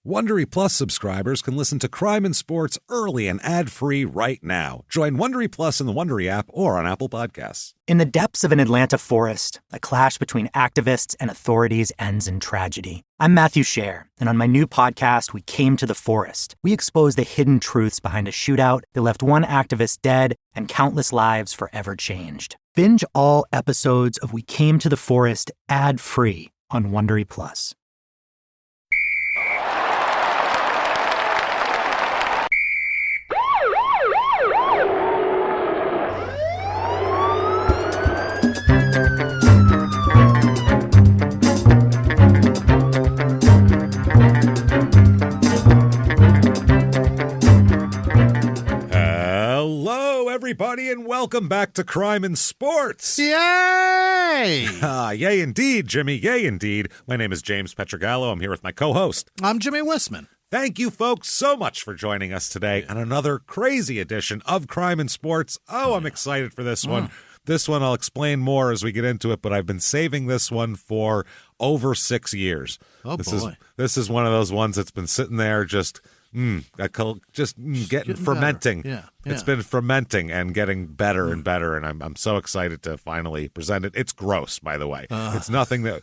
Wondery Plus subscribers can listen to Crime and Sports early and ad-free right now. Join Wondery Plus in the Wondery app or on Apple Podcasts. In the depths of an Atlanta forest, a clash between activists and authorities ends in tragedy. I'm Matthew Scher, and on my new podcast, We Came to the Forest, we expose the hidden truths behind a shootout that left one activist dead and countless lives forever changed. Binge all episodes of We Came to the Forest ad-free on Wondery Plus. Everybody, and welcome back to Crime and Sports. Yay! Yay indeed, Jimmy. Yay indeed. My name is James Pietragallo. I'm here with my co-host. I'm Jimmie Whisman. Thank you, folks, so much for joining us today on another crazy edition of Crime and Sports. I'm excited for this one. This one I'll explain more as we get into it, but I've been saving this one for over 6 years. This is one of those ones that's been sitting there just getting fermenting. Yeah. It's been fermenting and getting better and better, and I'm so excited to finally present it. It's gross, by the way. It's nothing that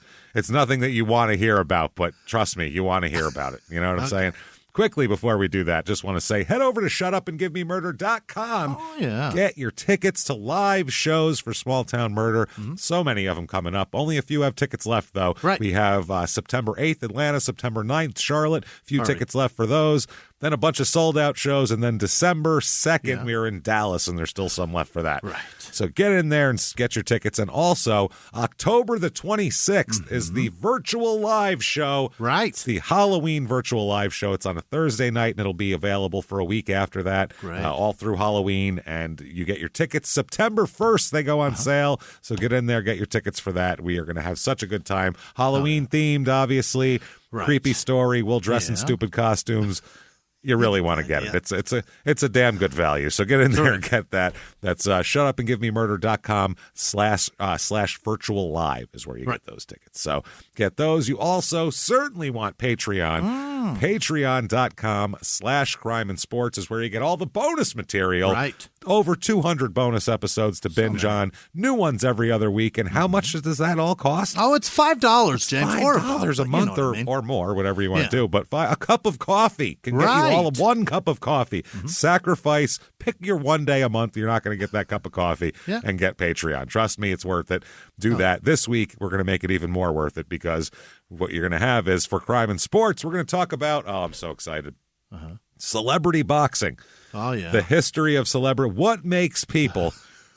you want to hear about, but trust me, you want to hear about it. You know what I'm saying? Quickly, before we do that, just want to say, head over to shutupandgivememurder.com. Oh, yeah. Get your tickets to live shows for Small Town Murder. So many of them coming up. Only a few have tickets left, though. Right. We have September 8th, Atlanta, September 9th, Charlotte. Few tickets left for those. Then a bunch of sold-out shows, and then December 2nd, we are in Dallas, and there's still some left for that. Right. So get in there and get your tickets. And also, October the 26th is the virtual live show. Right. It's the Halloween virtual live show. It's on a Thursday night, and it'll be available for a week after that, all through Halloween. And you get your tickets September 1st. They go on sale. So get in there, get your tickets for that. We are going to have such a good time. Halloween-themed, obviously. Right. Creepy story. We'll dress in stupid costumes. You really want to get it. It's a damn good value. So get in there and get that. That's shutupandgivememurder.com / virtual live is where you get those tickets. So get those. You also certainly want Patreon. Patreon.com / crime and sports is where you get all the bonus material. Right. Over 200 bonus episodes to binge on. New ones every other week. And how much does that all cost? Oh, it's $5, James. $5 a month or more, whatever you want to do. But a cup of coffee can get you all of one cup of coffee. Sacrifice. Pick your one day a month. You're not going to get that cup of coffee and get Patreon. Trust me, it's worth it. Do that. This week, we're going to make it even more worth it because what you're going to have is for Crime and Sports, we're going to talk about, I'm so excited, celebrity boxing. Oh, yeah. The history of celebrity. What makes people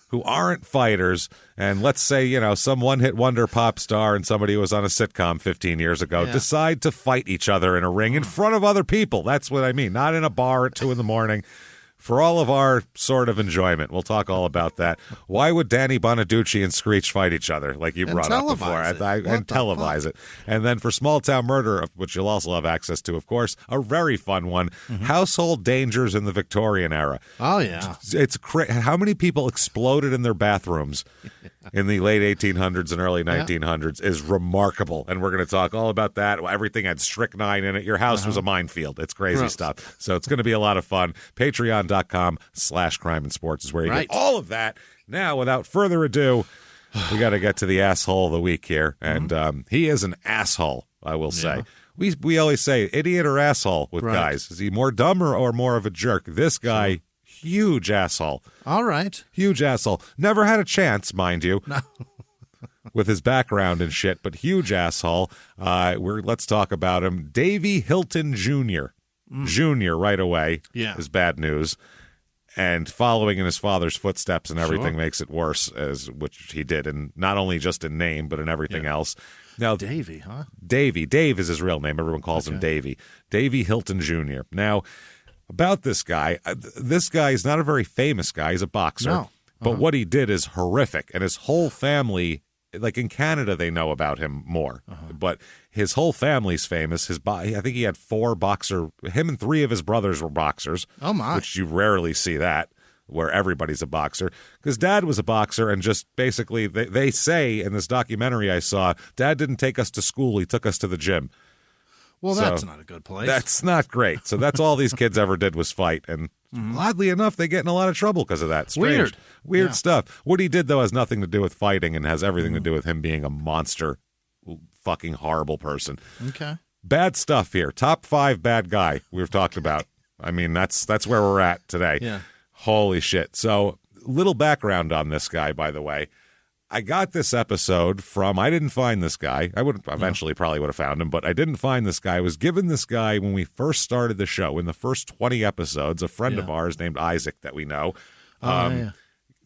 who aren't fighters, and let's say, some one-hit wonder pop star and somebody who was on a sitcom 15 years ago, decide to fight each other in a ring in front of other people. That's what I mean. Not in a bar at 2 in the morning. For all of our sort of enjoyment. We'll talk all about that. Why would Danny Bonaducci and Screech fight each other, like you brought up before? And televise it. And then for Small Town Murder, which you'll also have access to, of course, a very fun one, Household Dangers in the Victorian Era. Oh, yeah. It's how many people exploded in their bathrooms in the late 1800s and early 1900s is remarkable. And we're going to talk all about that. Everything had strychnine in it. Your house was a minefield. It's crazy stuff. So it's going to be a lot of fun. Patreon.com / crime and sports is where you get all of that. Now, without further ado, we got to get to the asshole of the week here. And he is an asshole, I will say. We always say idiot or asshole with guys. Is he more dumb or more of a jerk? This guy, huge asshole. All right. Huge asshole. Never had a chance, mind you. No. With his background and shit, but huge asshole. Let's talk about him. Davey Hilton Jr. Junior right away is bad news. And following in his father's footsteps and everything makes it worse, which he did, and not only just in name, but in everything else. Now, Davey, huh? Davey. Dave is his real name. Everyone calls him Davey. Davey Hilton Jr. Now, about this guy is not a very famous guy. He's a boxer. No. But what he did is horrific, and his whole family, like in Canada, they know about him more. But his whole family's famous. I think he had 4 boxer. Him and 3 of his brothers were boxers. Oh my! Which you rarely see that, where everybody's a boxer. Because Dad was a boxer, and just basically they say in this documentary I saw, Dad didn't take us to school; he took us to the gym. Well, So that's not a good place. That's not great. So that's all these kids ever did was fight. And oddly enough, they get in a lot of trouble because of that. Strange. Weird Yeah. stuff. What he did, though, has nothing to do with fighting and has everything to do with him being a monster, fucking horrible person. Okay. Bad stuff here. Top 5 bad guy we've talked about. I mean, that's where we're at today. Yeah. Holy shit. So, little background on this guy, by the way. I got this episode from, I didn't find this guy. I would eventually probably would have found him, but I didn't find this guy. I was given this guy when we first started the show. In the first 20 episodes, a friend of ours named Isaac that we know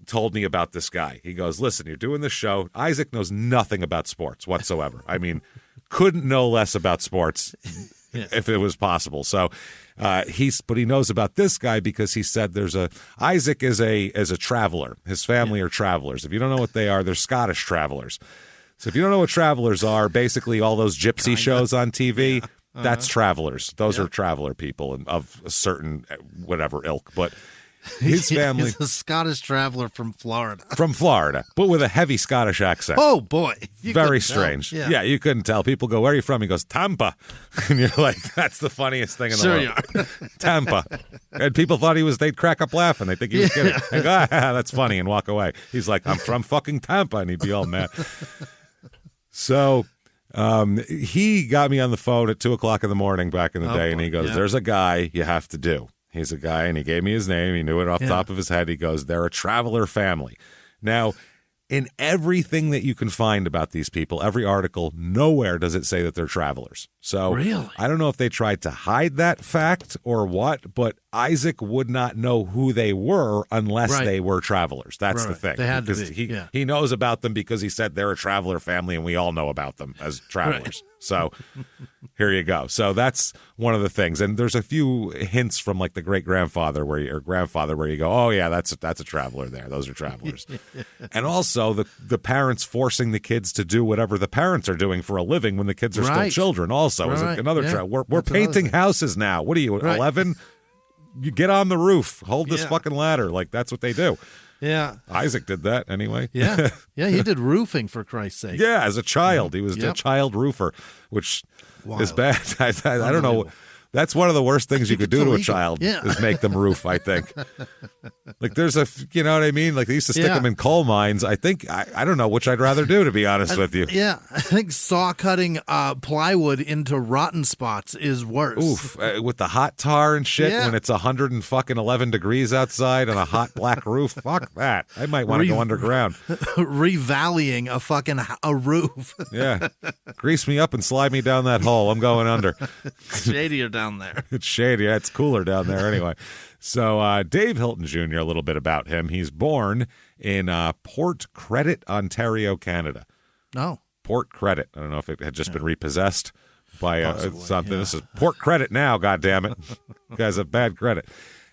told me about this guy. He goes, listen, you're doing this show. Isaac knows nothing about sports whatsoever. I mean, couldn't know less about sports if it was possible. So but he knows about this guy because he said Isaac is a traveler. His family are travelers. If you don't know what they are, they're Scottish travelers. So if you don't know what travelers are, basically all those gypsy shows on TV, that's travelers. Those are traveler people of a certain whatever ilk. But his family... He's a Scottish traveler from Florida. From Florida, but with a heavy Scottish accent. Oh, boy. Very strange. Yeah, you couldn't tell. People go, where are you from? He goes, Tampa. And you're like, that's the funniest thing in the world. You are. Tampa. And people thought they'd crack up laughing. They think he was kidding. They go, that's funny, and walk away. He's like, I'm from fucking Tampa, and he'd be all mad. So he got me on the phone at 2 o'clock in the morning back in the day, and he goes, there's a guy you have to do. He's a guy, and he gave me his name. He knew it off the top of his head. He goes, they're a traveler family. Now, in everything that you can find about these people, every article, nowhere does it say that they're travelers. So really? I don't know if they tried to hide that fact or what, but Isaac would not know who they were unless they were travelers. That's the thing. They had to be. He knows about them because he said they're a traveler family, and we all know about them as travelers. So here you go. So that's one of the things. And there's a few hints from like the great-grandfather or grandfather where you go, oh, yeah, that's a traveler there. Those are travelers. And also the parents forcing the kids to do whatever the parents are doing for a living when the kids are still children also is another We're painting houses now. What are you, 11? You get on the roof. Hold this fucking ladder. Like, that's what they do. Yeah. Isaac did that anyway. Yeah, he did roofing, for Christ's sake. Yeah, as a child. He was a child roofer, which is bad. I don't know. That's one of the worst things you could do to a child is make them roof, I think. Like there's you know what I mean? Like they used to stick them in coal mines. I think, I don't know which I'd rather do, to be honest with you. Yeah, I think saw cutting plywood into rotten spots is worse. Oof, with the hot tar and shit when it's 111 degrees outside on a hot black roof. Fuck that. I might want to go underground. Revalleying a roof. Yeah. Grease me up and slide me down that hole. I'm going under. Shadier down there. It's shady. It's cooler down there anyway. So Dave Hilton Jr., a little bit about him. He's born in Port Credit, Ontario, Canada. Oh. Port Credit. I don't know if it had just been repossessed by something. Yeah. This is Port Credit now, goddammit. You guys have bad credit.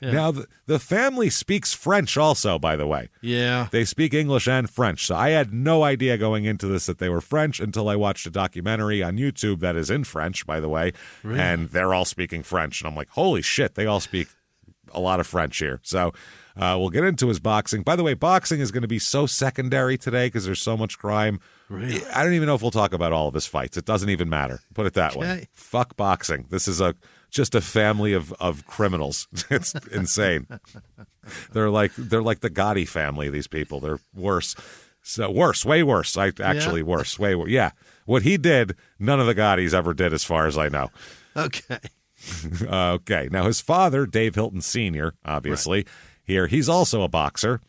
Yeah. Now, the family speaks French also, by the way. Yeah. They speak English and French. So I had no idea going into this that they were French until I watched a documentary on YouTube that is in French, by the way. Really? And they're all speaking French. And I'm like, holy shit, they all speak a lot of French here. So we'll get into his boxing. By the way, boxing is going to be so secondary today because there's so much crime. Really? I don't even know if we'll talk about all of his fights. It doesn't even matter. Put it that way. Fuck boxing. This is just a family of criminals. It's insane. They're like the Gotti family, these people. They're worse. So way worse. Worse. Way worse. Yeah. What he did, none of the Gottis ever did as far as I know. Okay. Okay. Now his father, Dave Hilton Sr., obviously, he's also a boxer.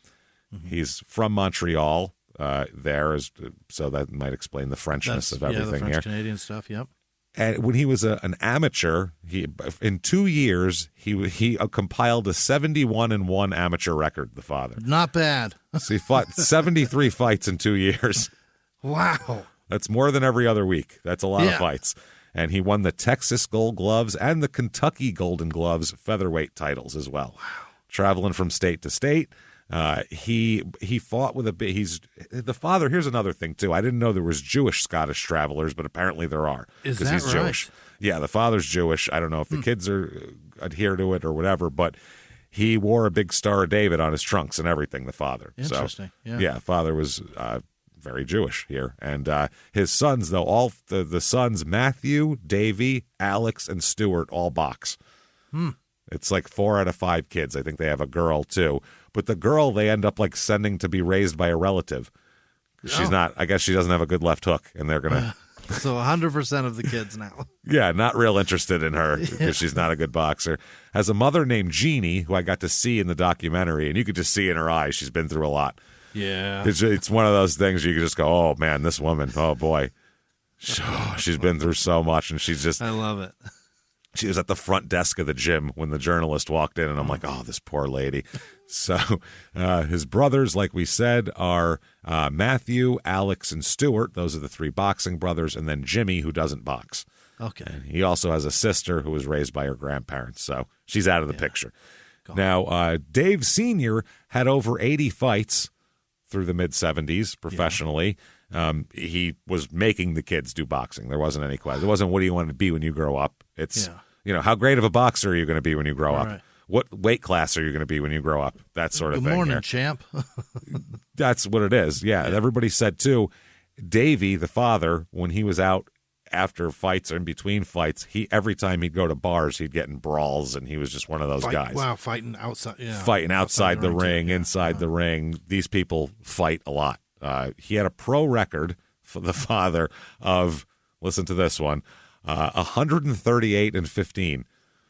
Mm-hmm. He's from Montreal. So that might explain the Frenchness of everything the French here. Canadian stuff, yep. And when he was an amateur, in 2 years he compiled a 71-1 amateur record. The father, not bad. So he fought 73 fights in 2 years. Wow, that's more than every other week. That's a lot of fights. And he won the Texas Gold Gloves and the Kentucky Golden Gloves featherweight titles as well. Wow, traveling from state to state. He fought with the father. Here's another thing too. I didn't know there was Jewish Scottish travelers, but apparently there are. Is that he's right? Jewish. Yeah, the father's Jewish. I don't know if the kids adhere to it or whatever, but he wore a big Star of David on his trunks and everything. The father. Interesting. So, father was very Jewish here. And his sons, though, all the sons, Matthew, Davey, Alex, and Stuart, all box. It's like 4 out of 5 kids. I think they have a girl, too. But the girl they end up like sending to be raised by a relative. She's not, I guess she doesn't have a good left hook, and they're going to. So 100% of the kids now. Yeah, not real interested in her because she's not a good boxer. Has a mother named Jeannie, who I got to see in the documentary, and you could just see in her eyes she's been through a lot. Yeah. It's one of those things you could just go, oh, man, this woman, oh, boy. She's been through so much, and she's just. I love it. She was at the front desk of the gym when the journalist walked in, and I'm like, oh, this poor lady. So his brothers, like we said, are Matthew, Alex, and Stuart. Those are the 3 boxing brothers, and then Jimmie, who doesn't box. Okay. And he also has a sister who was raised by her grandparents, so she's out of the picture. Now, Dave Sr. had over 80 fights through the mid-'70s professionally. He was making the kids do boxing. There wasn't any question. It wasn't what do you want to be when you grow up. It's, how great of a boxer are you going to be when you grow up? Right. What weight class are you going to be when you grow up? That sort of thing. Good morning, here. champ. That's what it is. Yeah. And everybody said, too, Davey, the father, when he was out after fights or in between fights, every time he'd go to bars, he'd get in brawls, and he was just one of those guys. Wow, fighting outside. Yeah, fighting outside the ring, inside the ring. These people fight a lot. He had a pro record for the father of, listen to this one, 138-15.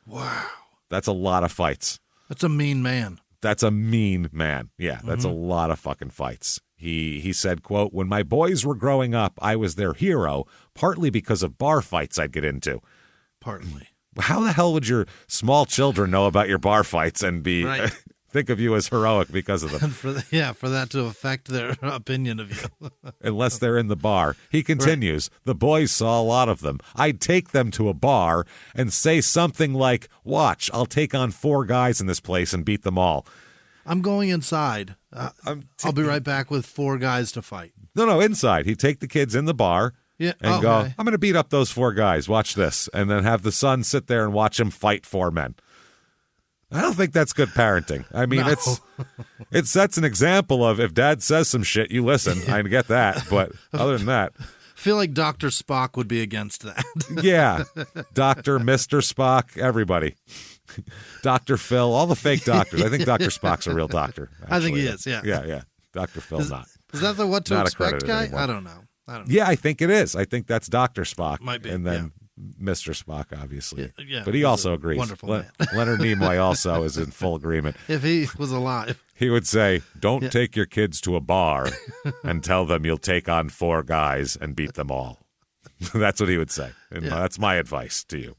Wow. That's a lot of fights. That's a mean man. That's a mean man. Yeah, that's a lot of fucking fights. He said, quote, when my boys were growing up, I was their hero, partly because of bar fights I'd get into. Partly. How the hell would your small children know about your bar fights and be think of you as heroic because of them? For that to affect their opinion of you. Unless they're in the bar. He continues, the boys saw a lot of them. I'd take them to a bar and say something like, watch, I'll take on 4 guys in this place and beat them all. I'm going inside. I'll be right back with 4 guys to fight. No, inside. He'd take the kids in the bar and go, I'm going to beat up those 4 guys. Watch this. And then have the son sit there and watch him fight 4 men. I don't think that's good parenting. I mean, that's an example of if dad says some shit, you listen. I get that. But other than that. I feel like Dr. Spock would be against that. Yeah. Dr. Mr. Spock, everybody. Dr. Phil, all the fake doctors. I think Dr. Spock's a real doctor. Actually. I think he is, yeah. Yeah. Dr. Phil's not. Is that the what to expect guy? Anymore. I don't know. Yeah, I think it is. I think that's Dr. Spock. Might be. And then Mr. Spock, obviously. Yeah, but he also agrees. Wonderful man. Leonard Nimoy also is in full agreement. If he was alive. He would say, don't take your kids to a bar and tell them you'll take on 4 guys and beat them all. That's what he would say. And that's my advice to you.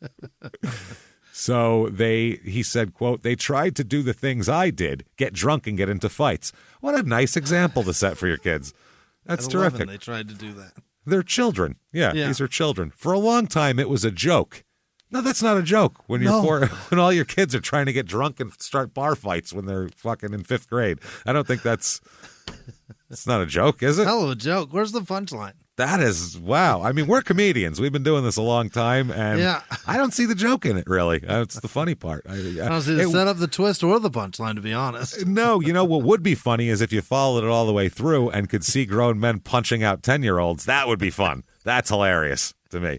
So he said, quote, they tried to do the things I did, get drunk and get into fights. What a nice example to set for your kids. That's At 11, terrific. They tried to do that. They're children. Yeah, these are children. For a long time, it was a joke. No, that's not a joke. When when all your kids are trying to get drunk and start bar fights when they're fucking in 5th grade. I don't think it's not a joke, is it? Hell of a joke. Where's the punchline? That is, wow. I mean, we're comedians. We've been doing this a long time, and I don't see the joke in it, really. That's the funny part. I don't see the setup, the twist, or the punchline, to be honest. No, what would be funny is if you followed it all the way through and could see grown men punching out 10-year-olds. That would be fun. That's hilarious to me.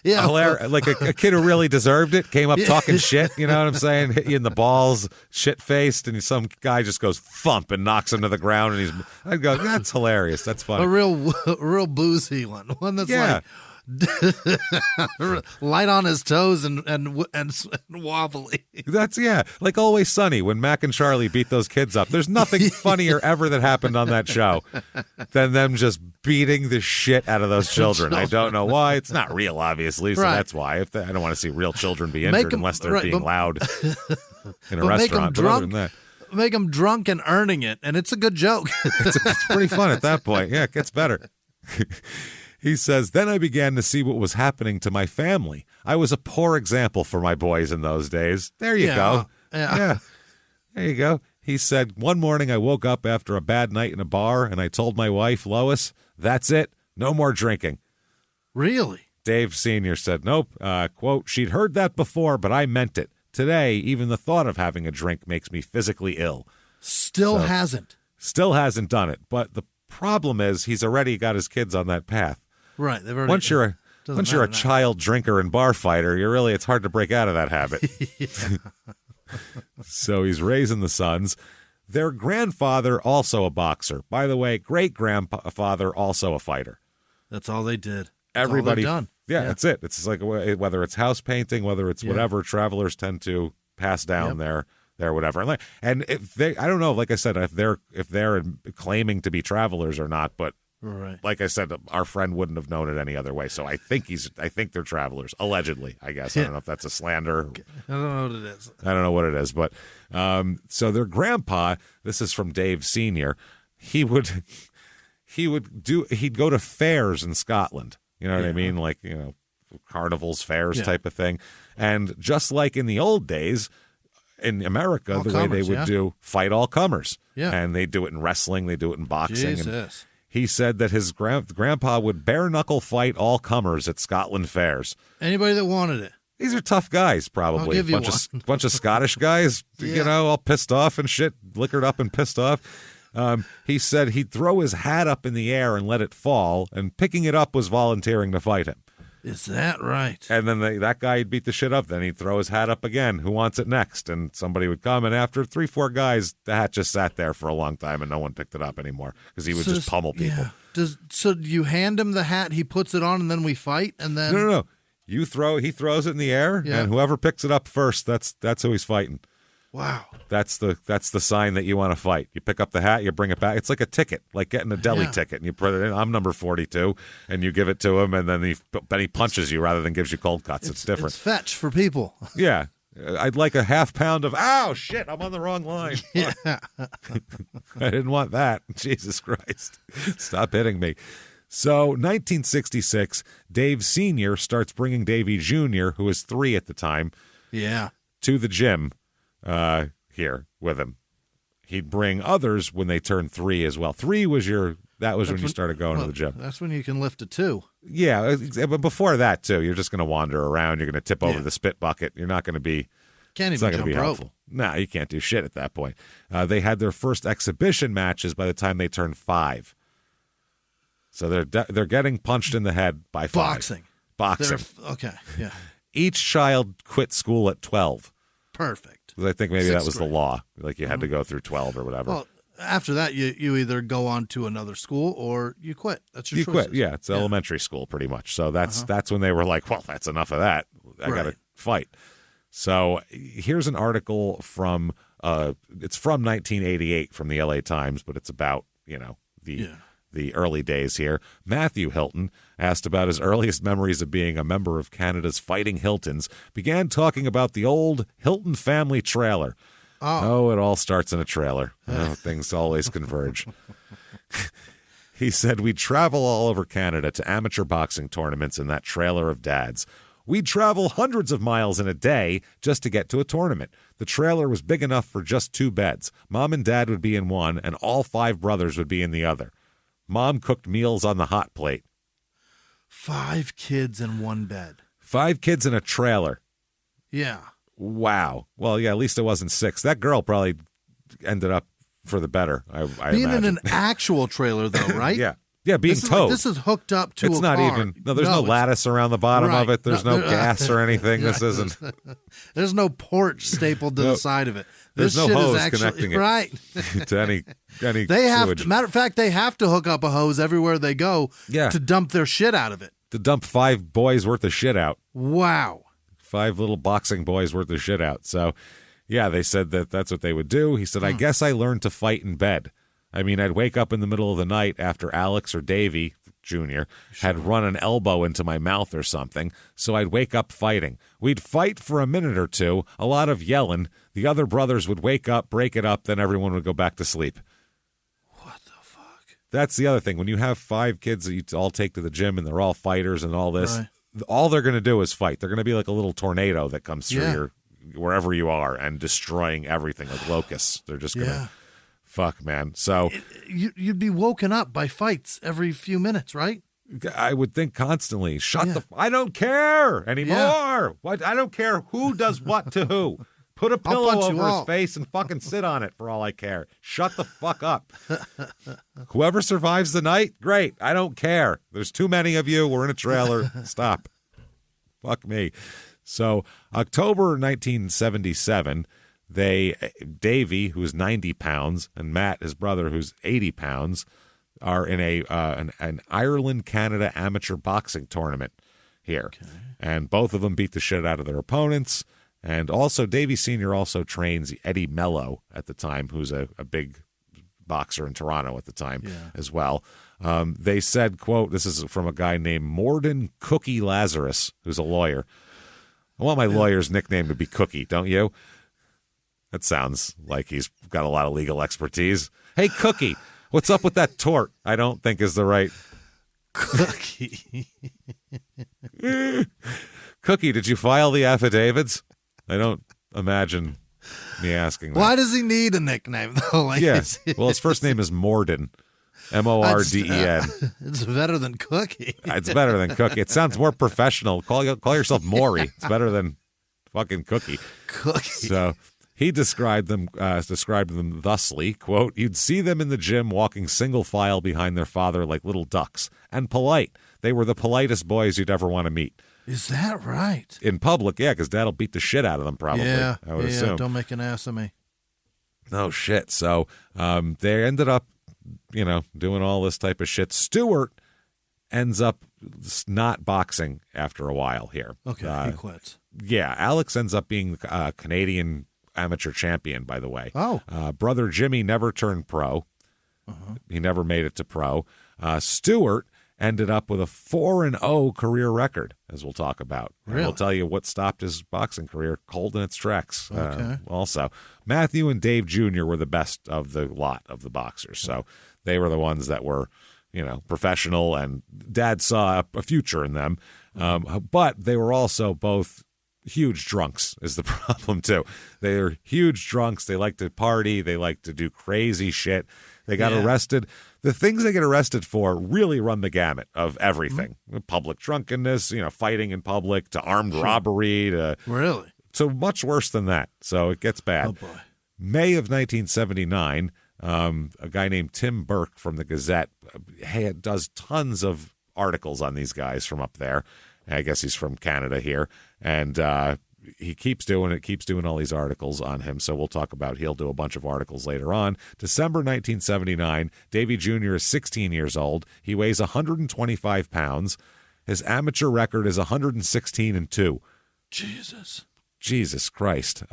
Yeah, like a kid who really deserved it came up talking shit. You know what I'm saying? Hit you in the balls, shit faced, and some guy just goes thump and knocks him to the ground. And I'd go, that's hilarious. That's funny. A real boozy one that's like light on his toes and wobbly. That's like Always Sunny when Mac and Charlie beat those kids up. There's nothing funnier ever that happened on that show than them just beating the shit out of those children. I don't know why. It's not real, obviously, so that's why. I don't want to see real children be injured unless they're being loud in a restaurant. But other than that, make them drunk and earning it, and it's a good joke. It's pretty fun at that point. Yeah, it gets better. He says, then I began to see what was happening to my family. I was a poor example for my boys in those days. There you go. Yeah. There you go. He said, one morning I woke up after a bad night in a bar, and I told my wife, Lois, that's it. No more drinking. Really? Dave Sr. said, nope. Quote, she'd heard that before, but I meant it. Today, even the thought of having a drink makes me physically ill. Still hasn't done it. But the Problem is, he's already got his kids on that path. Right. They've already, Once you're a child drinker and bar fighter, it's hard to break out of that habit. So he's raising the sons. Their grandfather, also a boxer. By the way, great-grandfather, also a fighter. That's all they did. Everybody, all they've done. Yeah, that's it. It's like whether it's house painting, whether it's whatever, travelers tend to pass down their whatever. And if they, I don't know, like I said, if they're claiming to be travelers or not, but right. Like I said, our friend wouldn't have known it any other way. So I think they're travelers, allegedly. I guess I don't know if that's a slander. I don't know what it is. I don't know what it is, but so their grandpa. This is from Dave Sr. He'd go to fairs in Scotland. You know what I mean? Like, carnivals, fairs type of thing. And just like in the old days in America, All the comers, way they would do fight all comers. Yeah. And they do it in wrestling. They do it in boxing. Jesus. And he said that his grandpa would bare-knuckle fight all comers at Scotland fairs. Anybody that wanted it. These are tough guys, probably. I'll give you bunch of Scottish guys, all pissed off and shit, liquored up and pissed off. He said he'd throw his hat up in the air and let it fall, and picking it up was volunteering to fight him. Is that right? And then that guy would beat the shit up. Then he'd throw his hat up again. Who wants it next? And somebody would come, and after 3-4 guys, the hat just sat there for a long time, and no one picked it up anymore because he would just pummel people. Yeah. So you hand him the hat, he puts it on, and then we fight, and then No. He throws it in the air, and whoever picks it up first, that's who he's fighting. Wow. That's the sign that you want to fight. You pick up the hat, you bring it back. It's like a ticket, like getting a deli ticket, and you put it in. I'm number 42, and you give it to him, and then he punches you rather than gives you cold cuts. It's different. It's fetch for people. Yeah. I'd like a half pound of, ow, shit, I'm on the wrong line. Yeah. I didn't want that. Jesus Christ. Stop hitting me. So 1966, Dave Sr. starts bringing Davey Jr., who was 3 at the time, to the gym here with him. He'd bring others when they turned 3 as well. 3 was when you started going to the gym. That's when you can lift a 2. Yeah, but before that, too, you're just going to wander around. You're going to tip over the spit bucket. You're not going to be... Can't it's even not going to be jump helpful. No, you can't do shit at that point. They had their first exhibition matches by the time they turned 5. So they're getting punched in the head by 5. Boxing. Okay, yeah. Each child quit school at 12. Perfect. I think maybe that was grade. the law. Like you had to go through 12 or whatever. Well, after that, you either go on to another school or you quit. That's your choices. You quit. Yeah, it's elementary school pretty much. So that's when they were like, well, that's enough of that. I got to fight. So here's an article from it's from 1988 from the LA Times, but it's about the early days here. Matthew Hilton, asked about his earliest memories of being a member of Canada's Fighting Hiltons, began talking about the old Hilton family trailer. Oh, it all starts in a trailer. Things always converge. He said, we'd travel all over Canada to amateur boxing tournaments in that trailer of Dad's. We'd travel hundreds of miles in a day just to get to a tournament. The trailer was big enough for just 2 beds. Mom and Dad would be in one, and all 5 brothers would be in the other. Mom cooked meals on the hot plate. 5 kids in one bed. 5 kids in a trailer. Yeah. Wow. Well, yeah, at least it wasn't 6. That girl probably ended up for the better, I Being imagine. in an actual trailer, though, right? Yeah. Yeah, being towed. This is hooked up to it's a not car. even. No, there's no lattice around the bottom of it. There's no gas or anything. This isn't. There's no porch stapled to the side of it. There's This no shit hose is actually, connecting it right. to any They have sewage. to, matter of fact, they have to hook up a hose everywhere they go to dump their shit out of it. To dump 5 boys worth of shit out. Wow. 5 little boxing boys worth of shit out. So, yeah, they said that's what they would do. He said, I guess I learned to fight in bed. I mean, I'd wake up in the middle of the night after Alex or Davey Jr. had run an elbow into my mouth or something, so I'd wake up fighting. We'd fight for a minute or two, a lot of yelling. The other brothers would wake up, break it up, then everyone would go back to sleep. What the fuck? That's the other thing. When you have 5 kids that you all take to the gym and they're all fighters and all this, all they're going to do is fight. They're going to be like a little tornado that comes through wherever you are and destroying everything like locusts. They're just going to... Fuck, man. So you'd be woken up by fights every few minutes, right? I would think constantly, I don't care anymore. What? I don't care who does what to who. Put a pillow punch you over his all. face and fucking sit on it for all I care. Shut the fuck up. Whoever survives the night, great. I don't care. There's too many of you. We're in a trailer. Stop. Fuck me. So October 1977, Davey, who's 90 pounds, and Matt, his brother, who's 80 pounds, are in an Ireland-Canada amateur boxing tournament here. Okay. And both of them beat the shit out of their opponents. And also, Davey Sr. also trains Eddie Mello at the time, who's a big boxer in Toronto at the time as well. They said, quote, this is from a guy named Morden Cookie Lazarus, who's a lawyer. I want my lawyer's nickname to be Cookie, don't you? That sounds like he's got a lot of legal expertise. Hey, Cookie, what's up with that tort? I don't think is the right... Cookie. Cookie, did you file the affidavits? I don't imagine me asking that. Why does he need a nickname, though? Like, yes. Well, his first name is Morden. Morden. It's better than Cookie. It's better than Cookie. It sounds more professional. Call yourself Maury. It's better than fucking Cookie. Cookie. So he described them thusly, quote, you'd see them in the gym walking single file behind their father like little ducks, and polite. They were the politest boys you'd ever want to meet. Is that right? In public, yeah, because Dad'll beat the shit out of them probably, I would assume. Don't make an ass of me. No shit. So they ended up, doing all this type of shit. Stewart ends up not boxing after a while here. Okay, he quits. Yeah, Alex ends up being a Canadian amateur champion, by the way. Oh. Brother Jimmie never turned pro. He never made it to pro. Stewart ended up with a 4-0 career record, as we'll talk about. Really? And we'll tell you what stopped his boxing career cold in its tracks. Okay. Also, Matthew and Dave Jr. were the best of the lot of the boxers. So they were the ones that were, professional, and Dad saw a future in them. But they were also both huge drunks is the problem, too. They're huge drunks. They like to party. They like to do crazy shit. They got arrested. The things they get arrested for really run the gamut of everything. Public drunkenness, fighting in public, to armed robbery, to so much worse than that. So it gets bad. Oh, boy. May of 1979, a guy named Tim Burke from the Gazette does tons of articles on these guys from up there. I guess he's from Canada here. And he keeps doing all these articles on him. So we'll talk about, he'll do a bunch of articles later on. December 1979, Davey Jr. is 16 years old. He weighs 125 pounds. His amateur record is 116-2. Jesus Christ.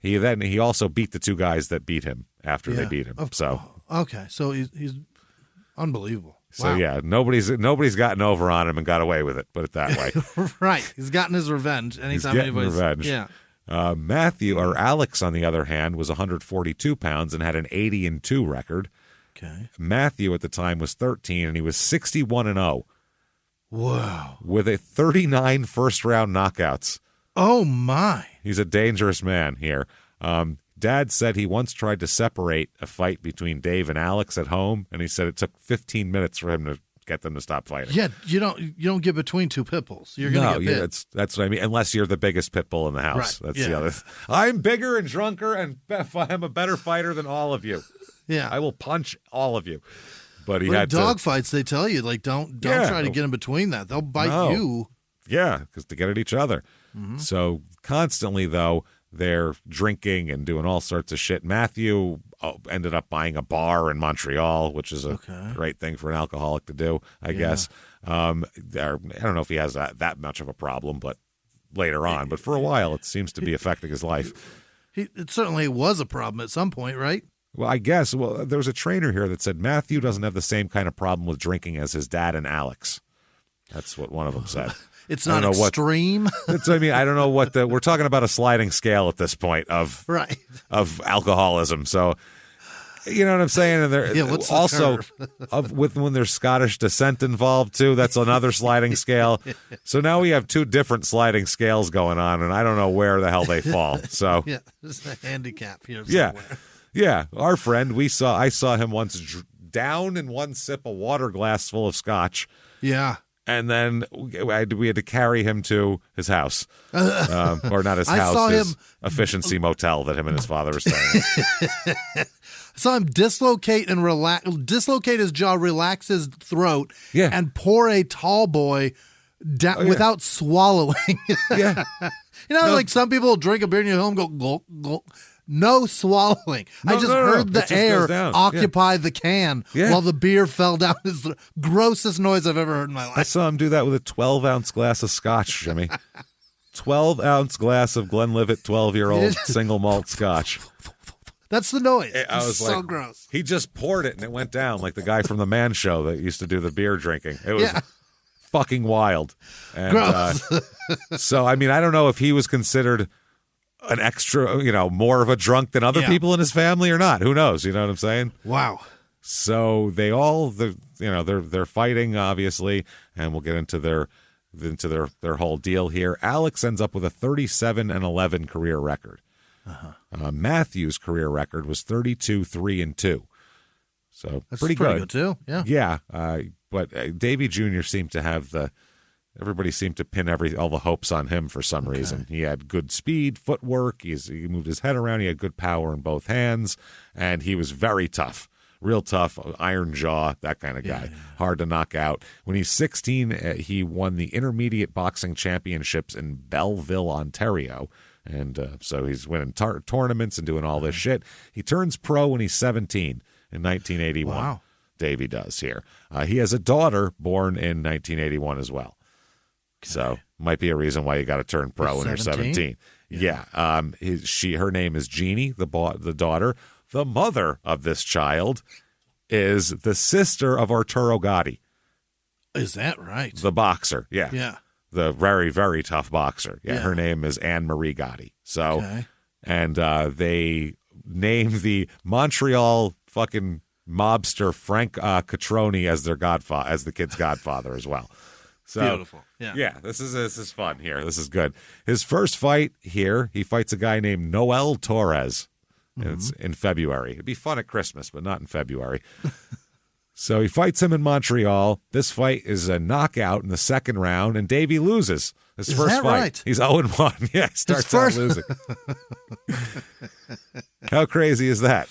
He also beat the two guys that beat him after they beat him. Okay, so he's unbelievable. So wow. Nobody's gotten over on him and got away with it. Put it that way. Right, he's gotten his revenge. Anytime he's getting anybody's revenge. Yeah. Alex, on the other hand, was 142 pounds and had an 80-2 record. Okay. Matthew at the time was 13 and he was 61-0. Wow. With a 39 first-round knockouts. Oh my! He's a dangerous man here. Dad said he once tried to separate a fight between Dave and Alex at home, and he said it took 15 minutes for him to get them to stop fighting. Yeah, you don't get between two pit bulls. You're gonna get bit. That's what I mean. Unless you're the biggest pit bull in the house. Right. That's the other. I'm bigger and drunker, and I'm a better fighter than all of you. Yeah, I will punch all of you. But he had had dog fights. They tell you don't try to get in between that. They'll bite you. Yeah, because to get at each other. Mm-hmm. So constantly though, they're drinking and doing all sorts of shit. Matthew ended up buying a bar in Montreal, which is a great thing for an alcoholic to do, I guess. I don't know if he has that much of a problem, but later on. But for a while, it seems to be affecting his life. It certainly was a problem at some point, right? Well, I guess. Well, there was a trainer here that said Matthew doesn't have the same kind of problem with drinking as his dad and Alex. That's what one of them said. It's not extreme. I don't know what we're talking about a sliding scale at this point of alcoholism. So, you know what I'm saying? And there what's also when there's Scottish descent involved too, that's another sliding scale. So now we have two different sliding scales going on, and I don't know where the hell they fall. So there's a handicap here somewhere. Yeah. Our friend, I saw him once down in one sip a water glass full of scotch. Yeah. And then we had to carry him to his house, or not his I house, saw his him- efficiency motel that him and his father were staying in. Saw him dislocate his jaw, relax his throat, Yeah. and pour a tall boy down without swallowing. Yeah. Like some people drink a beer in your home, go gulp, gulp. No swallowing. I just heard It the just air goes down. occupy the can while the beer fell down his throat. Grossest noise I've ever heard in my I life. saw him do that with a 12-ounce glass of scotch, Jimmy. 12-ounce glass of Glenlivet 12-year-old single malt scotch. That's the noise. I was so like, gross. He just poured it and it went down like the guy from the Man Show that used to do the beer drinking. It was fucking wild. And, Gross. so, I mean, I don't know if he was considered an extra, more of a drunk than other people in his family or not. Who knows? You know what I'm saying? Wow. So they all, they're fighting, obviously, and we'll get into their whole deal here. Alex ends up with a 37-11 career record. Matthew's career record was 32-3-2. So That's pretty good too. Yeah. Yeah. But Davey Jr. seemed to have everybody seemed to pin all the hopes on him for some reason. He had good speed, footwork. He moved his head around. He had good power in both hands, and he was very tough. Real tough, iron jaw, that kind of guy. Hard to knock out. When he's 16, he won the intermediate boxing championships in Belleville, Ontario. And so he's winning tournaments and doing all this shit. He turns pro when he's 17 in 1981. Wow. Davey does here. He has a daughter born in 1981 as well. Okay. So might be a reason why you got to turn pro when you're 17. Yeah. Her name is Jeannie, the daughter. The mother of this child is the sister of Arturo Gotti. Is that right? The boxer. Yeah. Yeah. The very, very tough boxer. Yeah. Yeah. Her name is Anne Marie Gotti. So, and they named the Montreal fucking mobster Frank Catroni as their godfather, as the kid's godfather as well. So, beautiful. Yeah. This is fun here. This is good. His first fight here, he fights a guy named Noel Torres. And it's in February. It'd be fun at Christmas, but not in February. So he fights him in Montreal. This fight is a knockout in the second round, and Davey loses his first fight. Right? He's 0-1. Yeah, he starts out losing. How crazy is that?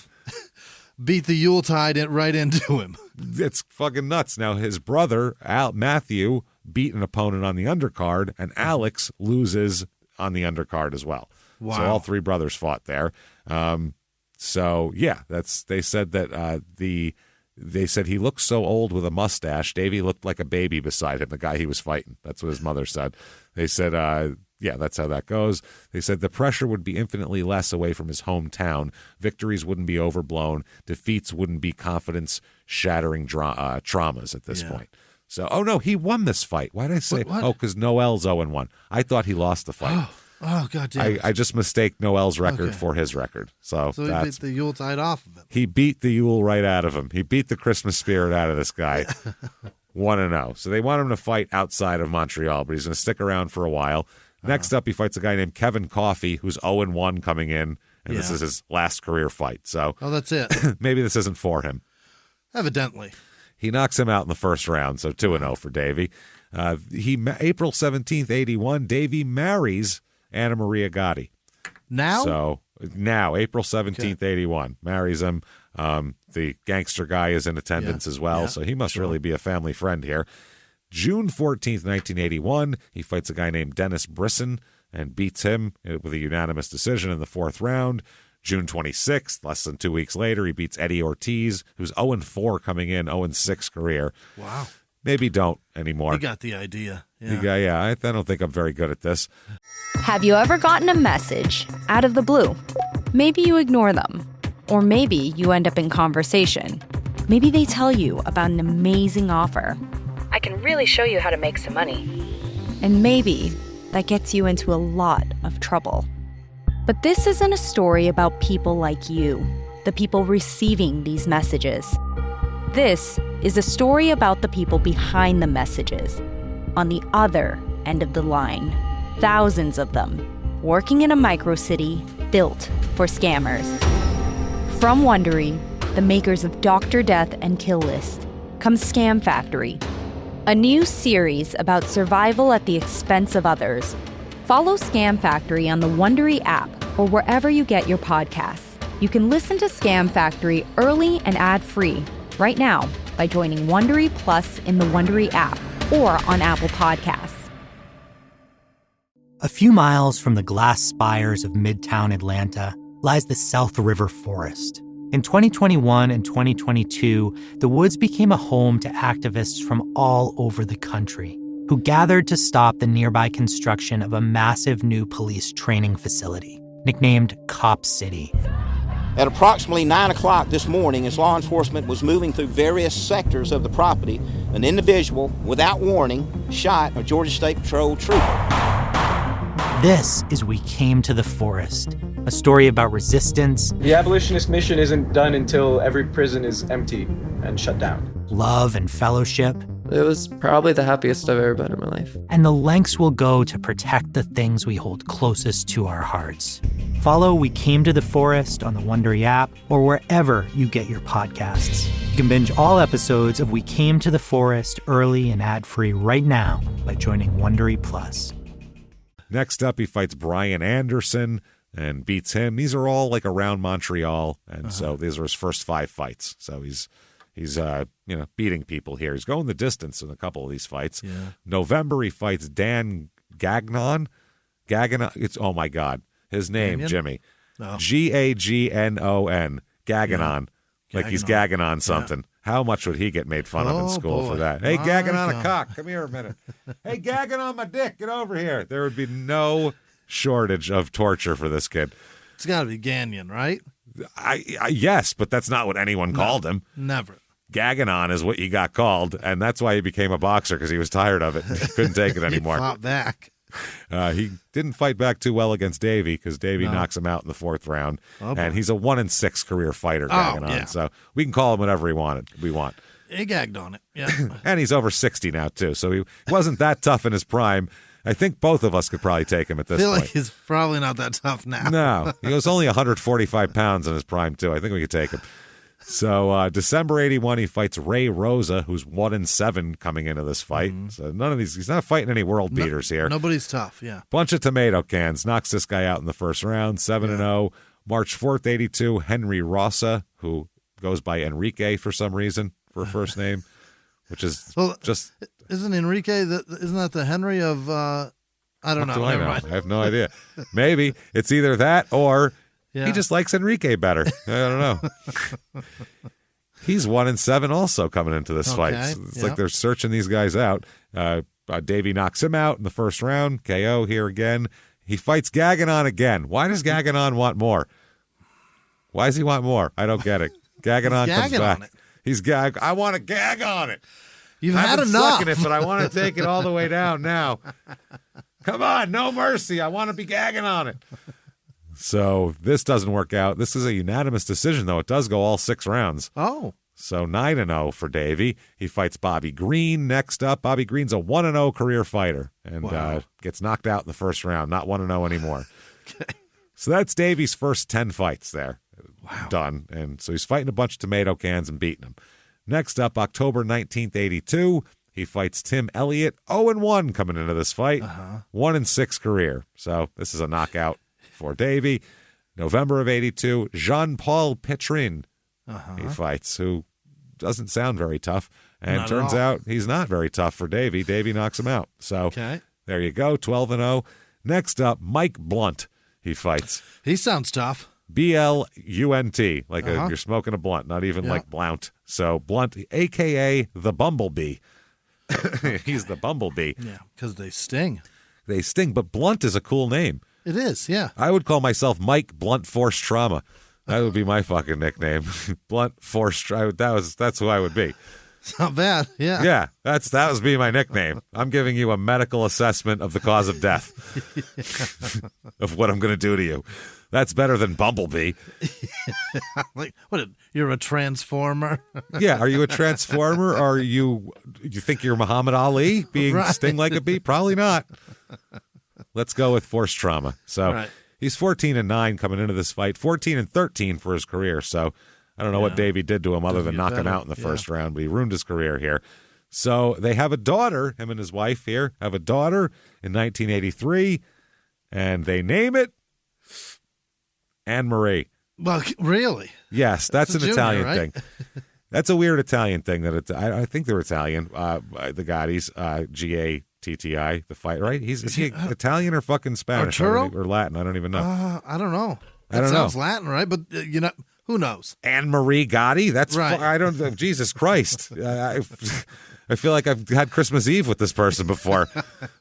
Beat the Yuletide right into him. It's fucking nuts. Now, his brother, Matthew, beat an opponent on the undercard, and Alex loses on the undercard as well. Wow. So all three brothers fought there. They said that they said he looked so old with a mustache. Davey looked like a baby beside him, the guy he was fighting. That's what his mother said. They said, that's how that goes. They said the pressure would be infinitely less away from his hometown. Victories wouldn't be overblown. Defeats wouldn't be confidence-shattering traumas at this point. So, he won this fight. Why did I say? What? Oh, because Noel's 0-1. I thought he lost the fight. Oh, God damn it. I just mistake Noel's record for his record. So he beat the Yuletide off of him. he beat the Yule right out of him. He beat the Christmas spirit out of this guy. 1-0. So they want him to fight outside of Montreal, but he's going to stick around for a while. Next up, he fights a guy named Kevin Coffey, who's 0-1 coming in, and this is his last career fight. So that's it. maybe this isn't for him. Evidently. He knocks him out in the first round, so 2-0 for Davey. April 17th, 81, Davey marries Anna Maria Gotti. Now, April 17th, 81. Marries him. The gangster guy is in attendance as well, so he must really be a family friend here. June 14th, 1981, he fights a guy named Dennis Brisson and beats him with a unanimous decision in the fourth round. June 26th, less than 2 weeks later, he beats Eddie Ortiz, who's 0-4 coming in, 0-6 career. Wow. Maybe don't anymore. You got the idea. I don't think I'm very good at this. Have you ever gotten a message out of the blue? Maybe you ignore them. Or maybe you end up in conversation. Maybe they tell you about an amazing offer. I can really show you how to make some money. And maybe that gets you into a lot of trouble. But this isn't a story about people like you, the people receiving these messages. This is a story about the people behind the messages, on the other end of the line. Thousands of them, working in a microcity built for scammers. From Wondery, the makers of Dr. Death and Kill List, comes Scam Factory. a new series about survival at the expense of others. Follow Scam Factory on the Wondery app or wherever you get your podcasts. You can listen to Scam Factory early and ad-free right now by joining Wondery Plus in the Wondery app or on Apple Podcasts. A few miles from the glass spires of Midtown Atlanta lies the South River Forest. In 2021 and 2022, the woods became a home to activists from all over the country who gathered to stop the nearby construction of a massive new police training facility, nicknamed Cop City. At approximately 9 o'clock this morning, as law enforcement was moving through various sectors of the property, an individual, without warning, shot a Georgia State Patrol trooper. This is We Came to the Forest, a story about resistance. The abolitionist mission isn't done until every prison is empty and shut down. Love and fellowship. It was probably the happiest I've ever been in my life. And the lengths we'll go to protect the things we hold closest to our hearts. Follow We Came to the Forest on the Wondery app or wherever you get your podcasts. You can binge all episodes of We Came to the Forest early and ad-free right now by joining Wondery Plus. Next up, he fights Brian Anderson and beats him. These are all like around Montreal, and so these are his first 5 fights. So he's beating people here. He's going the distance in a couple of these fights. Yeah. November, he fights Dan Gagnon. It's, oh my God, his name, Gagnon? Jimmie. No. Gagnon. Gagnon. Like he's gagging on something. How much would he get made fun of in school for that? Hey, gagging on a cock. Come here a minute. Hey, gagging on my dick. Get over here. There would be no shortage of torture for this kid. It's got to be Gagnon, right? Yes, but that's not what anyone called him. Never. Gagging on is what he got called, and that's why he became a boxer, because he was tired of it. He couldn't take it anymore. He fought back. He didn't fight back too well against Davey, because Davey knocks him out in the 4th round. And he's a 1-6 career fighter, gagging on. So we can call him whatever we want. He gagged on it. Yeah. And he's over 60 now, too. So he wasn't that tough in his prime. I think both of us could probably take him at this I feel point. like he's probably not that tough now. No. He was only 145 pounds in his prime, too. I think we could take him. So December 81, he fights Ray Rosa, who's 1-7 coming into this fight. So none of these, he's not fighting any world beaters here. Nobody's tough, yeah. Bunch of tomato cans. Knocks this guy out in the first round, 7-0. March 4th, 82, Henry Rosa, who goes by Enrique for some reason for a first name, which is just... Isn't Enrique, isn't that the Henry of, I don't know. I have no idea. Maybe it's either that or... Yeah. He just likes Enrique better. I don't know. He's 1-7 also coming into this fight. It's like they're searching these guys out. Davey knocks him out in the first round. KO here again. He fights Gagnon again. Why does Gagnon want more? Why does he want more? I don't get it. Gagnon comes back. He's gag. I want to gag on it. You've had enough. It, but I want to take it all the way down now. Come on, no mercy. I want to be gagging on it. So this doesn't work out. This is a unanimous decision, though. It does go all 6 rounds. Oh. So 9-0 for Davey. He fights Bobby Green next up. Bobby Green's a 1-0 career fighter and gets knocked out in the first round. Not 1-0 anymore. Okay. So that's Davey's first 10 fights there. Wow. Done. And so he's fighting a bunch of tomato cans and beating them. Next up, October 19th, 82, he fights Tim Elliott. 0-1 coming into this fight. 1-6 career. So this is a knockout for Davey. November of 82, Jean-Paul Petrin he fights, who doesn't sound very tough. And turns out he's not very tough for Davey. Davey knocks him out. So there you go, 12-0. Next up, Mike Blunt. He fights. He sounds tough. B-L-U-N-T, like you're smoking a blunt, not even like Blount. So Blunt, a.k.a. the Bumblebee. He's the Bumblebee. Yeah, because they sting. They sting, but Blunt is a cool name. It is, yeah. I would call myself Mike Blunt Force Trauma. That would be my fucking nickname. Blunt Force Trauma. That's who I would be. It's not bad, yeah. Yeah, that would be my nickname. I'm giving you a medical assessment of the cause of death, of what I'm going to do to you. That's better than Bumblebee. Like, what? You're a transformer? Yeah, are you a transformer, or you think you're Muhammad Ali being sting like a bee? Probably not. Let's go with force trauma. So he's 14-9 coming into this fight, 14-13 for his career. So I don't know what Davey did to him other than knock him out in the first round, but he ruined his career here. So they have a daughter, him and his wife here have a daughter in 1983, and they name it Anne-Marie. Well, really? Yes, that's an junior, Italian right? thing. That's a weird Italian thing. I think they're Italian, the Gottis, G-A-T-T-I, the fight, right? Is he Italian or fucking Spanish? Arturo? Or Latin? I don't even know. I don't know. I don't sounds know. Latin, right? But, who knows? Anne-Marie Gotti? That's right. I don't. Jesus Christ! I feel like I've had Christmas Eve with this person before.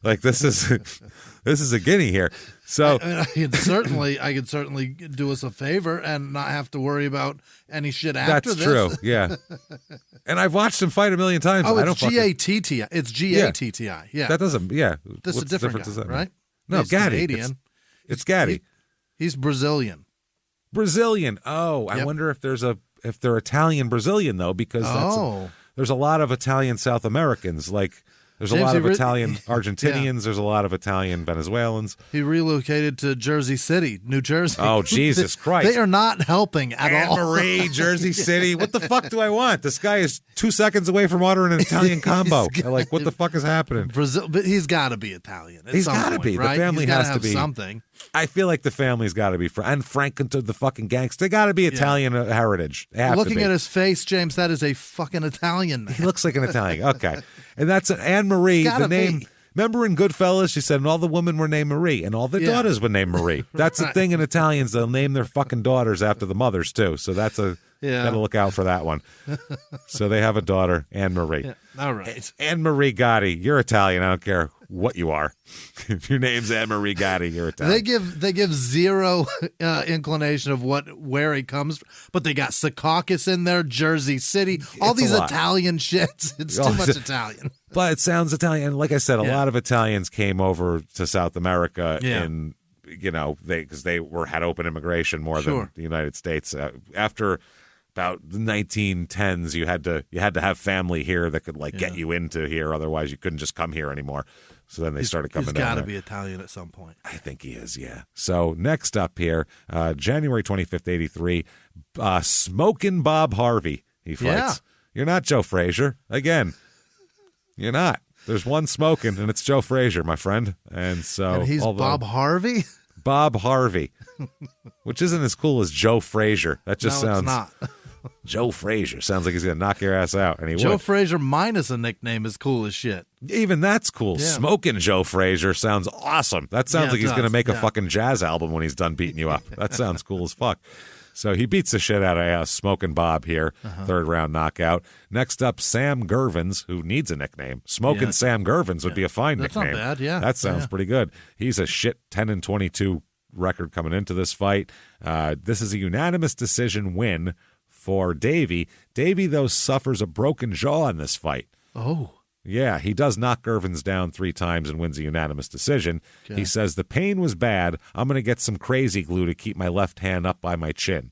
Like this is a guinea here. So I could certainly do us a favor and not have to worry about any shit after that's this. true. Yeah. And I've watched him fight a million times. Oh, I don't it's G-A-T-T-I. It's G-A-T-T-I. Yeah. That doesn't. Yeah. This is a What's different difference guy, does that right? No, He's Gatti. Canadian. It's Gatti. He's Brazilian. Brazilian. Oh, I Yep. wonder if they're Italian Brazilian though, because there's a lot of Italian South Americans. Like there's a James, lot of he Italian Argentinians. There's a lot of Italian Venezuelans. He relocated to Jersey City, New Jersey. Oh, Jesus Christ. They are not helping at all. Anne-Marie, Jersey City. What the fuck do I want? This guy is 2 seconds away from ordering an Italian combo. Like, what the fuck is happening? Brazil, but he's got to be Italian. He's got to be. Right? The family He's gotta has to have be. something. I feel like the family's got to be. And Frank into the fucking gangster. They got to be Italian heritage. They have Looking to be. at his face, James, that is a fucking Italian man. He looks like an Italian. Okay. And that's Anne-Marie, It's gotta the name. be. Remember in Goodfellas, she said, and all the women were named Marie, and all their daughters were named Marie. That's the thing in Italians. They'll name their fucking daughters after the mothers, too. So that's gotta look out for that one. So they have a daughter, Anne-Marie. Yeah. All right. Anne-Marie Gotti, you're Italian. I don't care what you are. If your name's Anne-Marie Gotti, you're Italian. They give zero inclination of where he comes, but they got Secaucus in there, Jersey City, all It's a these lot. It's too much Italian. But it sounds Italian. And like I said, a lot of Italians came over to South America in, because they had open immigration more than the United States. After about the 1910s, you had to have family here that could get you into here. Otherwise, you couldn't just come here anymore. So then they started coming down. He's got to there. be Italian at some point. I think he is, yeah. So next up here, January 25th, 83, Smokin' Bob Harvey. He fights. Yeah. You're not Joe Frazier. Again, you're not. There's one smoking, and it's Joe Frazier, my friend. And so And he's Bob Harvey? Bob Harvey, which isn't as cool as Joe Frazier. That just No, sounds. it's not. Joe Frazier sounds like he's going to knock your ass out. And he Joe would. Frazier minus a nickname is cool as shit. Even that's cool. Yeah. Smoking Joe Frazier sounds awesome. That sounds Yeah, like it he's going to does. make a Yeah. fucking jazz album when he's done beating you up. That sounds cool as fuck. So he beats the shit out of Smoking Bob here, third round knockout. Next up, Sam Gervins, who needs a nickname. Smoking Sam Gervins would be a fine That's not nickname. bad, yeah. That sounds Yeah. pretty good. He's a shit 10-22 record coming into this fight. This is a unanimous decision win for Davey. Davey, though, suffers a broken jaw in this fight. Oh. Yeah, he does knock Gervins down 3 times and wins a unanimous decision. Okay. He says, the pain was bad. I'm going to get some crazy glue to keep my left hand up by my chin.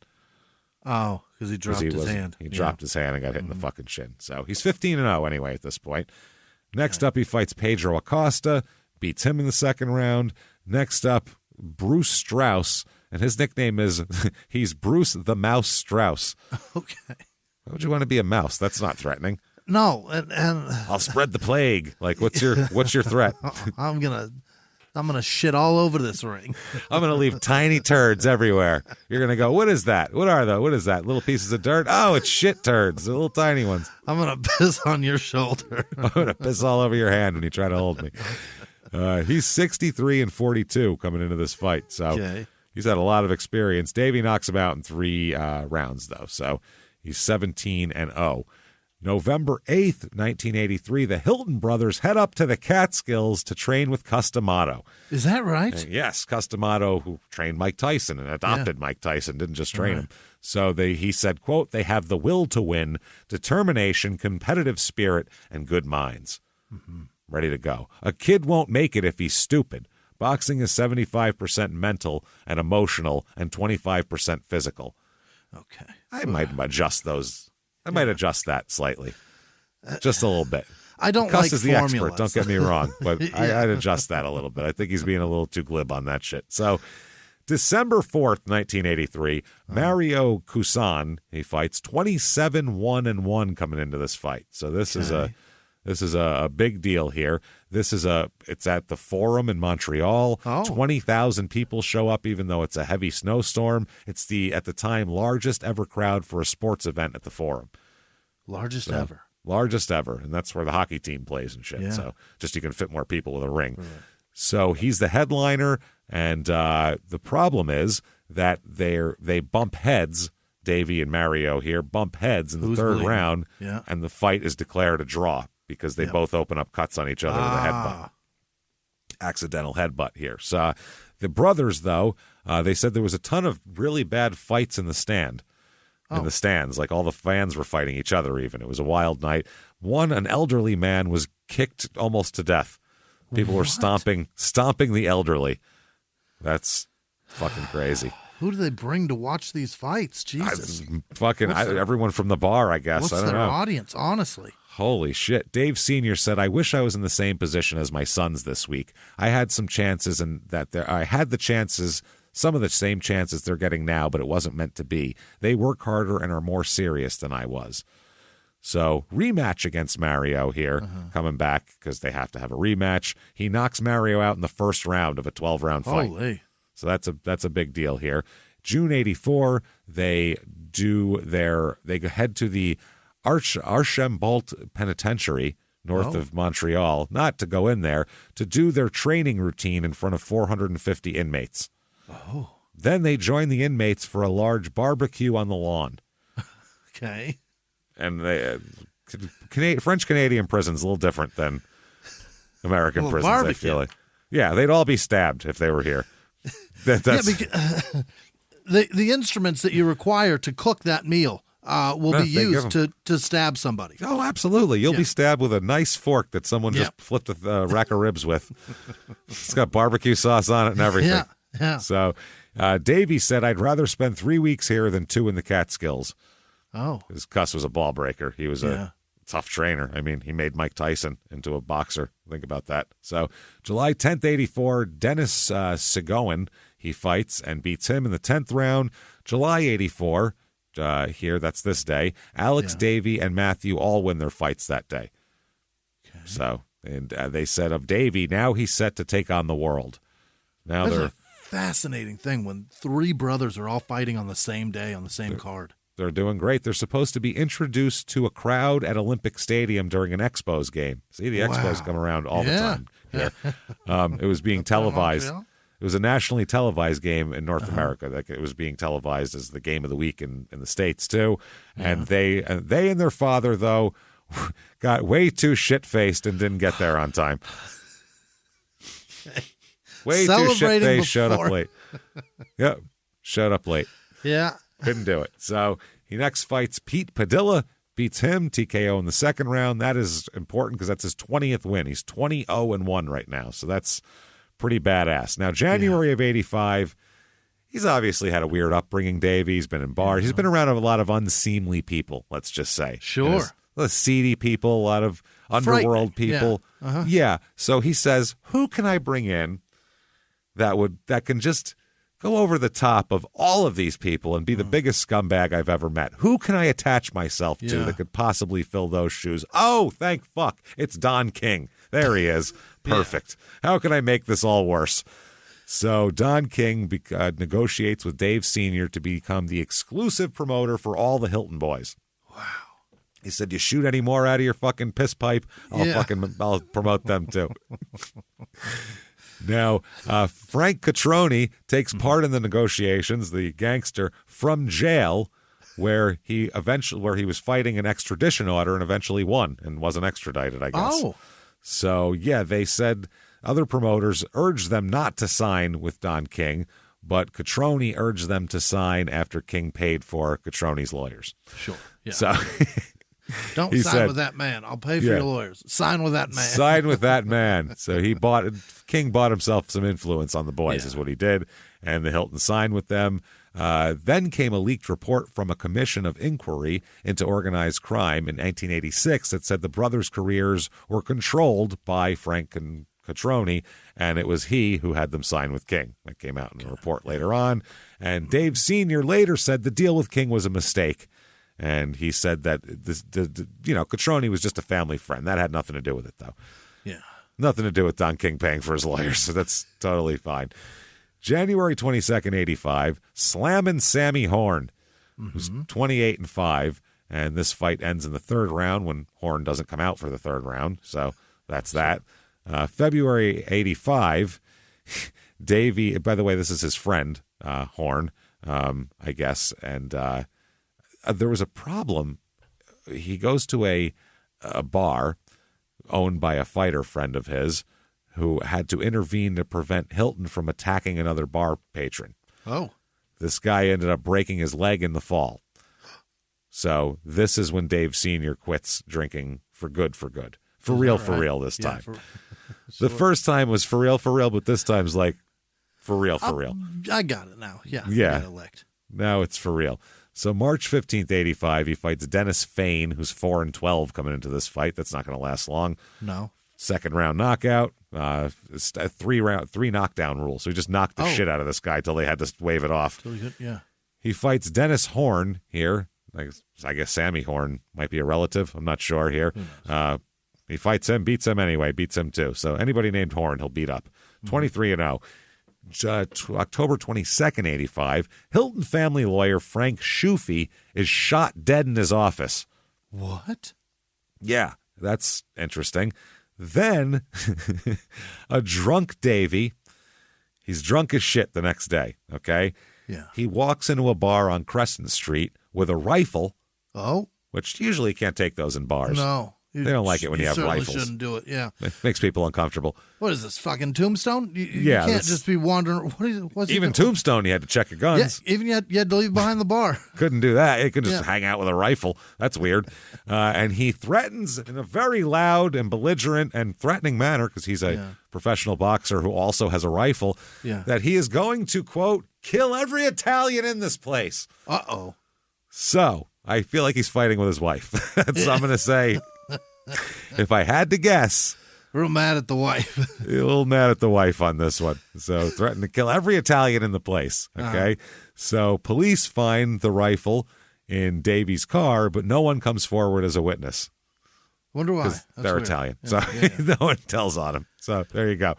Oh, because he dropped his hand. He dropped his hand and got hit in the fucking shin. So he's 15-0 anyway at this point. Next up, he fights Pedro Acosta, beats him in the second round. Next up, Bruce Strauss, and his nickname is, he's Bruce the Mouse Strauss. Okay. Why would you want to be a mouse? That's not threatening. No, and I'll spread the plague. Like, what's your threat? I'm gonna shit all over this ring. I'm going to leave tiny turds everywhere. You're going to go, what is that? What are those? What is that? Little pieces of dirt? Oh, it's shit turds. The little tiny ones. I'm gonna piss on your shoulder. I'm going to piss all over your hand when you try to hold me. He's 63-42 coming into this fight. So Okay. he's had a lot of experience. Davey knocks him out in 3 rounds, though. So he's 17-0. November 8th, 1983, the Hilton brothers head up to the Catskills to train with Customato. Is that right? Yes, Customato, who trained Mike Tyson and adopted Mike Tyson, didn't just train him. So he said, quote, they have the will to win, determination, competitive spirit, and good minds. Ready to go. A kid won't make it if he's stupid. Boxing is 75% mental and emotional and 25% physical. Okay. I might adjust those. I might adjust that slightly, just a little bit. I don't Cuss like is the formulas. expert. Don't get me wrong, but I'd adjust that a little bit. I think he's being a little too glib on that shit. So, December 4th, 1983, Mario Cousan, he fights 27-1-1 coming into this fight. So this is a This is a big deal here. It's at the Forum in Montreal. 20,000 people show up, even though it's a heavy snowstorm. It's at the time, largest ever crowd for a sports event at the Forum. Largest ever. Largest ever. And that's where the hockey team plays and shit. Yeah. So just you can fit more people with a ring. Right. So he's the headliner. And the problem is that they bump heads. Davey and Mario here bump heads in the third round. Yeah. And the fight is declared a draw because they both open up cuts on each other with a headbutt. Accidental headbutt here. So the brothers, though, they said there was a ton of really bad fights in the stand. In the stands, like all the fans were fighting each other even. It was a wild night. An elderly man was kicked almost to death. People were stomping the elderly. That's fucking crazy. Who do they bring to watch these fights? Jesus. Everyone from the bar, I guess. What's I don't their know. audience, honestly? Holy shit. Dave Sr. said, I wish I was in the same position as my sons this week. I had some chances some of the same chances they're getting now, but it wasn't meant to be. They work harder and are more serious than I was. So rematch against Mario here, coming back because they have to have a rematch. He knocks Mario out in the first round of a 12-round fight. Holy. So that's a big deal here. June 1984, they head to the Archambault Penitentiary north of Montreal, not to go in there, to do their training routine in front of 450 inmates. Oh. Then they join the inmates for a large barbecue on the lawn. Okay. And French-Canadian prison's a little different than American prisons, barbecue. I feel like. Yeah, they'd all be stabbed if they were here. That's... Yeah, the instruments that you require to cook that meal will be used to stab somebody. Oh, absolutely. You'll be stabbed with a nice fork that someone just flipped a rack of ribs with. It's got barbecue sauce on it and everything. Yeah. So Davey said, I'd rather spend 3 weeks here than 2 in the Catskills. Oh. His cuss was a ball breaker. He was a tough trainer. I mean, he made Mike Tyson into a boxer. Think about that. So July 10th, 1984, Dennis Segoin, he fights and beats him in the 10th round. July 1984, here, that's this day, Alex, Davey, and Matthew all win their fights that day. Okay. So, and they said of Davey, now he's set to take on the world. Now That's a fascinating thing when 3 brothers are all fighting on the same day on the same card. They're doing great. They're supposed to be introduced to a crowd at Olympic Stadium during an Expos game. See, the Expos come around all the time here. It was being televised. It was a nationally televised game in North America. Like it was being televised as the game of the week in the States, too. And they and their father, though, got way too shit-faced and didn't get there on time. Way too shit-faced, showed up late. Yep, showed up late. Yeah. Couldn't do it. So he next fights Pete Padilla, beats him, TKO in the second round. That is important because that's his 20th win. He's 20-0-1 right now. So that's pretty badass. Now, January of 1985, he's obviously had a weird upbringing, Davey. He's been in bars. He's been around a lot of unseemly people, let's just say. Sure. A lot of seedy people, a lot of underworld people. Yeah. So he says, who can I bring in that can just go over the top of all of these people and be the biggest scumbag I've ever met? Who can I attach myself to that could possibly fill those shoes? Oh, thank fuck. It's Don King. There he is. Perfect. How can I make this all worse? So Don King negotiates with Dave Sr. to become the exclusive promoter for all the Hilton boys. Wow. He said, you shoot any more out of your fucking piss pipe, I'll promote them too. Now, Frank Catroni takes part in the negotiations, the gangster, from jail, where he was fighting an extradition order and eventually won and wasn't extradited, I guess. Oh. So, yeah, they said other promoters urged them not to sign with Don King, but Catroni urged them to sign after King paid for Catroni's lawyers. Sure. Yeah. So Don't sign with that man. I'll pay for your lawyers. Sign with that man. Sign with that man. So King bought himself some influence on the boys is what he did, and the Hilton signed with them. Then came a leaked report from a commission of inquiry into organized crime in 1986 that said the brothers' careers were controlled by Frank and Catroni, and it was he who had them sign with King. That came out in a report later on. And Dave Sr. later said the deal with King was a mistake, And he said that Catroni was just a family friend. That had nothing to do with it, though. Yeah. Nothing to do with Don King paying for his lawyers, so that's totally fine. January 22nd, 85, slamming Sammy Horn, who's 28-5, and this fight ends in the third round when Horn doesn't come out for the third round, so that's that. February 85, Davey, by the way, this is his friend, Horn, I guess, and there was a problem. He goes to a bar owned by a fighter friend of his who had to intervene to prevent Hilton from attacking another bar patron. Oh. This guy ended up breaking his leg in the fall. So this is when Dave Sr. quits drinking for good. For real this time. The first time was for real, but this time's like for real. I got it now. Yeah. Yeah. I got it licked. Now it's for real. So March 15th, 85, he fights Dennis Fain, who's 4-12 coming into this fight. That's not going to last long. No. Second round knockout, three knockdown rule. So he just knocked the shit out of this guy till they had to wave it off. Yeah. He fights Dennis Horn here. I guess Sammy Horn might be a relative. I'm not sure here. He fights him, beats him anyway, beats him too. So anybody named Horn, he'll beat up. 23-0. October 22nd, 85, Hilton family lawyer Frank Schufe is shot dead in his office. What? Yeah, that's interesting. Then, a drunk Davey, he's drunk as shit the next day, okay? Yeah. He walks into a bar on Crescent Street with a rifle. Oh? Which usually you can't take those in bars. No. They don't like it when you have certainly rifles. Shouldn't do it. Yeah, it makes people uncomfortable. What is this, fucking Tombstone? You Yeah, can't just be wandering. What's even Tombstone, you had to check your guns. Yeah, even you had to leave behind the bar. Couldn't do that. You could just hang out with a rifle. That's weird. And he threatens in a very loud and belligerent and threatening manner, because he's a professional boxer who also has a rifle, that he is going to, quote, kill every Italian in this place. Uh-oh. So I feel like he's fighting with his wife. So I'm going to say, if I had to guess, real mad at the wife. A little mad at the wife on this one. So threatened to kill every Italian in the place. Okay. So police find the rifle in Davey's car, but no one comes forward as a witness. Wonder why. They're weird. Italian. So no one tells on him. So there you go.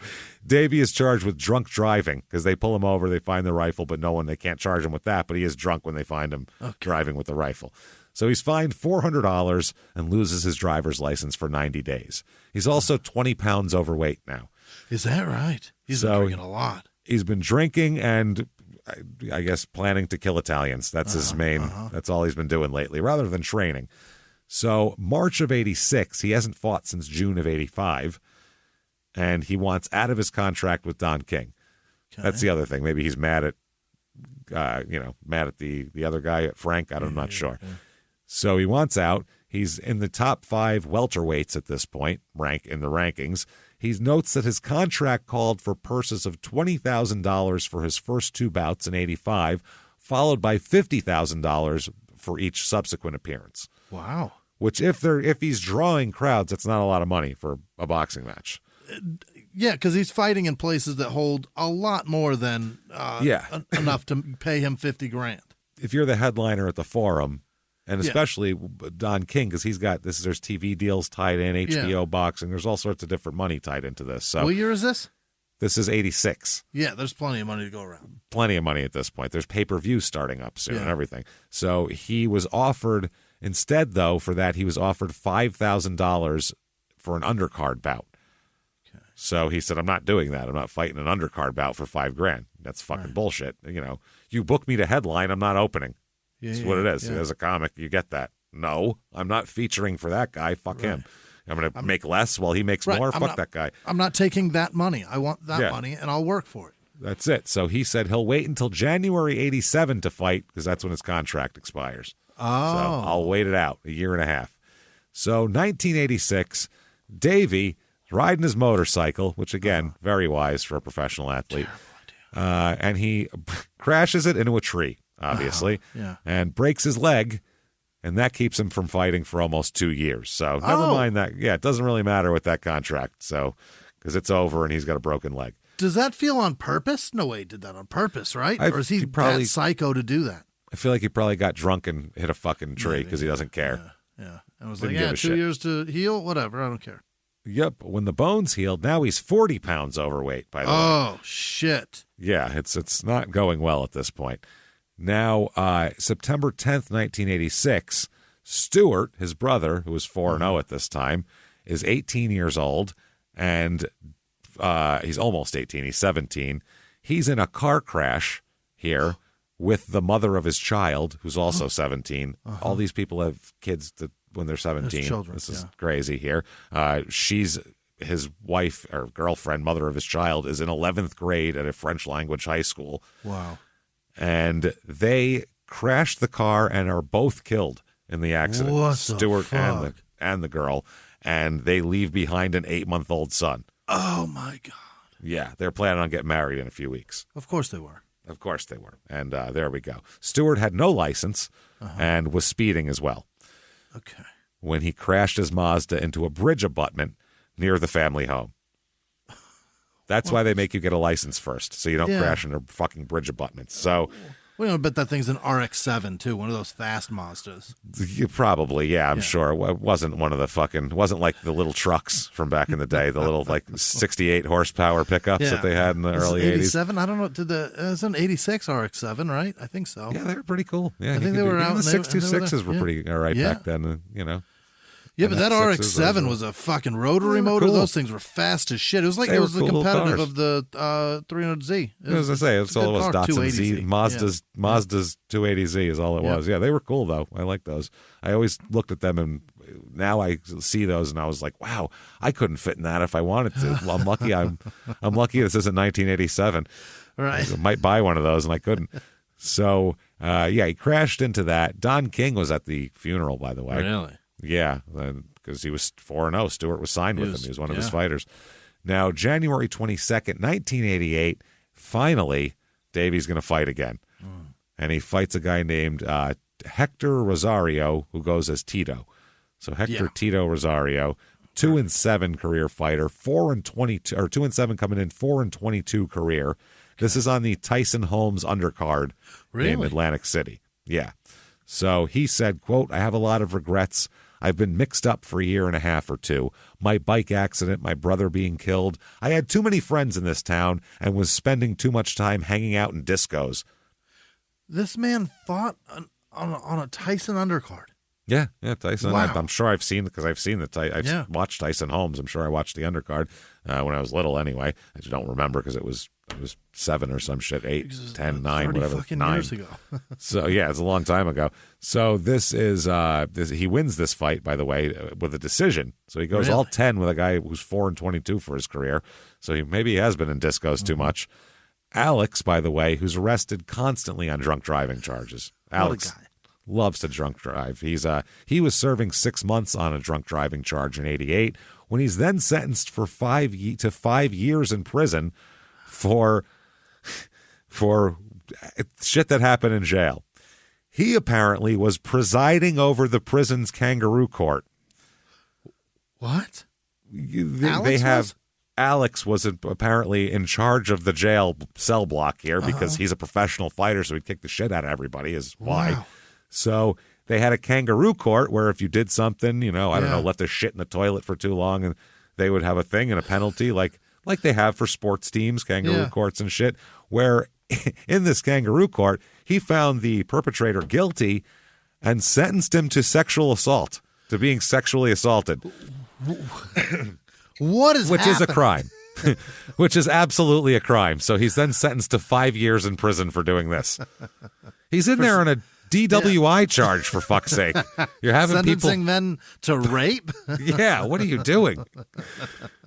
Davey is charged with drunk driving because they pull him over, they find the rifle, but they can't charge him with that, but he is drunk when they find him driving with the rifle. So he's fined $400 and loses his driver's license for 90 days. He's also 20 pounds overweight now. Is that right? He's been drinking a lot. He's been drinking and I guess planning to kill Italians. That's his main, that's all he's been doing lately, rather than training. So March of 86, he hasn't fought since June of 85, and he wants out of his contract with Don King. Okay. That's the other thing. Maybe he's mad at, mad at the other guy, at Frank. I'm not sure. Yeah. So he wants out. He's in the top 5 welterweights at this point, in the rankings. He notes that his contract called for purses of $20,000 for his first 2 bouts in 85, followed by $50,000 for each subsequent appearance. Wow. Which, if he's drawing crowds, that's not a lot of money for a boxing match. Yeah, because he's fighting in places that hold a lot more than enough to pay him $50,000. If you're the headliner at the Forum, and especially Don King, because there's TV deals tied in, HBO boxing, there's all sorts of different money tied into this. So what year is this? This is 86. Yeah, there's plenty of money to go around. Plenty of money at this point. There's pay-per-view starting up soon and everything. So he was offered, instead, though, for that, he was offered $5,000 for an undercard bout. Okay. So he said, I'm not doing that. I'm not fighting an undercard bout for $5,000. That's fucking bullshit. You book me to headline, I'm not opening. That's what it is. As a comic, you get that. No, I'm not featuring for that guy. Fuck him. I'm going to make less while he makes more. Fuck that guy. I'm not taking that money. I want that money, and I'll work for it. That's it. So he said he'll wait until January 87 to fight, because that's when his contract expires. Oh. So I'll wait it out, a year and a half. So 1986, Davey riding his motorcycle, which, again, very wise for a professional athlete. And he crashes it into a tree, obviously, and breaks his leg. And that keeps him from fighting for almost 2 years. So never mind that. Yeah, it doesn't really matter with that contract. So, because it's over and he's got a broken leg. Does that feel on purpose? No way he did that on purpose, right? Or is he probably that psycho to do that? I feel like he probably got drunk and hit a fucking tree because he doesn't care. Yeah. And was Didn't like, give a 2 shit. years to heal? Whatever. I don't care. Yep. When the bones healed, now he's 40 pounds overweight, by the way. Oh, shit. Yeah, it's not going well at this point. Now, September 10th, 1986, Stewart, his brother, who was 4-0 at this time, is 18 years old, and he's almost 18. He's 17. He's in a car crash here with the mother of his child, who's also 17. All these people have kids when they're 17. Children, This is crazy here. She's his wife or girlfriend, mother of his child, is in 11th grade at a French language high school. Wow. And they crashed the car and are both killed in the accident. What the Stewart fuck? and the girl. And they leave behind an 8-month-old son. Oh, my God. Yeah, they're planning on getting married in a few weeks. Of course they were. Of course they were. And there we go. Stewart had no license and was speeding as well Okay. when he crashed his Mazda into a bridge abutment near the family home. That's why they make you get a license first, so you don't crash into fucking bridge abutments. So, Well, I bet that thing's an RX-7, too, one of those fast Mazdas. probably, I'm sure. It wasn't one of the wasn't like the little trucks from back in the day, the little like 68 horsepower pickups that they had in the early 80s. 87? I don't know. It's an 86 RX-7, right? I think so. Yeah, they were pretty cool. Yeah, I think they were out. The and they 626s were yeah. pretty all right Yeah. back then, Yeah, And but that that RX-7 was a fucking rotary They were motor. cool. Those things were fast as shit. It was like They it were was the cool competitive cars. of the 300Z. As I say, that's all it was. Datsun Z, 280Z. Mazda's 280Z is all it was. Yeah, they were cool though. I like those. I always looked at them, and now I see those, and I was like, wow, I couldn't fit in that if I wanted to. Well, I'm lucky. I'm lucky. This isn't 1987. Right. I might buy one of those, and I couldn't. So, he crashed into that. Don King was at the funeral, by the way. Really? Yeah, because he was 4-0. Stewart was signed with him. He was one of his yeah. fighters. Now, January 22nd, 1988, finally, Davey's going to fight again. And he fights a guy named Hector Rosario, who goes as Tito. So Hector Tito Rosario, 2-7 career fighter, 4-22, or 2-7 coming in, 4-22 career. This is on the Tyson Holmes undercard in Atlantic City. Yeah. So he said, quote, I have a lot of regrets. I've been mixed up for a year and a half or two. My bike accident, my brother being killed. I had too many friends in this town and was spending too much time hanging out in discos. This man fought on a Tyson undercard. Yeah, Tyson. Wow. I'm sure I've seen, because I've seen I've watched Tyson Holmes. I'm sure I watched the undercard when I was little anyway. I just don't remember because it was 7 or some shit, 8, 10, 9, whatever. Fucking 9 years ago. So, yeah, it's a long time ago. So this is, he wins this fight, by the way, with a decision. So he goes all 10 with a guy who's 4-22 for his career. So maybe he has been in discos too much. Alex, by the way, who's arrested constantly on drunk driving charges. Alex loves to drunk drive. He was serving 6 months on a drunk driving charge in 88 when he's then sentenced for 5 years in prison for shit that happened in jail. He apparently was presiding over the prison's kangaroo court. What? Alex was apparently in charge of the jail cell block here because he's a professional fighter, so he'd kick the shit out of everybody is why. Wow. So they had a kangaroo court where if you did something, I don't know, left the shit in the toilet for too long, and they would have a thing and a penalty like they have for sports teams, kangaroo courts and shit, where in this kangaroo court, he found the perpetrator guilty and sentenced him to sexual assault, to being sexually assaulted. What is Which is a crime. Which is absolutely a crime. So he's then sentenced to 5 years in prison for doing this. He's in there on a DWI charge, for fuck's sake. You're having sentencing men to rape? Yeah, what are you doing?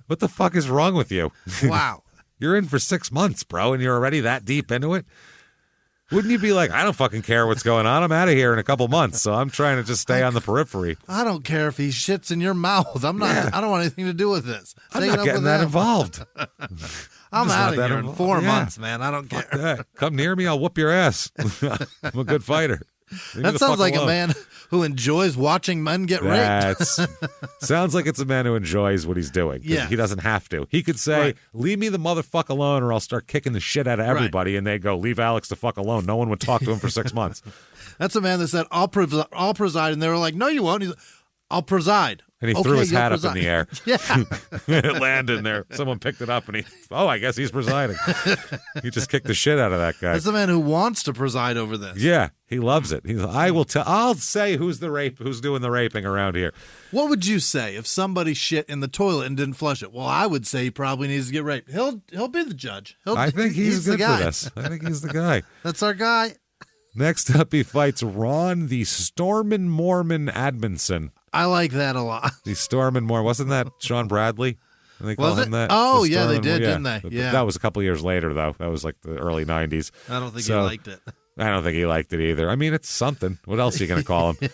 What the fuck is wrong with you? Wow. You're in for 6 months, bro, and you're already that deep into it? Wouldn't you be like, I don't fucking care what's going on. I'm out of here in a couple months, so I'm trying to just stay on the periphery. I don't care if he shits in your mouth. I don't want anything to do with this. I'm not getting that involved. I'm out of here in 4 months, man. I don't care. Come near me, I'll whoop your ass. I'm a good fighter. That sounds like a man who enjoys watching men get raped. Sounds like it's a man who enjoys what he's doing. Yeah. He doesn't have to. He could say, leave me the motherfucker alone or I'll start kicking the shit out of everybody. And they go, leave Alex the fuck alone. No one would talk to him for 6 months. That's a man that said, I'll preside. And they were like, no, you won't. He's like, I'll preside. And he threw his hat up in the air. Yeah. It landed there. Someone picked it up and I guess he's presiding. He just kicked the shit out of that guy. That's a man who wants to preside over this. Yeah, he loves it. I'll say who's doing the raping around here. What would you say if somebody shit in the toilet and didn't flush it? Well, I would say he probably needs to get raped. He'll be the judge. I think he's good the guy. for this. I think he's the guy. That's our guy. Next up, he fights Ron the Stormin' Mormon Admonson. I like that a lot. The Stormin' Mormon. Wasn't that Sean Bradley? They call him that? Oh, yeah, they did, didn't they? Yeah. That was a couple years later, though. That was like the early 90s. I don't think he liked it. I don't think he liked it either. I mean, it's something. What else are you going to call him?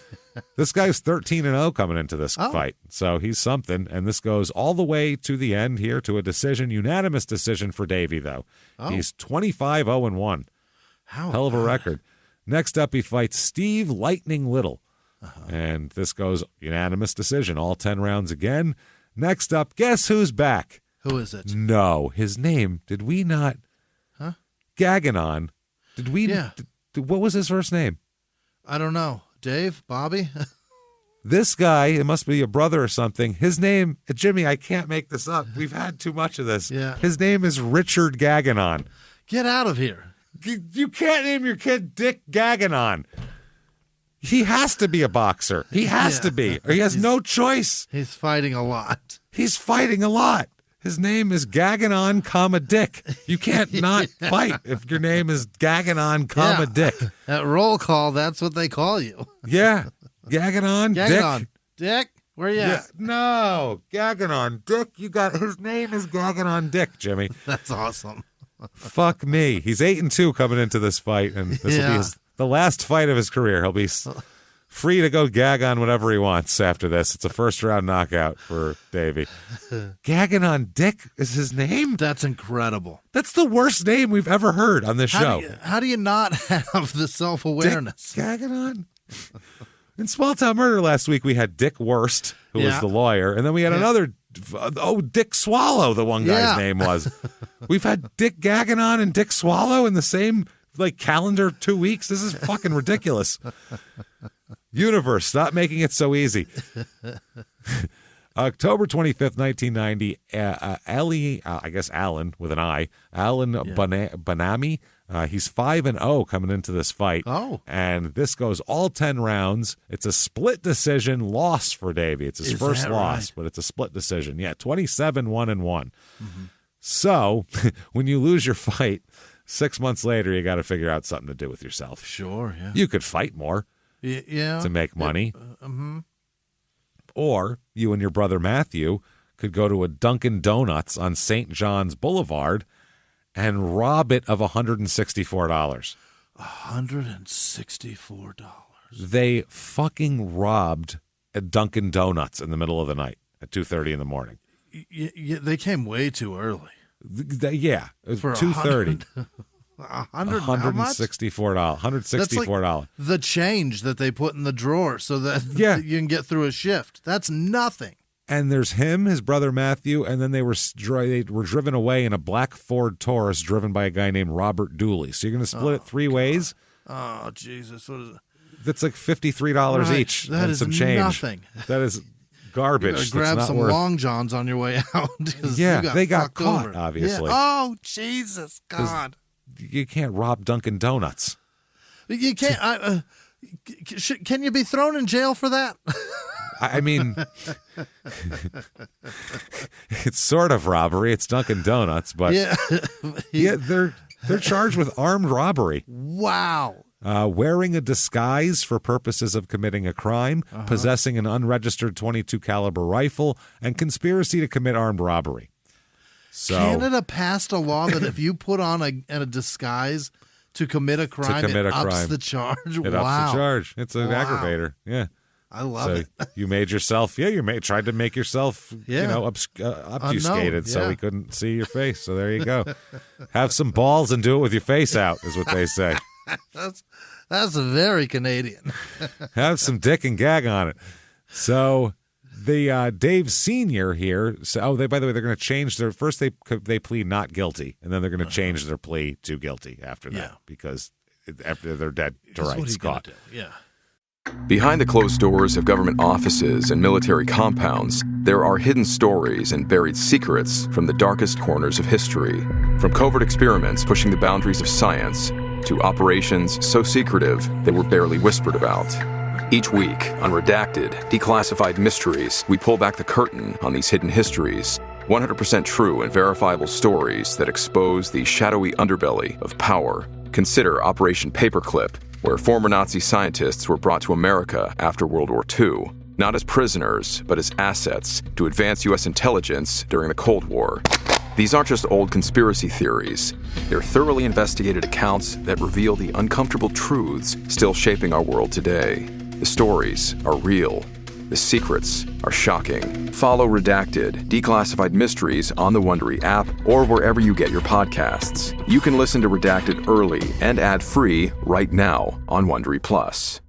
This guy's 13-0 coming into this fight. So he's something. And this goes all the way to the end here to a decision, unanimous decision for Davey, though. He's 25-0-1. Hell of a record. Next up, he fights Steve Lightning Little. And this goes unanimous decision, all 10 rounds again. Next up, guess who's back? Who is it? No, his name, did we not? Gagnon. Did we? Yeah. What was his first name? I don't know. Dave? Bobby? This guy, it must be a brother or something. His name, Jimmie, I can't make this up. We've had too much of this. Yeah. His name is Richard Gagnon. Get out of here. You can't name your kid Dick Gagnon. He has to be a boxer. He has to be, or he has no choice. He's fighting a lot. He's fighting a lot. His name is Gagnon, Dick. You can't not fight if your name is Gagnon, Dick. At roll call, that's what they call you. Yeah. Gagnon, Dick. Dick, where you at? No, Gagnon, Dick. His name is Gagnon, Dick, Jimmie. That's awesome. Fuck me. He's 8-2 coming into this fight, and this will be the last fight of his career. He'll be free to go gag on whatever he wants after this. It's a first-round knockout for Davey. Gagnon Dick is his name? That's incredible. That's the worst name we've ever heard on this show. How do you not have the self-awareness? Dick Gagnon? In Small Town Murder last week, we had Dick Worst, who was the lawyer, and then we had another... Dick Swallow, the one guy's name was. We've had Dick Gagnon and Dick Swallow in the same calendar 2 weeks. This is fucking ridiculous. Universe, stop making it so easy. October 25th, 1990, Alan with an I, Alan Banami. He's 5-0 coming into this fight. And this goes all 10 rounds. It's a split decision loss for Davey. It's his first loss, but it's a split decision. Yeah, 27-1-1. Mm-hmm. So when you lose your fight, 6 months later, you got to figure out something to do with yourself. Sure, yeah. You could fight more to make money. Or you and your brother Matthew could go to a Dunkin' Donuts on St. John's Boulevard and rob it of $164. $164. They fucking robbed a Dunkin' Donuts in the middle of the night at 2:30 in the morning. They came way too early. Yeah, it was 2:30. $164. $164. The change that they put in the drawer so that you can get through a shift. That's nothing. And there's him, his brother Matthew, and then they were driven away in a black Ford Taurus driven by a guy named Robert Dooley. So you're going to split it three ways? Oh, Jesus. What is it? That's like $53 each. That is some change. Nothing. That is garbage. Grab some Long Johns on your way out. They got caught, obviously. Yeah. Oh, Jesus, God. You can't rob Dunkin' Donuts. You can't. Can you be thrown in jail for that? I mean, it's sort of robbery. It's Dunkin' Donuts, but they're charged with armed robbery. Wow. Wearing a disguise for purposes of committing a crime, possessing an unregistered .22 caliber rifle, and conspiracy to commit armed robbery. So, Canada passed a law that if you put on a disguise to commit a crime, it ups the charge. It ups the charge. It's an aggravator. Yeah. I love it. You made yourself, tried to make yourself, obfuscated so we couldn't see your face. So there you go. Have some balls and do it with your face out, is what they say. That's very Canadian. Have some dick and gag on it. So the Dave Sr. here, by the way, they're going to change their, first they plead not guilty, and then they're going to change their plea to guilty after that, because after they're dead to rights caught. Yeah. Behind the closed doors of government offices and military compounds, there are hidden stories and buried secrets from the darkest corners of history. From covert experiments pushing the boundaries of science to operations so secretive they were barely whispered about. Each week, on Redacted, Declassified Mysteries, we pull back the curtain on these hidden histories. 100% true and verifiable stories that expose the shadowy underbelly of power. Consider Operation Paperclip, where former Nazi scientists were brought to America after World War II, not as prisoners, but as assets to advance U.S. intelligence during the Cold War. These aren't just old conspiracy theories. They're thoroughly investigated accounts that reveal the uncomfortable truths still shaping our world today. The stories are real. The secrets are shocking. Follow Redacted, Declassified Mysteries on the Wondery app or wherever you get your podcasts. You can listen to Redacted early and ad-free right now on Wondery Plus.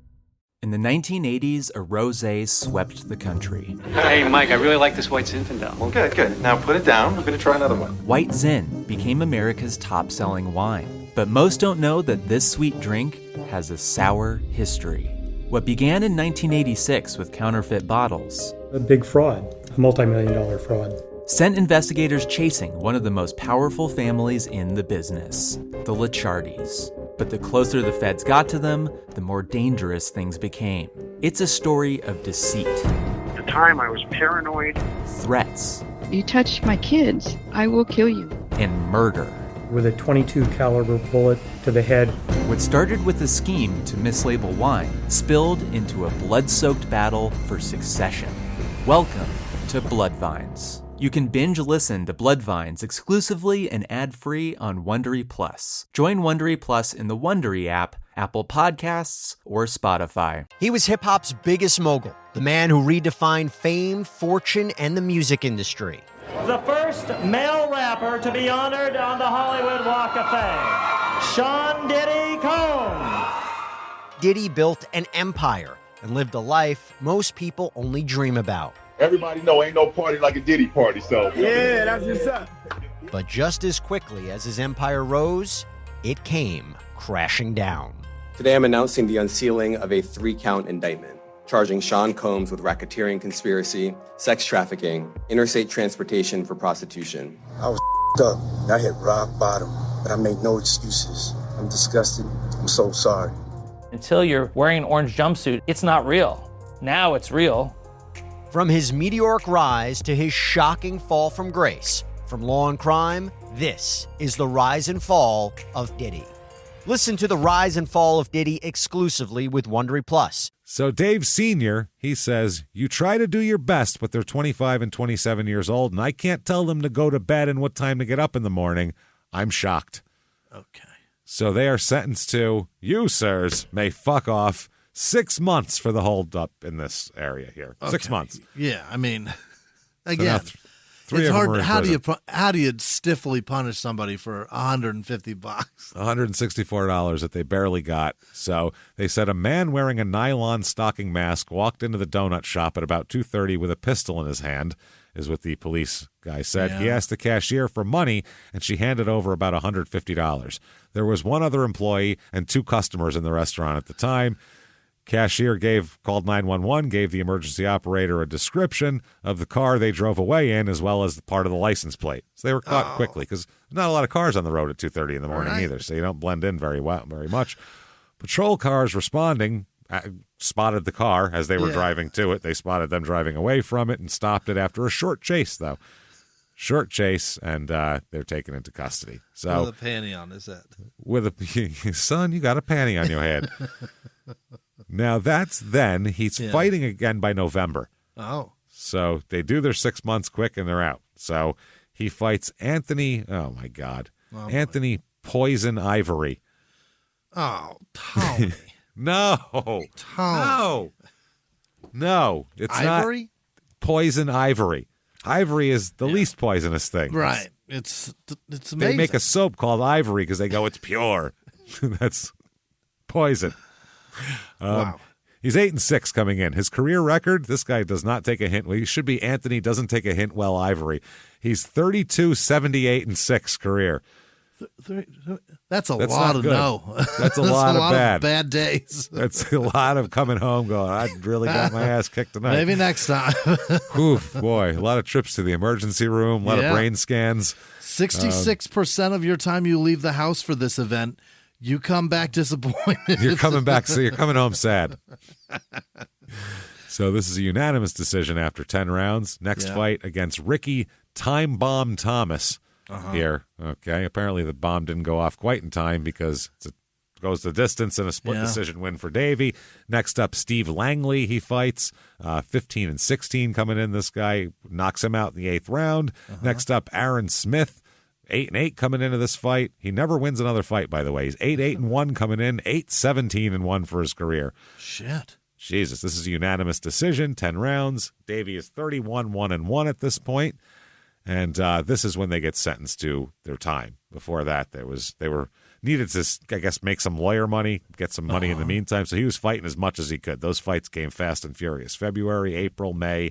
In the 1980s, a rosé swept the country. Hey, Mike, I really like this White Zinfandel. Well, good. Now put it down. We're going to try another one. White Zin became America's top-selling wine. But most don't know that this sweet drink has a sour history. What began in 1986 with counterfeit bottles, a big fraud, a multi-million-dollar fraud, sent investigators chasing one of the most powerful families in the business, the Licciardis. But the closer the feds got to them, the more dangerous things became. It's a story of deceit. At the time, I was paranoid. Threats. You touch my kids, I will kill you. And murder. With a .22 caliber bullet to the head. What started with a scheme to mislabel wine spilled into a blood-soaked battle for succession. Welcome to Bloodvines. You can binge listen to Bloodvines exclusively and ad-free on Wondery Plus. Join Wondery Plus in the Wondery app, Apple Podcasts, or Spotify. He was hip-hop's biggest mogul, the man who redefined fame, fortune, and the music industry. The first male rapper to be honored on the Hollywood Walk of Fame, Sean Diddy Combs. Diddy built an empire and lived a life most people only dream about. Everybody know ain't no party like a Diddy party, so. Yeah, that's what's up. But just as quickly as his empire rose, it came crashing down. Today I'm announcing the unsealing of a 3-count indictment, charging Sean Combs with racketeering conspiracy, sex trafficking, interstate transportation for prostitution. I was up. I hit rock bottom, but I made no excuses. I'm disgusted. I'm so sorry. Until you're wearing an orange jumpsuit, it's not real. Now it's real. From his meteoric rise to his shocking fall from grace, from law and crime, this is the rise and fall of Diddy. Listen to the rise and fall of Diddy exclusively with Wondery Plus. So Dave Sr., he says, you try to do your best, but they're 25 and 27 years old, and I can't tell them to go to bed and what time to get up in the morning. I'm shocked. Okay. So they are sentenced to, you, sirs, may fuck off 6 months for the hold up in this area here. Okay. 6 months. Yeah, I mean, again, so three it's of them hard. are in How do you stiffly punish somebody for $150? $164 that they barely got. So they said a man wearing a nylon stocking mask walked into the donut shop at about 2:30 with a pistol in his hand, is what the police guy said. Yeah. He asked the cashier for money, and she handed over about $150. There was one other employee and 2 customers in the restaurant at the time. Cashier called 911, gave the emergency operator a description of the car they drove away in, as well as the part of the license plate. So they were caught quickly, because there's not a lot of cars on the road at 2:30 in the morning either, so you don't blend in very much. Patrol cars responding spotted the car as they were driving to it. They spotted them driving away from it and stopped it after a short chase, though. Short chase, and they're taken into custody. So with a panty on his head. Son, you got a panty on your head. Now, that's then. He's fighting again by November. Oh. So they do their 6 months quick, and they're out. So he fights Anthony, oh, my God. Oh, Anthony Poison Ivory. Oh, Tony. No. Tony. No. It's Ivory? not Poison Ivory. Ivory is the least poisonous thing. Right. It's amazing. They make a soap called Ivory because they go, it's pure. poison. Wow. He's 8-6 coming in. His career record, this guy does not take a hint. Well, he should be Anthony doesn't take a hint well Ivory. He's 32-78-6 career. That's a That's lot not of good. no. That's a lot of bad days. That's a lot of coming home going, I really got my ass kicked tonight. Maybe next time. Oof, boy, a lot of trips to the emergency room, a lot of brain scans. 66% of your time you leave the house for this event, you come back disappointed. You're coming back, so you're coming home sad. So this is a unanimous decision after 10 rounds. Next fight against Ricky Time Bomb Thomas here. Okay, apparently the bomb didn't go off quite in time because it goes the distance and a split decision win for Davey. Next up, Steve Langley. He fights 15-16 coming in. This guy knocks him out in the 8th round. Next up, Aaron Smith. 8-8 coming into this fight. He never wins another fight, by the way. He's 8-8-1 coming in, 8-17-1 for his career. Shit. Jesus, this is a unanimous decision, 10 rounds. Davey is 31-1-1 at this point, and this is when they get sentenced to their time. Before that, they were needed to, I guess, make some lawyer money, get some money in the meantime, so he was fighting as much as he could. Those fights came fast and furious. February, April, May,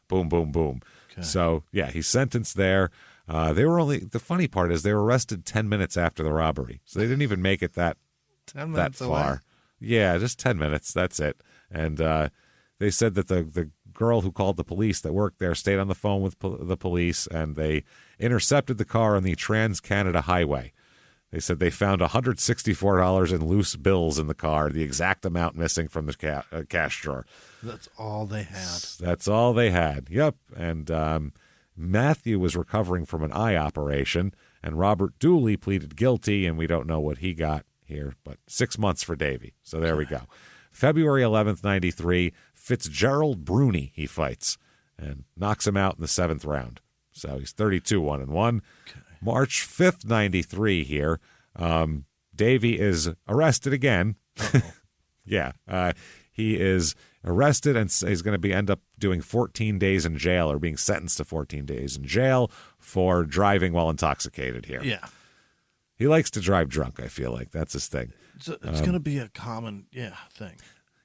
boom, boom, boom. Okay. So, yeah, he's sentenced there. The funny part is they were arrested 10 minutes after the robbery. So they didn't even make it that 10 minutes that far. away. Yeah, just 10 minutes. That's it. And they said that the girl who called the police that worked there stayed on the phone with the police, and they intercepted the car on the Trans-Canada Highway. They said they found $164 in loose bills in the car, the exact amount missing from the cash drawer. That's all they had. That's all they had. Yep. And Matthew was recovering from an eye operation, and Robert Dooley pleaded guilty, and we don't know what he got here, but 6 months for Davey. So there we go. February 11th, 93, Fitzgerald Bruni he fights and knocks him out in the 7th round. So he's 32-1-1. Okay. March 5th, 93 here. Davey is arrested again. Yeah. He is arrested, and he's going to end up doing 14 days in jail, or being sentenced to 14 days in jail for driving while intoxicated here. Yeah. He likes to drive drunk, I feel like. That's his thing. It's going to be a common thing.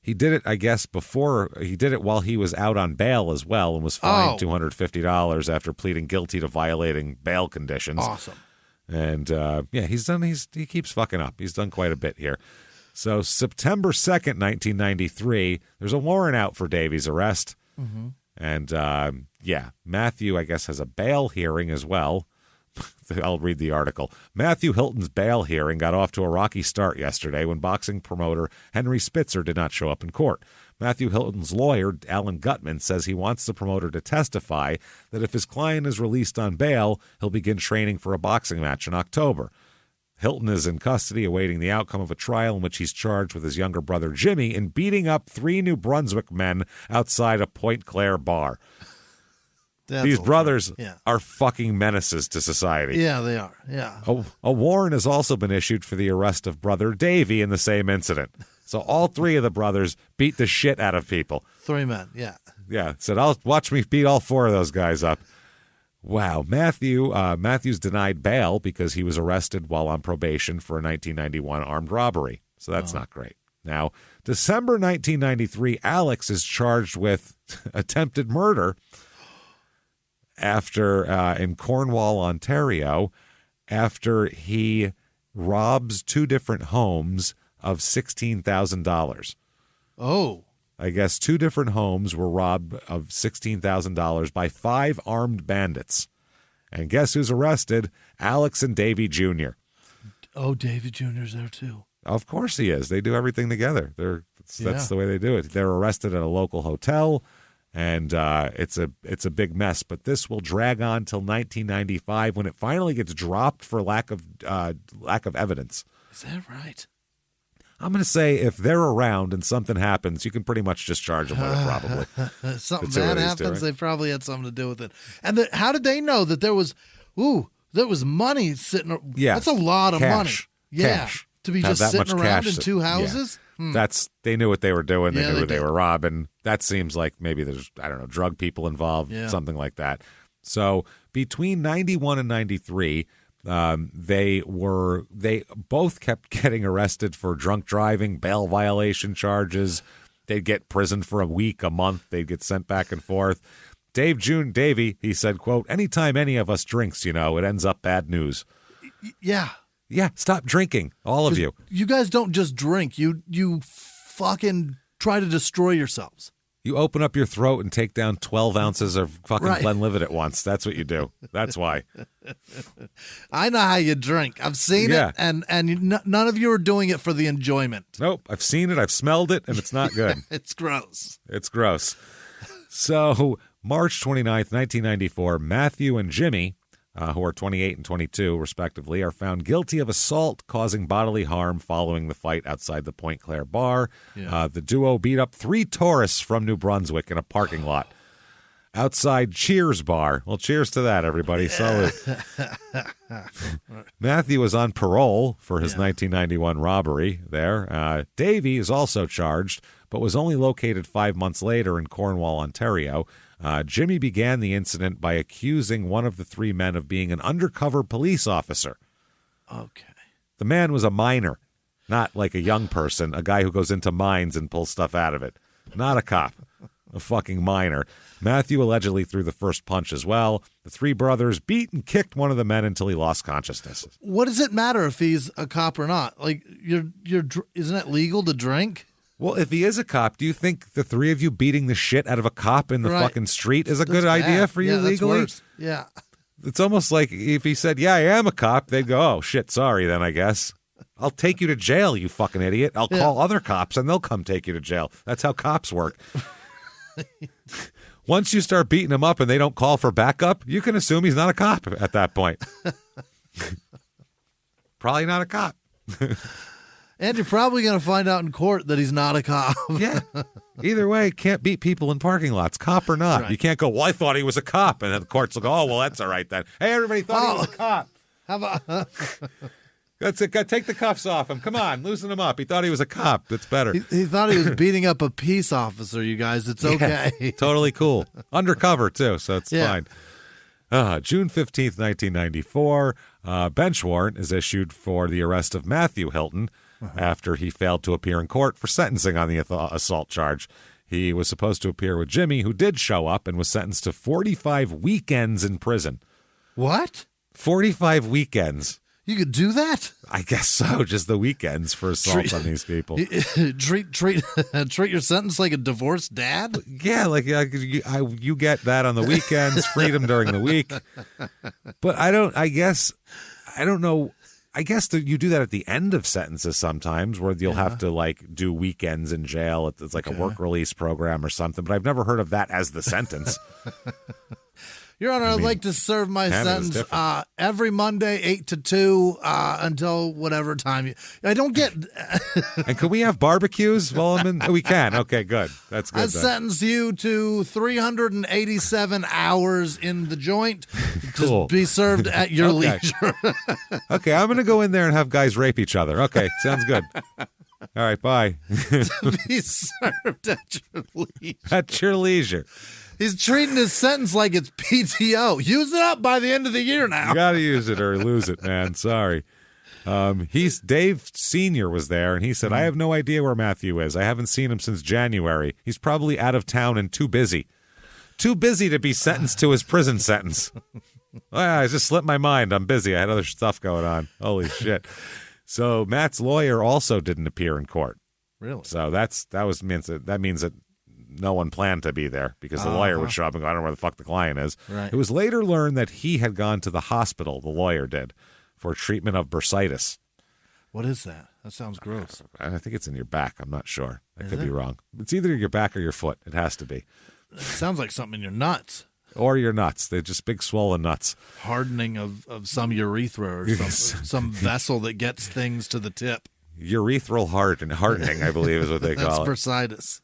He did it, I guess, before. He did it while he was out on bail as well, and was fined $250 after pleading guilty to violating bail conditions. Awesome. And, he keeps fucking up. He's done quite a bit here. So September 2nd, 1993, there's a warrant out for Davey's arrest. Mm-hmm. And, Matthew, I guess, has a bail hearing as well. I'll read the article. Matthew Hilton's bail hearing got off to a rocky start yesterday when boxing promoter Henry Spitzer did not show up in court. Matthew Hilton's lawyer, Alan Gutman, says he wants the promoter to testify that if his client is released on bail, he'll begin training for a boxing match in October. Hilton is in custody awaiting the outcome of a trial in which he's charged with his younger brother Jimmie in beating up 3 New Brunswick men outside a Point Claire bar. These brothers are fucking menaces to society. Yeah, they are. Yeah. A warrant has also been issued for the arrest of brother Davey in the same incident. So all 3 of the brothers beat the shit out of people. 3 men, yeah. Yeah, said, I'll watch me beat all 4 of those guys up. Wow. Matthews denied bail because he was arrested while on probation for a 1991 armed robbery. So that's not great. Now, December 1993, Alex is charged with attempted murder after in Cornwall, Ontario, after he robs 2 different homes of $16,000. Oh. I guess 2 different homes were robbed of $16,000 by 5 armed bandits. And guess who's arrested? Alex and Davey Jr. Oh, Davey Jr.'s there too. Of course he is. They do everything together. That's the way they do it. They're arrested at a local hotel, and it's a big mess. But this will drag on till 1995 when it finally gets dropped for lack of evidence. Is that right? I'm going to say if they're around and something happens, you can pretty much just charge them with it, probably. Something bad happens, they probably had something to do with it. And how did they know that there was money sitting? Yeah, that's a lot of money. Yeah, cash. To be just sitting around in 2 houses. Yeah. They knew what they were doing. They knew who they were robbing. That seems like maybe there's, I don't know, drug people involved, something like that. So between 91 and 93, They both kept getting arrested for drunk driving, bail violation charges. They'd get prisoned for a week, a month. They'd get sent back and forth. Davey, he said, quote, anytime any of us drinks, it ends up bad news. Yeah. Yeah, stop drinking, all of you. You guys don't just drink. You fucking try to destroy yourselves. You open up your throat and take down 12 ounces of fucking Glenlivet at once. That's what you do. That's why. I know how you drink. I've seen it, and none of you are doing it for the enjoyment. Nope. I've seen it. I've smelled it, and it's not good. It's gross. It's gross. So, March 29th, 1994, Matthew and Jimmie, who are 28 and 22, respectively, are found guilty of assault causing bodily harm following the fight outside the Point Claire bar. Yeah. The duo beat up 3 tourists from New Brunswick in a parking lot outside Cheers bar. Well, cheers to that, everybody. Salute. Matthew was on parole for his 1991 robbery there. Davey is also charged, but was only located 5 months later in Cornwall, Ontario. Jimmie began the incident by accusing one of the 3 men of being an undercover police officer. Okay. The man was a miner, not like a young person, a guy who goes into mines and pulls stuff out of it. Not a cop, a fucking miner. Matthew allegedly threw the first punch as well. The 3 brothers beat and kicked one of the men until he lost consciousness. What does it matter if he's a cop or not? Like, isn't it legal to drink? Well, if he is a cop, do you think the 3 of you beating the shit out of a cop in the fucking street is a good idea for you legally? That's worse. Yeah. It's almost like if he said, yeah, I am a cop, they'd go, oh, shit, sorry then, I guess. I'll take you to jail, you fucking idiot. I'll call other cops and they'll come take you to jail. That's how cops work. Once you start beating him up and they don't call for backup, you can assume he's not a cop at that point. Probably not a cop. And you're probably going to find out in court that he's not a cop. Yeah. Either way, can't beat people in parking lots, cop or not. Right. You can't go, well, I thought he was a cop. And then the courts will go, oh, well, that's all right then. Hey, everybody thought he was a cop. How about... That's it. Take the cuffs off him. Come on, loosen him up. He thought he was a cop. That's better. He thought he was beating up a peace officer, you guys. It's okay. Yeah, totally cool. Undercover, too, so it's fine. June 15th, 1994, bench warrant is issued for the arrest of Matthew Hilton after he failed to appear in court for sentencing on the assault charge. He was supposed to appear with Jimmie, who did show up and was sentenced to 45 weekends in prison. What? 45 weekends. You could do that? I guess so. Just the weekends for assault on these people. Treat your sentence like a divorced dad? Yeah, like you get that on the weekends, freedom during the week. But I don't know. I guess that you do that at the end of sentences sometimes, where you'll have to like do weekends in jail. It's like a work release program or something. But I've never heard of that as the sentence. Your Honor, I'd like to serve my sentence every Monday, 8 to 2, until whatever time. I don't get... And can we have barbecues while I'm in? We can. Okay, good. That's good. I sentence you to 387 hours in the joint to be served at your leisure. Okay, I'm going to go in there and have guys rape each other. Okay, sounds good. All right, bye. To be served at your leisure. At your leisure. He's treating his sentence like it's PTO. Use it up by the end of the year now. You got to use it or lose it, man. Sorry. Dave Sr. was there, and he said, I have no idea where Matthew is. I haven't seen him since January. He's probably out of town and too busy. Too busy to be sentenced to his prison sentence. I just slipped my mind. I'm busy. I had other stuff going on. Holy shit. So Matt's lawyer also didn't appear in court. Really? So that means that no one planned to be there because the lawyer would show up and go, I don't know where the fuck the client is. Right. It was later learned that he had gone to the hospital, the lawyer did, for treatment of bursitis. What is that? That sounds gross. I think it's in your back. I'm not sure. I could be wrong. It's either your back or your foot. It has to be. It sounds like something in your nuts. Or your nuts. They're just big swollen nuts. Hardening of some urethra or some vessel that gets things to the tip. Urethral hardening, I believe is what they call it. That's bursitis.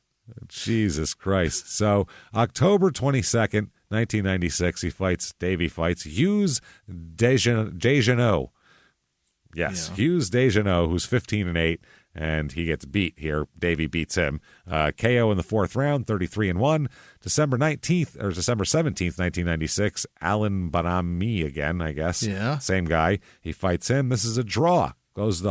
Jesus Christ. So October 22nd, 1996, Davey fights Hughes Dejeneaux. Yes, Hughes Dejeneaux, who's 15-8. and he gets beat here. Davey beats him. KO in the 4th round, 33-1. December 17th, 1996, Alan Banami again, I guess. Yeah. Same guy. He fights him. This is a draw. Goes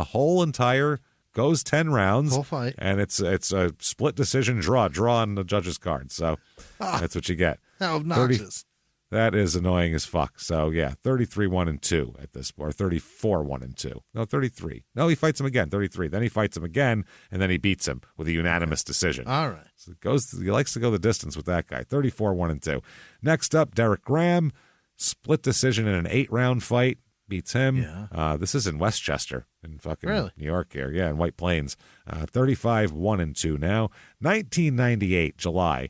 10 rounds. Full fight. And it's a split decision draw on the judge's card. So that's what you get. How obnoxious. That is annoying as fuck. So, yeah, 33-1-2 at this point, or 34-1-2. No, 33. No, he fights him again, 33. Then he fights him again, and then he beats him with a unanimous decision. All right. So he likes to go the distance with that guy, 34-1-2. Next up, Derek Graham, split decision in an 8-round fight, beats him. Yeah. This is in Westchester, in fucking Really? New York here. Yeah, in White Plains. 35-1-2 now. 1998, July.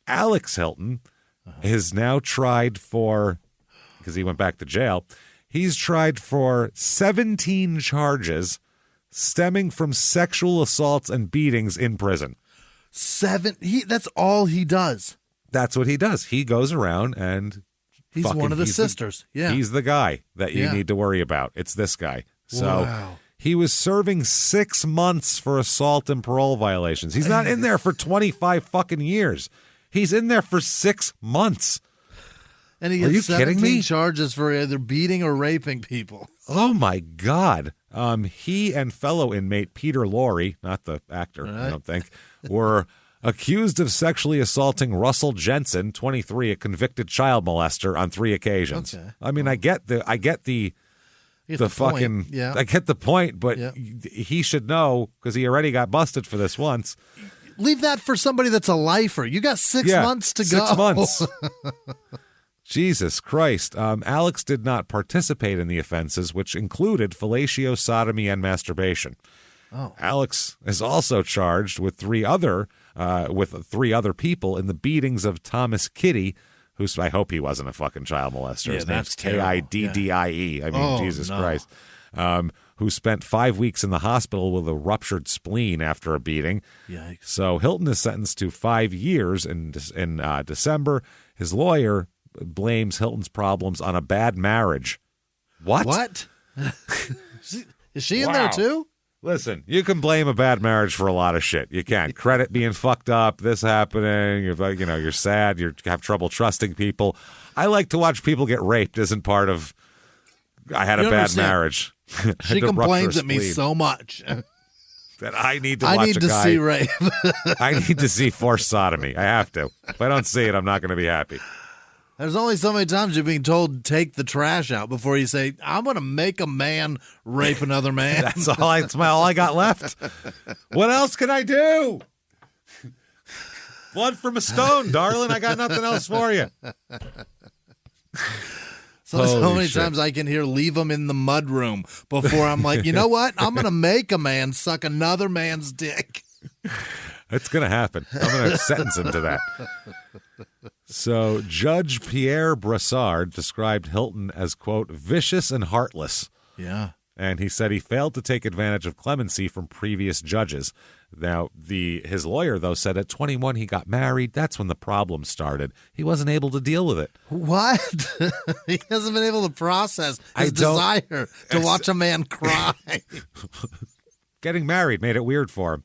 Alex Hilton is now tried for, because he went back to jail, he's tried for 17 charges stemming from sexual assaults and beatings in prison. That's all he does. That's what he does. He goes around and He's one of the sisters. Yeah. He's the guy that you need to worry about. It's this guy. So wow. He was serving 6 months for assault and parole violations. He's not in there for 25 fucking years. He's in there for 6 months. And he Are you gets kidding 17 me? charges for either beating or raping people. Oh, my God. He and fellow inmate Peter Lorre, not the actor, I don't think, were accused of sexually assaulting Russell Jensen, 23, a convicted child molester, on 3 occasions. Okay. I mean, I get the fucking, point. Yeah. I get the point, but Yeah. he should know because he already got busted for this once. Leave that for somebody that's a lifer. You got 6 months to go. 6 months. Jesus Christ. Alex did not participate in the offenses, which included fellatio, sodomy, and masturbation. Oh. Alex is also charged with three other people in the beatings of Thomas Kitty, who's, I hope he wasn't a fucking child molester. Yeah, His name's that's terrible. Kiddie. I mean, Oh, Jesus no. Christ. Who spent 5 weeks in the hospital with a ruptured spleen after a beating. Yikes. So Hilton is sentenced to 5 years in December. His lawyer blames Hilton's problems on a bad marriage. What? Is she in there too? Listen, you can blame a bad marriage for a lot of shit. You can. Credit being fucked up, this happening, you're sad, you have trouble trusting people. I like to watch people get raped isn't part of I had a bad marriage. She complains at me so much that I need to watch a guy. see rape. I need to see forced sodomy. I have to. If I don't see it, I'm not going to be happy. There's only so many times you're being told take the trash out before you say, I'm going to make a man rape another man. That's all I got left. What else can I do? Blood from a stone, darling. I got nothing else for you. So many times I can hear leave him in the mud room before I'm like, you know what? I'm going to make a man suck another man's dick. It's going to happen. I'm going to sentence him to that. So Judge Pierre Brassard described Hilton as, quote, vicious and heartless. Yeah. And he said he failed to take advantage of clemency from previous judges. Now, his lawyer, though, said at 21 he got married. That's when the problem started. He wasn't able to deal with it. What? He hasn't been able to process his desire to watch a man cry. Getting married made it weird for him.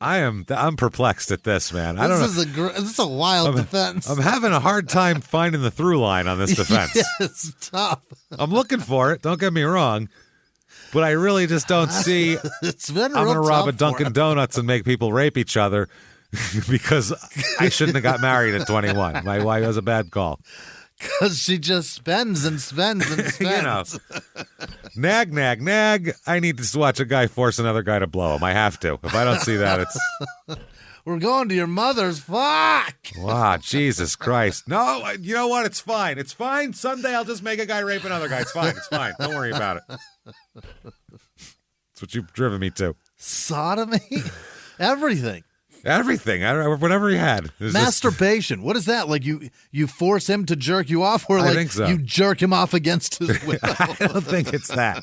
I'm perplexed at this, man. I don't know. This is a wild defense. I'm having a hard time finding the through line on this defense. Yeah, it's tough. I'm looking for it. Don't get me wrong. But I really just don't see it's been I'm going to rob a tough Dunkin' Donuts and make people rape each other because I shouldn't have got married at 21. My wife was a bad call. Because she just spends and spends and spends. Nag. I need to watch a guy force another guy to blow him. I have to. If I don't see that, it's... We're going to your mother's. Fuck! Wow, Jesus Christ. No, you know what? It's fine. It's fine. Someday I'll just make a guy rape another guy. It's fine. It's fine. Don't worry about it. That's what you've driven me to. Sodomy? Everything. Everything. Whatever he had. Masturbation. What is that? Like you force him to jerk you off, or I like think so. you jerk him off against his will? I don't think it's that.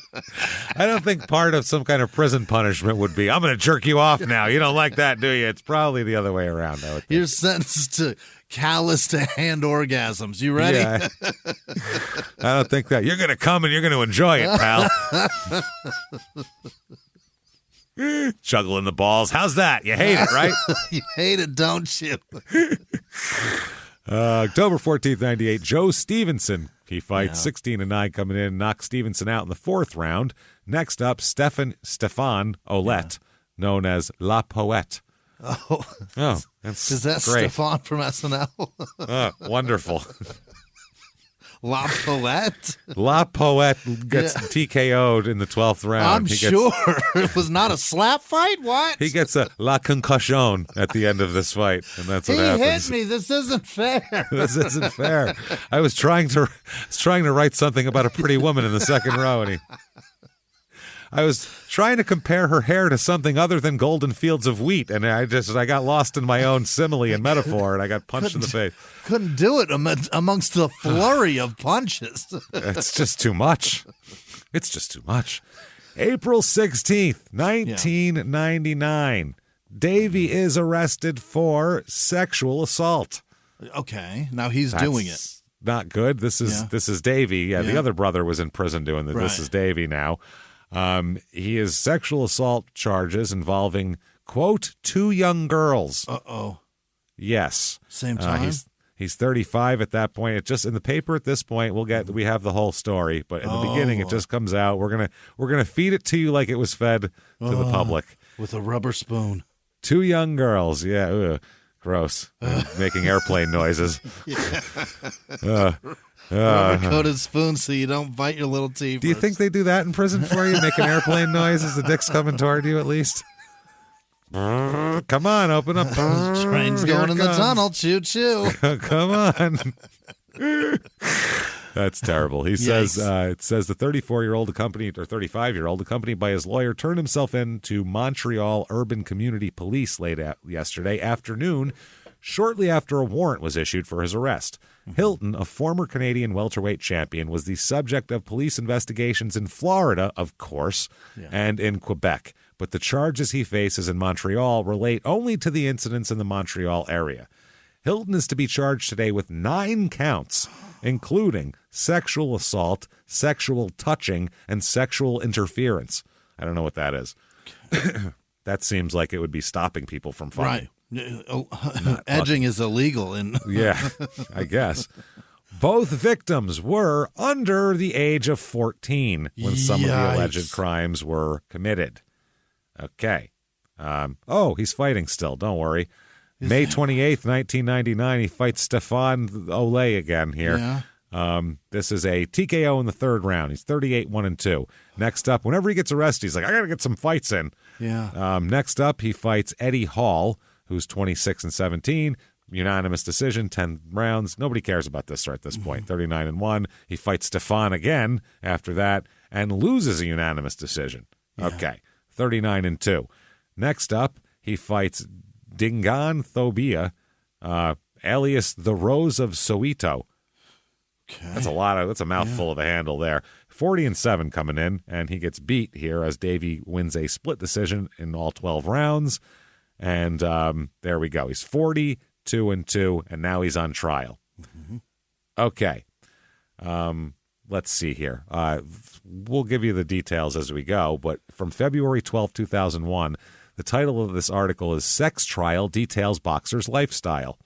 I don't think part of some kind of prison punishment would be, I'm going to jerk you off now. You don't like that, do you? It's probably the other way around. You're sentenced to callous to hand orgasms. You ready? Yeah. I don't think that. You're going to come and you're going to enjoy it, pal. Juggling the balls. How's that? You hate it, right? You hate it, don't you? October 14th, 98, Joe Stevenson. He fights 16-9 coming in, knocks Stevenson out in the 4th round. Next up, Stefan Ouellette, known as La Poète. Oh, that's is that great. Stefan from SNL? Wonderful. La Poète? La Poète gets TKO'd in the 12th round. Sure. It was not a slap fight? What? He gets a La Concussion at the end of this fight, and that's what happens. He hit me. This isn't fair. This isn't fair. I was trying to write something about a pretty woman in the 2nd row, and I was trying to compare her hair to something other than golden fields of wheat, and I got lost in my own simile and metaphor, and I got punched in the face. Couldn't do it amongst the flurry of punches. It's just too much. It's just too much. April 16th, 1999. Davey is arrested for sexual assault. Okay, now he's doing it. Not good. This is Davey. Yeah, the other brother was in prison doing this. Right. This is Davey now. He is sexual assault charges involving, quote, 2 young girls. Uh-oh. Yes. Same time? He's 35 at that point. It just in the paper at this point, we have the whole story, but in the beginning it just comes out. We're gonna feed it to you like it was fed to the public. With a rubber spoon. 2 young girls. Yeah. Ugh, gross. Making airplane noises. Rubber-coated spoon so you don't bite your little teeth. Do you think they do that in prison for you? Make an airplane noise as the dick's coming toward you at least? Come on, open up. Train's going in the tunnel. Choo choo. Come on. That's terrible. He says it says the 34-year-old accompanied or 35-year-old accompanied by his lawyer turned himself in to Montreal Urban Community Police late yesterday afternoon, shortly after a warrant was issued for his arrest. Hilton, a former Canadian welterweight champion, was the subject of police investigations in Florida, of course, and in Quebec. But the charges he faces in Montreal relate only to the incidents in the Montreal area. Hilton is to be charged today with 9 counts, including sexual assault, sexual touching, and sexual interference. I don't know what that is. That seems like it would be stopping people from fighting. Right. Edging is illegal. Yeah, I guess. Both victims were under the age of 14 when some of the alleged crimes were committed. Okay. He's fighting still. Don't worry. May 28th, 1999, he fights Stefan Ouellette again here. Yeah. This is a TKO in the 3rd round. He's 38-1-2. Next up, whenever he gets arrested, he's like, I got to get some fights in. Yeah. Next up, he fights Eddie Hall, who's 26-17. Unanimous decision, 10 rounds. Nobody cares about this at this point. 39-1. He fights Stefan again after that and loses a unanimous decision. Yeah. Okay. 39-2. Next up, he fights Dingan Thobia, alias the Rose of Soweto. Okay. That's a mouthful of a handle there. 40-7 coming in, and he gets beat here as Davey wins a split decision in all 12 rounds. And there we go. He's 42-2, and now he's on trial. Mm-hmm. Okay. Let's see here. We'll give you the details as we go, but from February 12, 2001, the title of this article is Sex Trial Details Boxer's Lifestyle.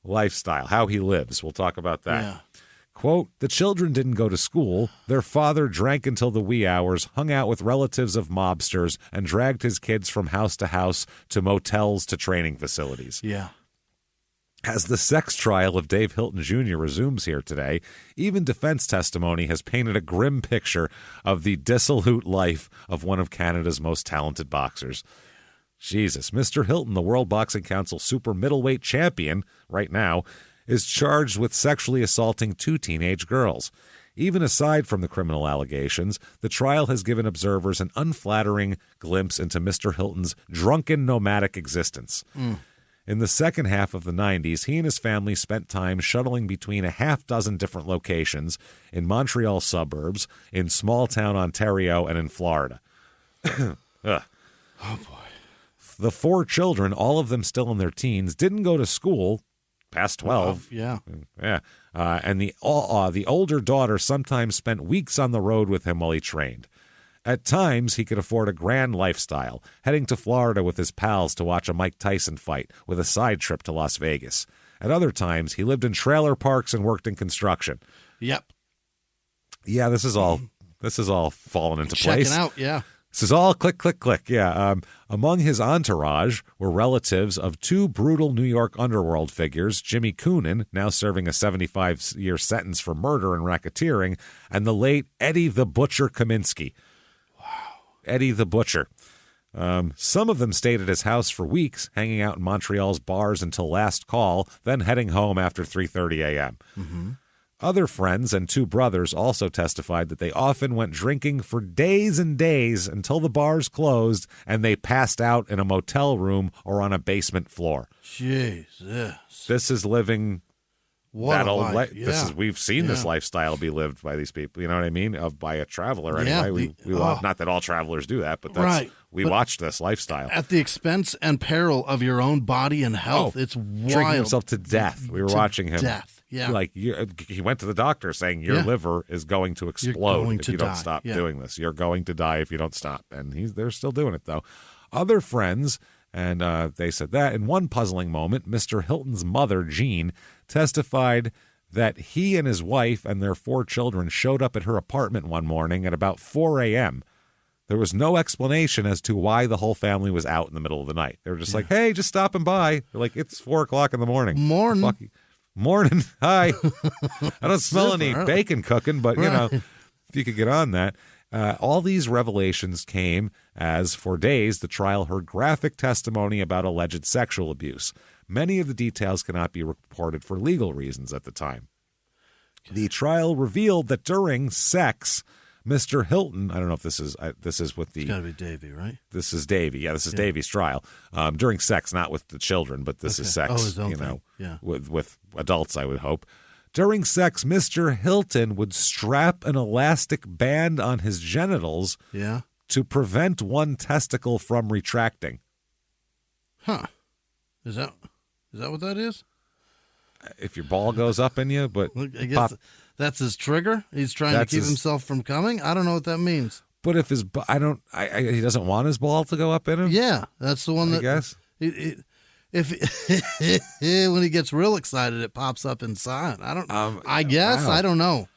Lifestyle, how he lives. We'll talk about that. Yeah. Quote, the children didn't go to school. Their father drank until the wee hours, hung out with relatives of mobsters, and dragged his kids from house to house to motels to training facilities. Yeah. As the sex trial of Dave Hilton Jr. resumes here today, even defense testimony has painted a grim picture of the dissolute life of one of Canada's most talented boxers. Jesus, Mr. Hilton, the World Boxing Council super middleweight champion right now, is charged with sexually assaulting 2 teenage girls. Even aside from the criminal allegations, the trial has given observers an unflattering glimpse into Mr. Hilton's drunken nomadic existence. In the second half of the 90s, he and his family spent time shuttling between a half dozen different locations in Montreal suburbs, in small-town Ontario, and in Florida. Oh, boy. the 4 children, all of them still in their teens, didn't go to school past 12. Yeah. And the older daughter sometimes spent weeks on the road with him while he trained. At times, he could afford a grand lifestyle, heading to Florida with his pals to watch a Mike Tyson fight with a side trip to Las Vegas. At other times, he lived in trailer parks and worked in construction. Yep. Yeah, this is all falling into place. Checking out, yeah. This is all click, click, click. Yeah. Among his entourage were relatives of 2 brutal New York underworld figures, Jimmie Coonan, now serving a 75-year sentence for murder and racketeering, and the late Eddie the Butcher Kaminsky. Eddie the Butcher. Some of them stayed at his house for weeks, hanging out in Montreal's bars until last call, then heading home after 3:30 a.m. Mm-hmm. Other friends and 2 brothers also testified that they often went drinking for days and days until the bars closed and they passed out in a motel room or on a basement floor. Jesus. This is living... What a life. Yeah. We've seen this lifestyle be lived by these people. You know what I mean? By a traveler anyway. Not that all travelers do that, but we watched this lifestyle at the expense and peril of your own body and health. It's wild. Drinking himself to death. We were watching him. Death. Yeah. Like he went to the doctor saying your liver is going to explode if you don't stop doing this. You're going to die if you don't stop. And they're still doing it though. Other friends. And they said that in one puzzling moment, Mr. Hilton's mother, Jean, testified that he and his wife and their 4 children showed up at her apartment one morning at about 4 a.m. There was no explanation as to why the whole family was out in the middle of the night. They were just like, hey, just stopping by. They're like, it's 4 o'clock in the morning. Morning. Hi. I don't smell any bacon cooking, but, you know, if you could get on that. All these revelations came as, for days, the trial heard graphic testimony about alleged sexual abuse. Many of the details cannot be reported for legal reasons at the time. The trial revealed that during sex, Mr. Hilton, I don't know if this is with the... It's got to be Davey, right? This is Davey. Yeah, this is Davey's trial. During sex, not with the children, but this is sex, his own thing. With adults, I would hope. During sex, Mr. Hilton would strap an elastic band on his genitals to prevent one testicle from retracting. Huh. Is that what that is? If your ball goes up in you, but I guess that's his trigger. He's trying to keep himself from coming. I don't know what that means. But if he doesn't want his ball to go up in him? Yeah, that's the one that... I guess. If when he gets real excited, it pops up inside. I guess. Wow. I don't know.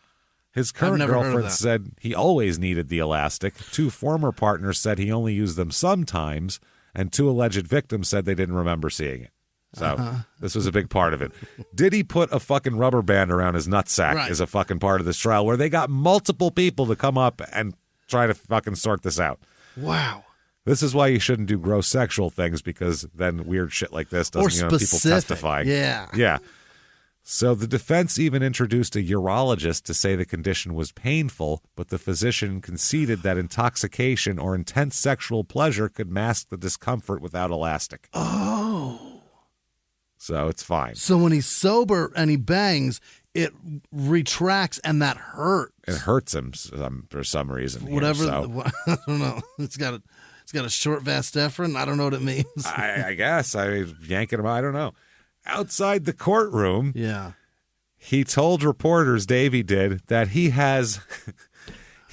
His current girlfriend said he always needed the elastic. 2 former partners said he only used them sometimes, and 2 alleged victims said they didn't remember seeing it. So this was a big part of it. Did he put a fucking rubber band around his nutsack is a fucking part of this trial where they got multiple people to come up and try to fucking sort this out. Wow. This is why you shouldn't do gross sexual things, because then weird shit like this doesn't, people testify. Yeah. So the defense even introduced a urologist to say the condition was painful, but the physician conceded that intoxication or intense sexual pleasure could mask the discomfort without elastic. Oh. So it's fine. So when he's sober and he bangs, it retracts and that hurts. It hurts him for some reason. Whatever. I don't know. It's got a short vas deferens. I don't know what it means. I guess. Yanking him. I don't know. Outside the courtroom, he told reporters, Davey did, that he has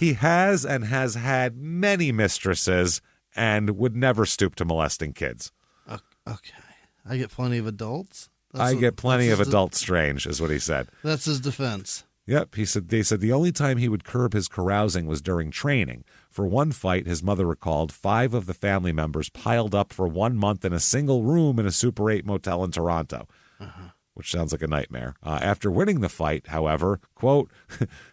and has had many mistresses and would never stoop to molesting kids. Okay. I get plenty of adults. I get plenty of adult strange, is what he said. That's his defense. Yep, they said the only time he would curb his carousing was during training. For one fight, his mother recalled 5 of the family members piled up for 1 month in a single room in a Super 8 motel in Toronto, which sounds like a nightmare. After winning the fight, however, quote,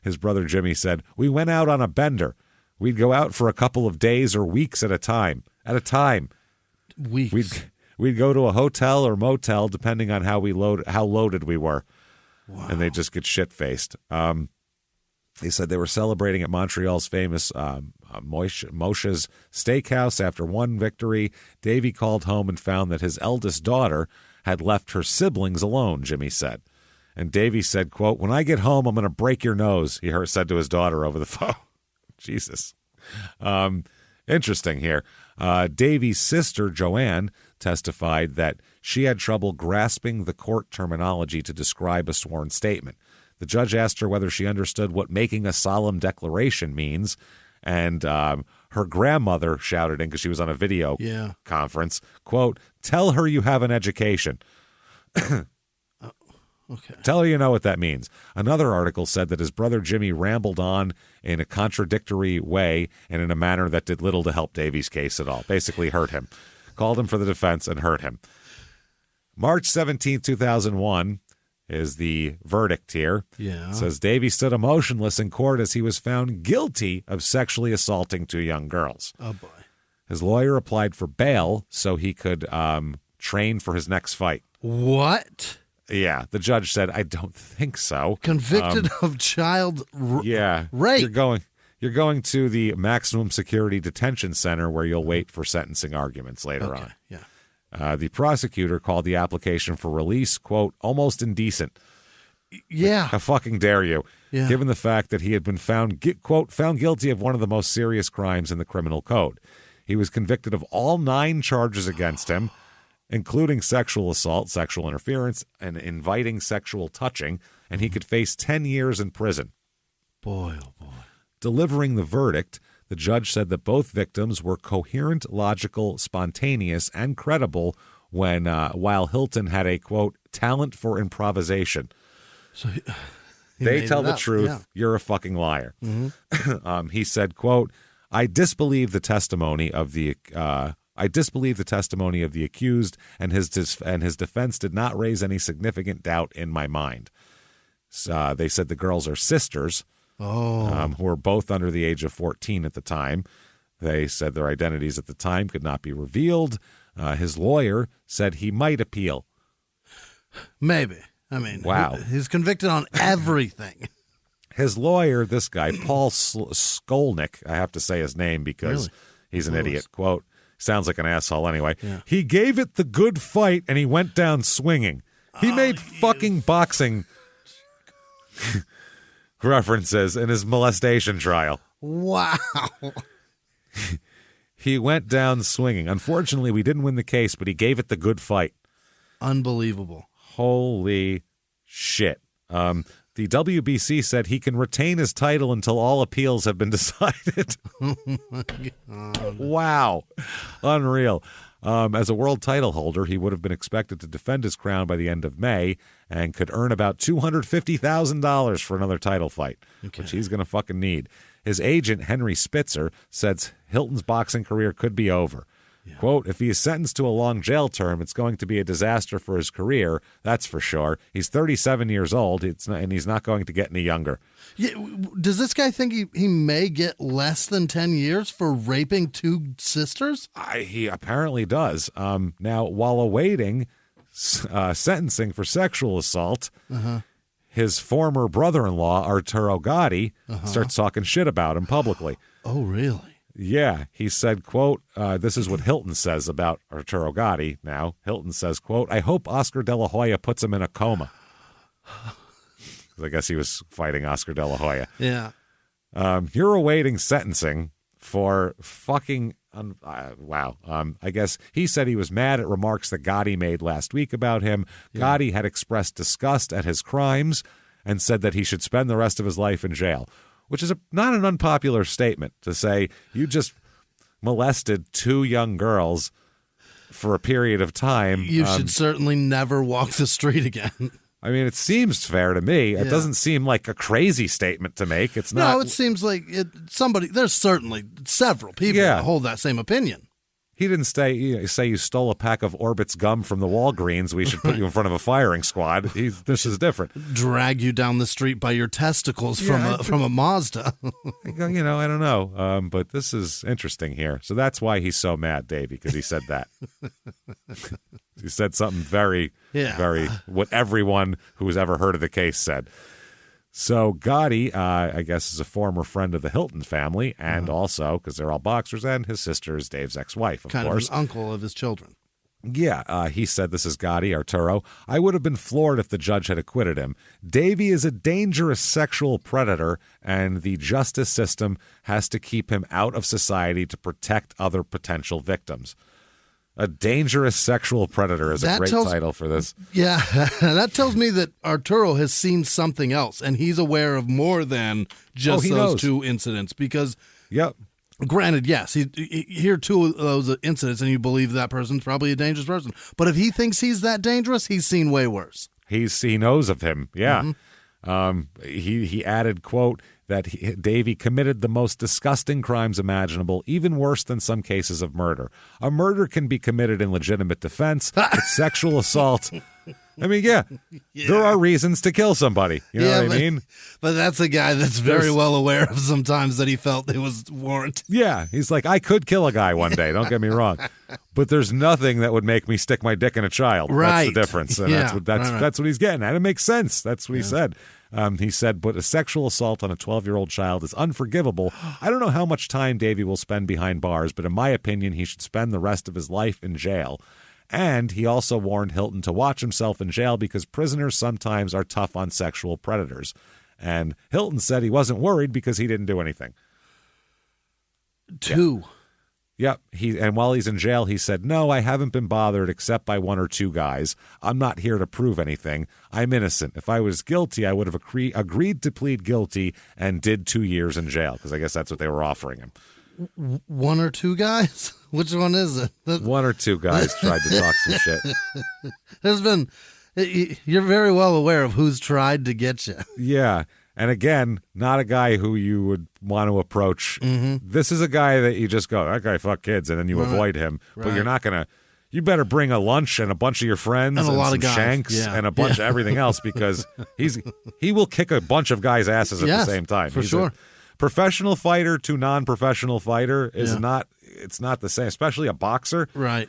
his brother Jimmie said, "We went out on a bender. We'd go out for a couple of days or weeks at a time. Weeks. We'd go to a hotel or motel, depending on how loaded we were." Wow. And they just get shit-faced. They said they were celebrating at Montreal's famous Moshe's Steakhouse. After one victory, Davey called home and found that his eldest daughter had left her siblings alone, Jimmie said. And Davey said, quote, "When I get home, I'm going to break your nose," he said to his daughter over the phone. Jesus. interesting here. Davey's sister, Joanne, testified that she had trouble grasping the court terminology to describe a sworn statement. The judge asked her whether she understood what making a solemn declaration means, and her grandmother shouted in because she was on a video conference, quote, "Tell her you have an education." Okay. Tell her you know what that means. Another article said that his brother Jimmie rambled on in a contradictory way and in a manner that did little to help Davey's case at all. Basically hurt him. Called him for the defense and hurt him. March 17, 2001 is the verdict here. Yeah. It says Davey stood emotionless in court as he was found guilty of sexually assaulting 2 young girls. Oh, boy. His lawyer applied for bail so he could train for his next fight. What? Yeah, the judge said, "I don't think so." Convicted of child rape. You're going to the maximum security detention center where you'll wait for sentencing arguments later on. Yeah. The prosecutor called the application for release, quote, "almost indecent." Yeah. How fucking dare you? Yeah. Given the fact that he had been found guilty of one of the most serious crimes in the criminal code. He was convicted of all 9 charges against him, including sexual assault, sexual interference, and inviting sexual touching, and he could face 10 years in prison. Boy, oh boy. Delivering the verdict, the judge said that both victims were coherent, logical, spontaneous, and credible while Hilton had a, quote, talent for improvisation. So they tell the truth. You're a fucking liar. Mm-hmm. He said, quote, I disbelieve the testimony of the accused, and his defense did not raise any significant doubt in my mind. They said the girls are sisters, who were both under the age of 14 at the time. They said their identities at the time could not be revealed. His lawyer said he might appeal. Maybe. I mean, wow. He's convicted on everything. His lawyer, this guy, Paul Skolnick, I have to say his name because he's an idiot, quote, sounds like an asshole anyway. Yeah. He gave it the good fight and he went down swinging. He made fucking boxing references in his molestation trial. Wow. He went down swinging. Unfortunately, we didn't win the case, but he gave it the good fight. Unbelievable. Holy shit. The WBC said he can retain his title until all appeals have been decided. Oh, my God. Wow. Unreal. As a world title holder, he would have been expected to defend his crown by the end of May and could earn about $250,000 for another title fight, which he's going to fucking need. His agent, Henry Spitzer, says Hilton's boxing career could be over. Yeah. Quote, if he is sentenced to a long jail term, it's going to be a disaster for his career, that's for sure. He's 37 years old, and he's not going to get any younger. Yeah, does this guy think he may get less than 10 years for raping 2 sisters? He apparently does. Now, while awaiting sentencing for sexual assault, his former brother-in-law, Arturo Gotti, starts talking shit about him publicly. Oh, really? Yeah, he said, quote, this is what Hilton says about Arturo Gotti now. Hilton says, quote, I hope Oscar De La Hoya puts him in a coma. I guess he was fighting Oscar De La Hoya. Yeah. You're awaiting sentencing for fucking, wow. I guess he said he was mad at remarks that Gotti made last week about him. Yeah. Gotti had expressed disgust at his crimes and said that he should spend the rest of his life in jail. Which is not an unpopular statement to say you just molested 2 young girls for a period of time. You should certainly never walk the street again. I mean, it seems fair to me. It doesn't seem like a crazy statement to make. It's not. No, it seems like there's certainly several people that hold that same opinion. He didn't say you stole a pack of Orbit's gum from the Walgreens. We should put you in front of a firing squad. This is different. Drag you down the street by your testicles from a Mazda. I don't know. But this is interesting here. So that's why he's so mad, Davey, because he said that. He said something very, very, what everyone who has ever heard of the case said. So Gotti, I guess, is a former friend of the Hilton family, and also, because they're all boxers, and his sister is Dave's ex-wife, of course. Kind of an uncle of his children. Yeah, he said, this is Gotti, Arturo. I would have been floored if the judge had acquitted him. Davey is a dangerous sexual predator, and the justice system has to keep him out of society to protect other potential victims. A dangerous sexual predator is a great title for this. Yeah, that tells me that Arturo has seen something else, and he's aware of more than just those knows. 2 incidents. Because, yep. Granted, yes, he hear 2 of those incidents, and you believe that person's probably a dangerous person. But if he thinks he's that dangerous, he's seen way worse. He knows of him, yeah. Mm-hmm. He added, quote, that Davey committed the most disgusting crimes imaginable, even worse than some cases of murder. A murder can be committed in legitimate defense, but sexual assault... I mean, yeah, there are reasons to kill somebody. You know what I mean? But that's a guy that's very well aware of sometimes that he felt it was warranted. Yeah, he's like, I could kill a guy one day, don't get me wrong. But there's nothing that would make me stick my dick in a child. Right. That's the difference. And that's what he's getting at. It makes sense. That's what he said. He said, but a sexual assault on a 12-year-old child is unforgivable. I don't know how much time Davey will spend behind bars, but in my opinion, he should spend the rest of his life in jail. And he also warned Hilton to watch himself in jail because prisoners sometimes are tough on sexual predators. And Hilton said he wasn't worried because he didn't do anything. 2. Yep. And while he's in jail, he said, no, I haven't been bothered except by 1 or 2 guys. I'm not here to prove anything. I'm innocent. If I was guilty, I would have agreed to plead guilty and did 2 years in jail because I guess that's what they were offering him. 1 or 2 guys? Which one is it? 1 or 2 guys tried to talk some shit. You're very well aware of who's tried to get you. Yeah. And again, not a guy who you would want to approach. Mm-hmm. This is a guy that you just go, that guy fuck kids, and then you avoid him. Right. But you're not going to, you better bring a lunch and a bunch of your friends and a lot some of guys. shanks and a bunch of everything else because he will kick a bunch of guys' asses at the same time. For sure. Professional fighter to non-professional fighter is not, it's not the same, especially a boxer. Right.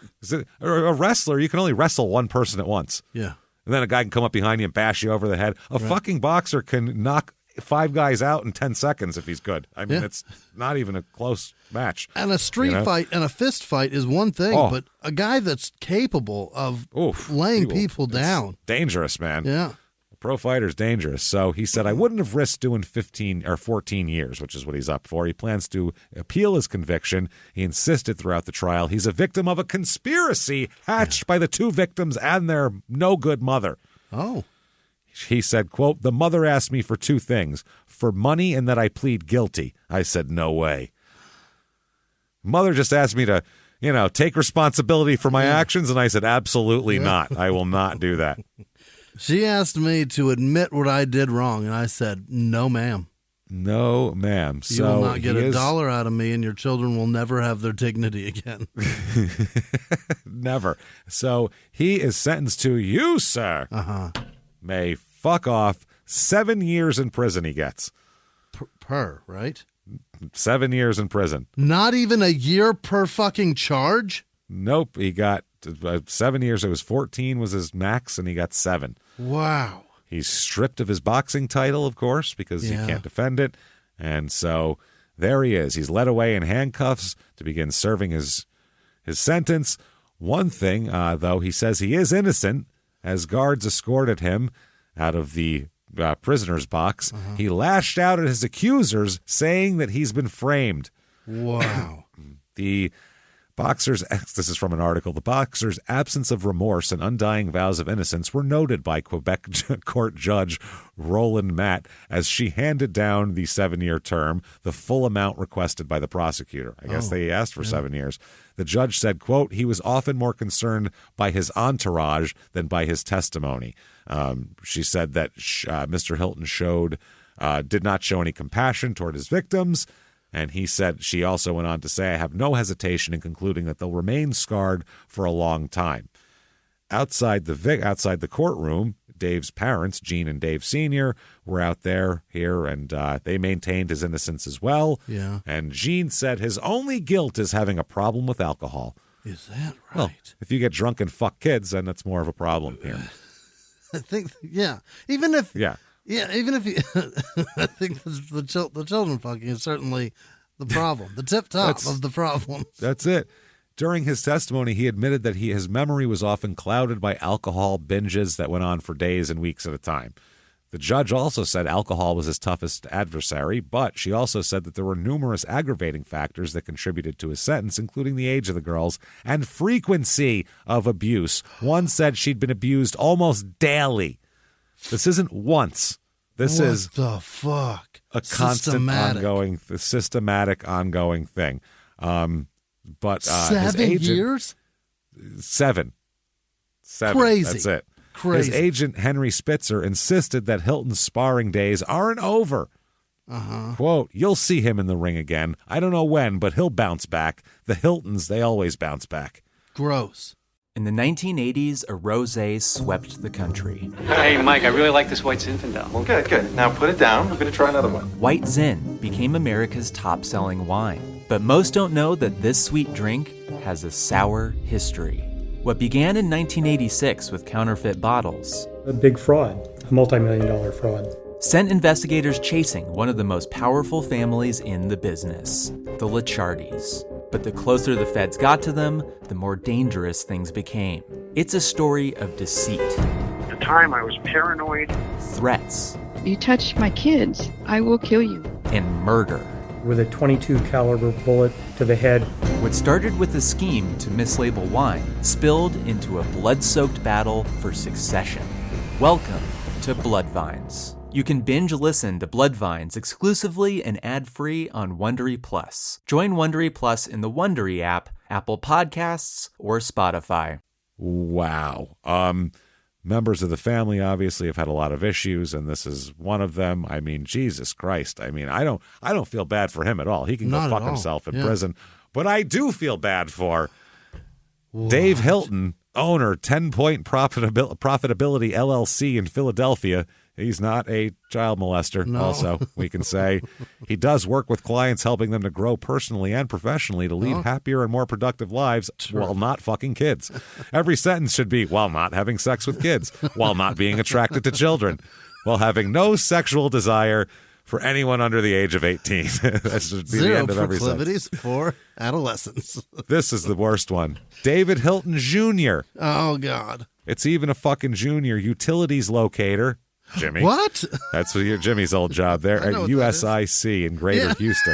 Or a wrestler, you can only wrestle one person at once. Yeah. And then a guy can come up behind you and bash you over the head. A fucking boxer can knock 5 guys out in 10 seconds if he's good. I mean, it's not even a close match. And a street fight and a fist fight is one thing, but a guy that's capable of laying people down. Dangerous, man. Yeah. Pro fighter's dangerous. So he said, I wouldn't have risked doing 15 or 14 years, which is what he's up for. He plans to appeal his conviction. He insisted throughout the trial he's a victim of a conspiracy hatched by the 2 victims and their no-good mother. Oh. He said, quote, the mother asked me for 2 things, for money and that I plead guilty. I said, no way. Mother just asked me to, take responsibility for my actions, and I said, absolutely not. I will not do that. She asked me to admit what I did wrong, and I said, no, ma'am. No, ma'am. You will not get $1 out of me, and your children will never have their dignity again. Never. So he is sentenced to, you, sir, may fuck off. 7 years in prison he gets. Per, right? 7 years in prison. Not even a year per fucking charge? Nope. He got 7 years. It was 14 was his max, and he got 7. Wow. He's stripped of his boxing title, of course, because he can't defend it. And so there he is. He's led away in handcuffs to begin serving his sentence. One thing, though, he says he is innocent. As guards escorted him out of the prisoner's box, he lashed out at his accusers, saying that he's been framed. Wow. The boxer's, this is from an article, the boxer's absence of remorse and undying vows of innocence were noted by Quebec court judge Roland Matt as she handed down the 7-year term, the full amount requested by the prosecutor. I guess they asked for 7 years. The judge said, quote, he was often more concerned by his entourage than by his testimony. She said that Mr. Hilton did not show any compassion toward his victims. And he said, she also went on to say, I have no hesitation in concluding that they'll remain scarred for a long time. Outside the courtroom, Dave's parents, Gene and Dave Sr., were out here, and they maintained his innocence as well. Yeah. And Gene said his only guilt is having a problem with alcohol. Is that right? Well, if you get drunk and fuck kids, then that's more of a problem here. I think, even if... Yeah. Yeah, even if you, I think the children fucking is certainly the problem, the tip top of the problem. That's it. During his testimony, he admitted that his memory was often clouded by alcohol binges that went on for days and weeks at a time. The judge also said alcohol was his toughest adversary, but she also said that there were numerous aggravating factors that contributed to his sentence, including the age of the girls and frequency of abuse. One said she'd been abused almost daily. This isn't once. This is the fuck? A constant, systematic, ongoing thing. But 7 years? 7. Crazy. That's it. Crazy. His agent, Henry Spitzer, insisted that Hilton's sparring days aren't over. Quote, "You'll see him in the ring again. I don't know when, but he'll bounce back. The Hiltons, they always bounce back." Gross. In the 1980s, a rosé swept the country. Hey, Mike, I really like this white Zinfandel. Well, good. Now put it down. We're going to try another one. White Zin became America's top-selling wine. But most don't know that this sweet drink has a sour history. What began in 1986 with counterfeit bottles, A big fraud, a multi-million-dollar fraud, sent investigators chasing one of the most powerful families in the business, the Licciardis. But the closer the feds got to them, the more dangerous things became. It's a story of deceit. At the time, I was paranoid. Threats. You touch my kids, I will kill you. And murder. with a .22 caliber bullet to the head. What started with a scheme to mislabel wine spilled into a blood-soaked battle for succession. Welcome to Bloodvines. You can binge listen to Bloodvines exclusively and ad-free on Wondery Plus. Join Wondery Plus in the Wondery app, Apple Podcasts, or Spotify. Wow. Members of the family obviously have had a lot of issues, and this is one of them. I mean, Jesus Christ. I mean, I don't feel bad for him at all. He can go fuck himself in prison. But I do feel bad for Dave Hilton, owner, 10-Point Profitability LLC in Philadelphia. He's not a child molester, also, we can say. He does work with clients, helping them to grow personally and professionally to lead happier and more productive lives while not fucking kids. Every sentence should be, while not having sex with kids, while not being attracted to children, while having no sexual desire for anyone under the age of 18. That should be the end of every sentence. Zero proclivities for adolescents. This is the worst one. David Hilton Jr. Oh, God. It's even a fucking junior utilities locator. Jimmie. What? That's Jimmie's old job there at USIC in Greater Houston.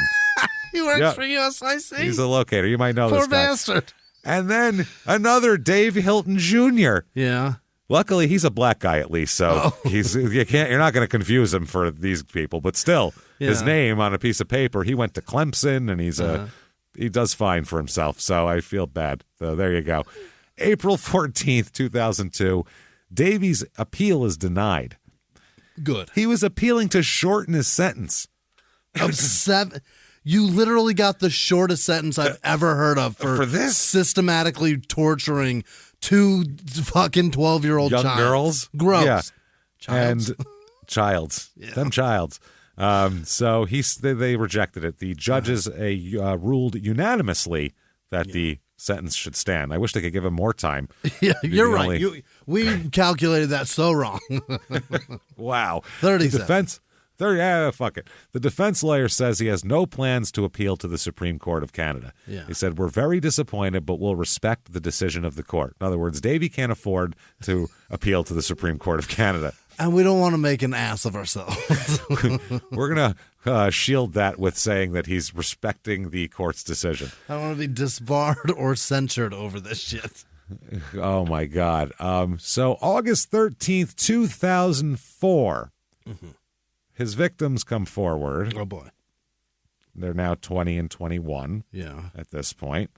He works for USIC? He's a locator. You might know Poor this guy. bastard. And then another Davey Hilton Jr. Yeah. Luckily, he's a black guy at least, so you're not going to confuse him for these people. But still, his name on a piece of paper. He went to Clemson, and he does fine for himself. So I feel bad. So there you go. April 14th, 2002, Davey's appeal is denied. Good. He was appealing to shorten his sentence. Of 7. You literally got the shortest sentence I've ever heard of for this systematically torturing 2 fucking 12-year-old young girls. Gross. Yeah. Childs. And childs. Them childs. So they rejected it. The judges ruled unanimously that the sentence should stand. I wish they could give him more time. Yeah, you're right. We calculated that so wrong. Wow. 30 seconds. Fuck it. The defense lawyer says he has no plans to appeal to the Supreme Court of Canada. Yeah. He said, "We're very disappointed, but we'll respect the decision of the court." In other words, Davey can't afford to appeal to the Supreme Court of Canada. And we don't want to make an ass of ourselves. We're going to shield that with saying that he's respecting the court's decision. I don't want to be disbarred or censured over this shit. Oh, my God. So August 13th, 2004, his victims come forward. Oh, boy. They're now 20 and 21 at this point.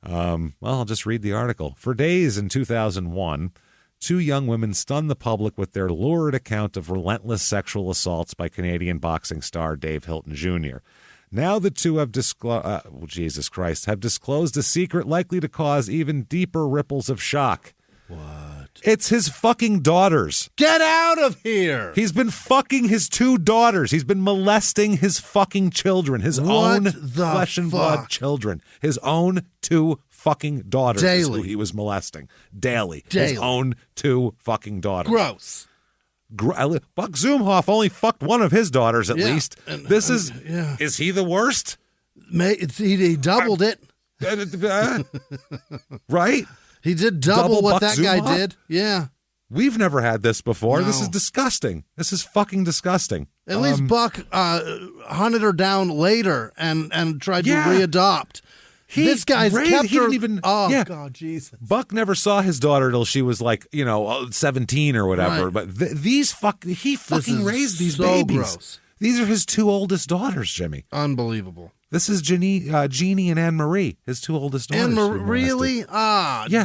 Well, I'll just read the article. For days in 2001, 2 young women stunned the public with their lurid account of relentless sexual assaults by Canadian boxing star Dave Hilton Jr. Now the two have disclosed a secret likely to cause even deeper ripples of shock. What? It's his fucking daughters. Get out of here! He's been fucking his 2 daughters. He's been molesting his fucking children, his own flesh and blood children, his own 2 fucking daughters. Daily. Who he was molesting daily. His own 2 fucking daughters. Gross. Buck Zumhoff only fucked one of his daughters at least. Is he the worst? He doubled it. Right? He did double what Buck that guy Zumhofe? did. Yeah. We've never had this before. No. This is disgusting. This is fucking disgusting. At least Buck hunted her down later and tried to readopt. This guy's kept her. Didn't even, God, Jesus. Buck never saw his daughter till she was like, 17 or whatever. Right. But he fucking raised these so babies. Gross. These are his two oldest daughters, Jimmy. Unbelievable. This is Jeannie and Anne Marie, his two oldest daughters. Really?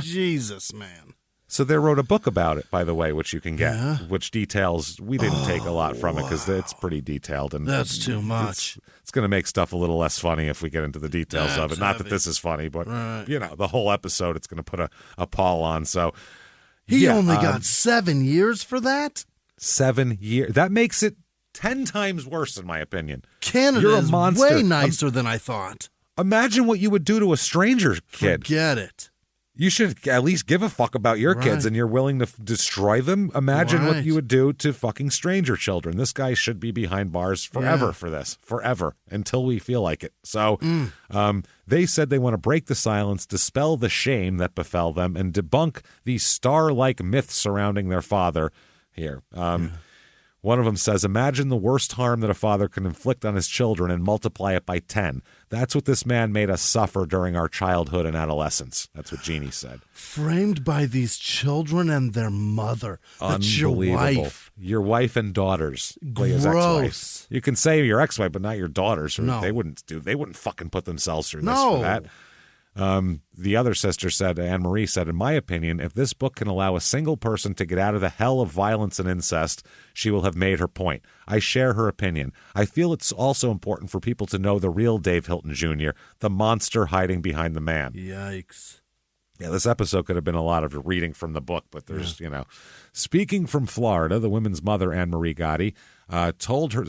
Jesus, man. So they wrote a book about it, by the way, which you can get, which details. We didn't take a lot from it because it's pretty detailed, and that's too much. It's going to make stuff a little less funny if we get into the details of it. Not that this is funny, but the whole episode, it's going to put a pall on. So he only got 7 years for that. 7 years. That makes it 10 times worse, in my opinion. Canada You're a is monster. way nicer than I thought. Imagine what you would do to a stranger kid. Forget it. You should at least give a fuck about your kids, and you're willing to destroy them. Imagine what you would do to fucking stranger children. This guy should be behind bars forever for this, forever, until we feel like it. So they said they want to break the silence, dispel the shame that befell them, and debunk the star-like myth surrounding their father here. One of them says, imagine the worst harm that a father can inflict on his children and multiply it by 10. That's what this man made us suffer during our childhood and adolescence. That's what Jeannie said. Framed by these children and their mother. That's your wife. Your wife and daughters. Gross. Ex-wife. You can say your ex-wife, but not your daughters. No. They wouldn't fucking put themselves through this for that. The other sister said, Anne Marie said, in my opinion, if this book can allow a single person to get out of the hell of violence and incest, she will have made her point. I share her opinion. I feel it's also important for people to know the real Dave Hilton Jr., the monster hiding behind the man. Yikes. Yeah, this episode could have been a lot of reading from the book, but there's, Speaking from Florida, the woman's mother, Anne Marie Gotti,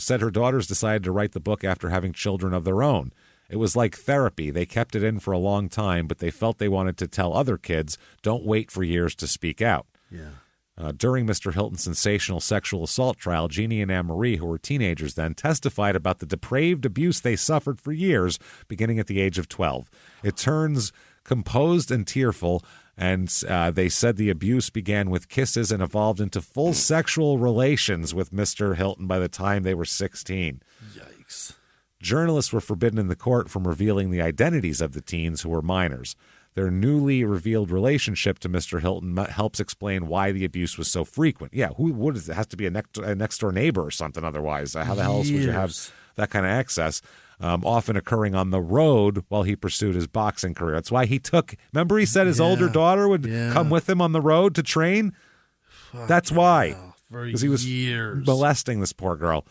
said her daughters decided to write the book after having children of their own. It was like therapy. They kept it in for a long time, but they felt they wanted to tell other kids, don't wait for years to speak out. Yeah. During Mr. Hilton's sensational sexual assault trial, Jeannie and Anne Marie, who were teenagers then, testified about the depraved abuse they suffered for years, beginning at the age of 12. It turns composed and tearful, and they said the abuse began with kisses and evolved into full sexual relations with Mr. Hilton by the time they were 16. Yikes. Journalists were forbidden in the court from revealing the identities of the teens who were minors. Their newly revealed relationship to Mr. Hilton helps explain why the abuse was so frequent. Yeah, it has to be a next-door neighbor or something otherwise. How the hell else would you have that kind of access? Often occurring on the road while he pursued his boxing career. That's why he remember he said his older daughter would come with him on the road to train? That's why. Because he was molesting this poor girl.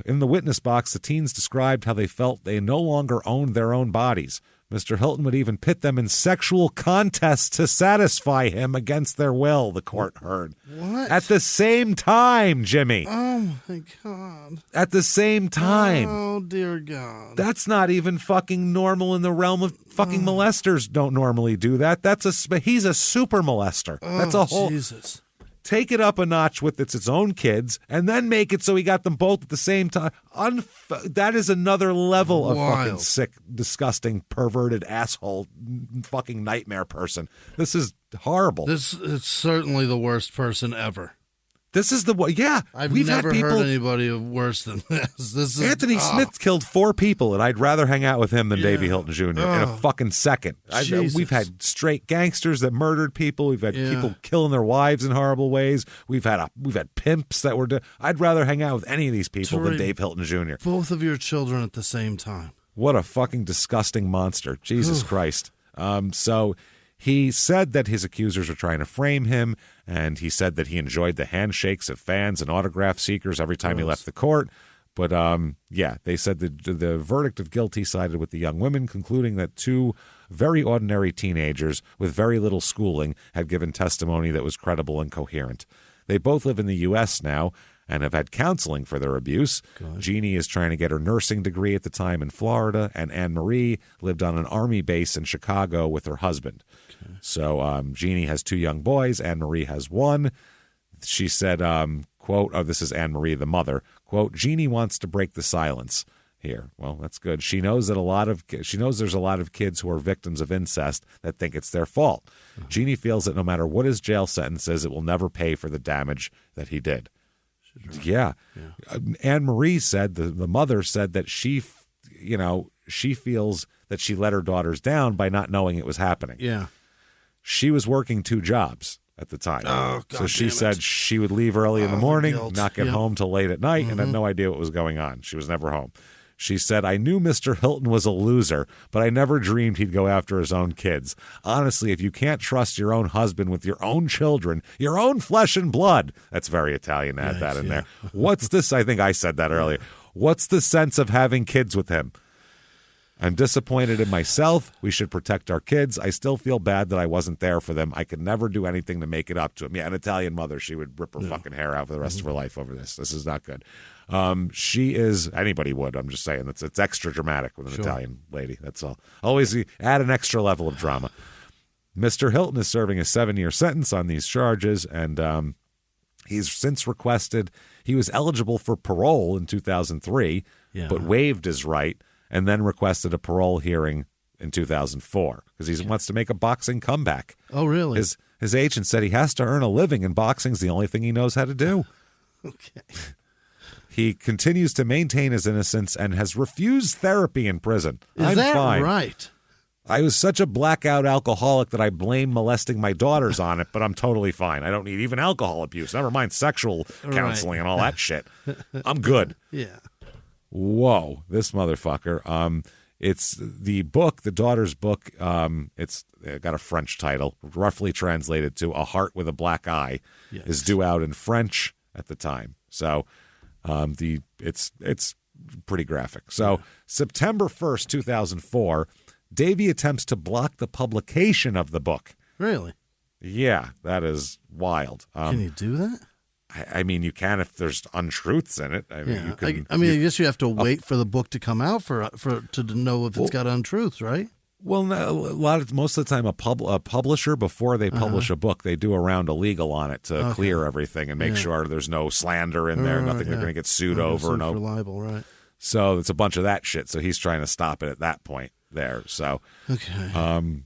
In the witness box, the teens described how they felt they no longer owned their own bodies. Mr. Hilton would even pit them in sexual contests to satisfy him against their will, the court heard. What? At the same time, Jimmy. Oh, my God. At the same time. Oh, dear God. That's not even fucking normal in the realm of fucking molesters don't normally do that. He's a super molester. That's a whole... Jesus. Take it up a notch with its own kids, and then make it so he got them both at the same time. That is another level of fucking sick, disgusting, perverted asshole, fucking nightmare person. This is horrible. It's certainly the worst person ever. This is I've never heard anybody worse than this. This is Anthony Smith killed 4 people, and I'd rather hang out with him than Davey Hilton Jr. in a fucking second. We've had straight gangsters that murdered people. We've had people killing their wives in horrible ways. We've had pimps that were. I'd rather hang out with any of these people than Dave Hilton Jr. Both of your children at the same time. What a fucking disgusting monster! Jesus Christ. So. He said that his accusers are trying to frame him, and he said that he enjoyed the handshakes of fans and autograph seekers every time he left the court. But, they said the verdict of guilty sided with the young women, concluding that 2 very ordinary teenagers with very little schooling had given testimony that was credible and coherent. They both live in the U.S. now and have had counseling for their abuse. God. Jeannie is trying to get her nursing degree at the time in Florida, and Anne Marie lived on an Army base in Chicago with her husband. Okay. So Jeannie has 2 young boys. Anne Marie has 1. She said, quote, this is Anne Marie, the mother, quote, Jeannie wants to break the silence. here. Well, that's good. She knows there's a lot of kids who are victims of incest that think it's their fault. Jeannie feels that no matter what his jail sentence is, it will never pay for the damage that he did. Yeah. Anne-Marie said, the mother said that she feels that she let her daughters down by not knowing it was happening. Yeah. She was working 2 jobs at the time. Oh, God, so she said she would leave early in the morning, not get home till late at night, and had no idea what was going on. She was never home. She said, I knew Mr. Hilton was a loser, but I never dreamed he'd go after his own kids. Honestly, if you can't trust your own husband with your own children, your own flesh and blood, that's very Italian to add that in there. What's this? I think I said that earlier. What's the sense of having kids with him? I'm disappointed in myself. We should protect our kids. I still feel bad that I wasn't there for them. I could never do anything to make it up to him. Yeah, an Italian mother, she would rip her fucking hair out for the rest of her life over this. This is not good. She is, anybody would, I'm just saying, it's extra dramatic with an Italian lady. That's all. Always add an extra level of drama. Mr. Hilton is serving a 7-year sentence on these charges, and he's since requested, he was eligible for parole in 2003, but waived his right, and then requested a parole hearing in 2004 because he wants to make a boxing comeback. Oh, really? His agent said he has to earn a living, and boxing's the only thing he knows how to do. Okay. He continues to maintain his innocence and has refused therapy in prison. Is that fine. right? I was such a blackout alcoholic that I blame molesting my daughters on it, but I'm totally fine. I don't need even alcohol abuse. Never mind sexual counseling and all that shit. I'm good. Yeah. Whoa, this motherfucker. It's the book, the daughter's book. It's got a French title, roughly translated to "A Heart with a Black Eye," is due out in French at the time. So, it's pretty graphic. So, September 1st, 2004, Davey attempts to block the publication of the book. Really? Yeah, that is wild. Can you do that? I mean, you can if there's untruths in it. I mean, I guess you have to wait for the book to come out for to know if it's got untruths, right? Well, no, most of the time, a publisher, before they publish a book, they do a round of legal on it to clear everything and make sure there's no slander in there, nothing they're going to get sued over. For libel, right? So it's a bunch of that shit. So he's trying to stop it at that point there. So, October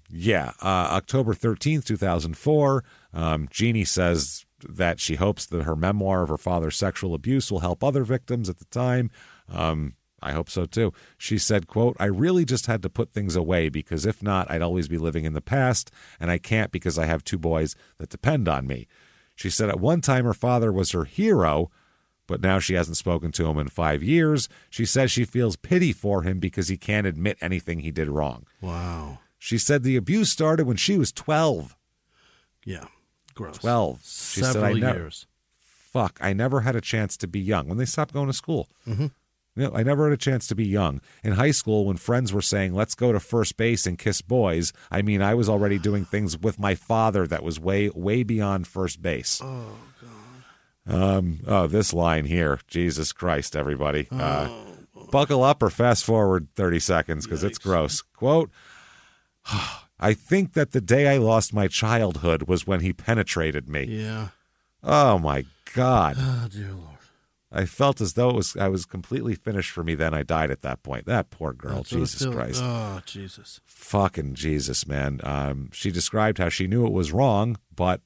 13th, 2004, Jeannie says that she hopes that her memoir of her father's sexual abuse will help other victims at the time. I hope so too. She said, quote, I really just had to put things away because if not, I'd always be living in the past, and I can't because I have 2 boys that depend on me. She said at one time her father was her hero, but now she hasn't spoken to him in 5 years. She says she feels pity for him because he can't admit anything he did wrong. Wow. She said the abuse started when she was 12. Yeah. Gross. 12. She Several said, years. I never had a chance to be young. When they stopped going to school. Mm-hmm. I never had a chance to be young. In high school, when friends were saying, let's go to first base and kiss boys, I mean, I was already doing things with my father that was way, way beyond first base. Oh, God. This line here. Jesus Christ, everybody. Buckle up or fast forward 30 seconds because it's gross. Quote, I think that the day I lost my childhood was when he penetrated me. Yeah. Oh, my God. Oh, dear Lord. I felt as though I was completely finished for me. Then I died at that point. That poor girl. Jesus Christ. Oh, Jesus. Fucking Jesus, man. She described how she knew it was wrong, but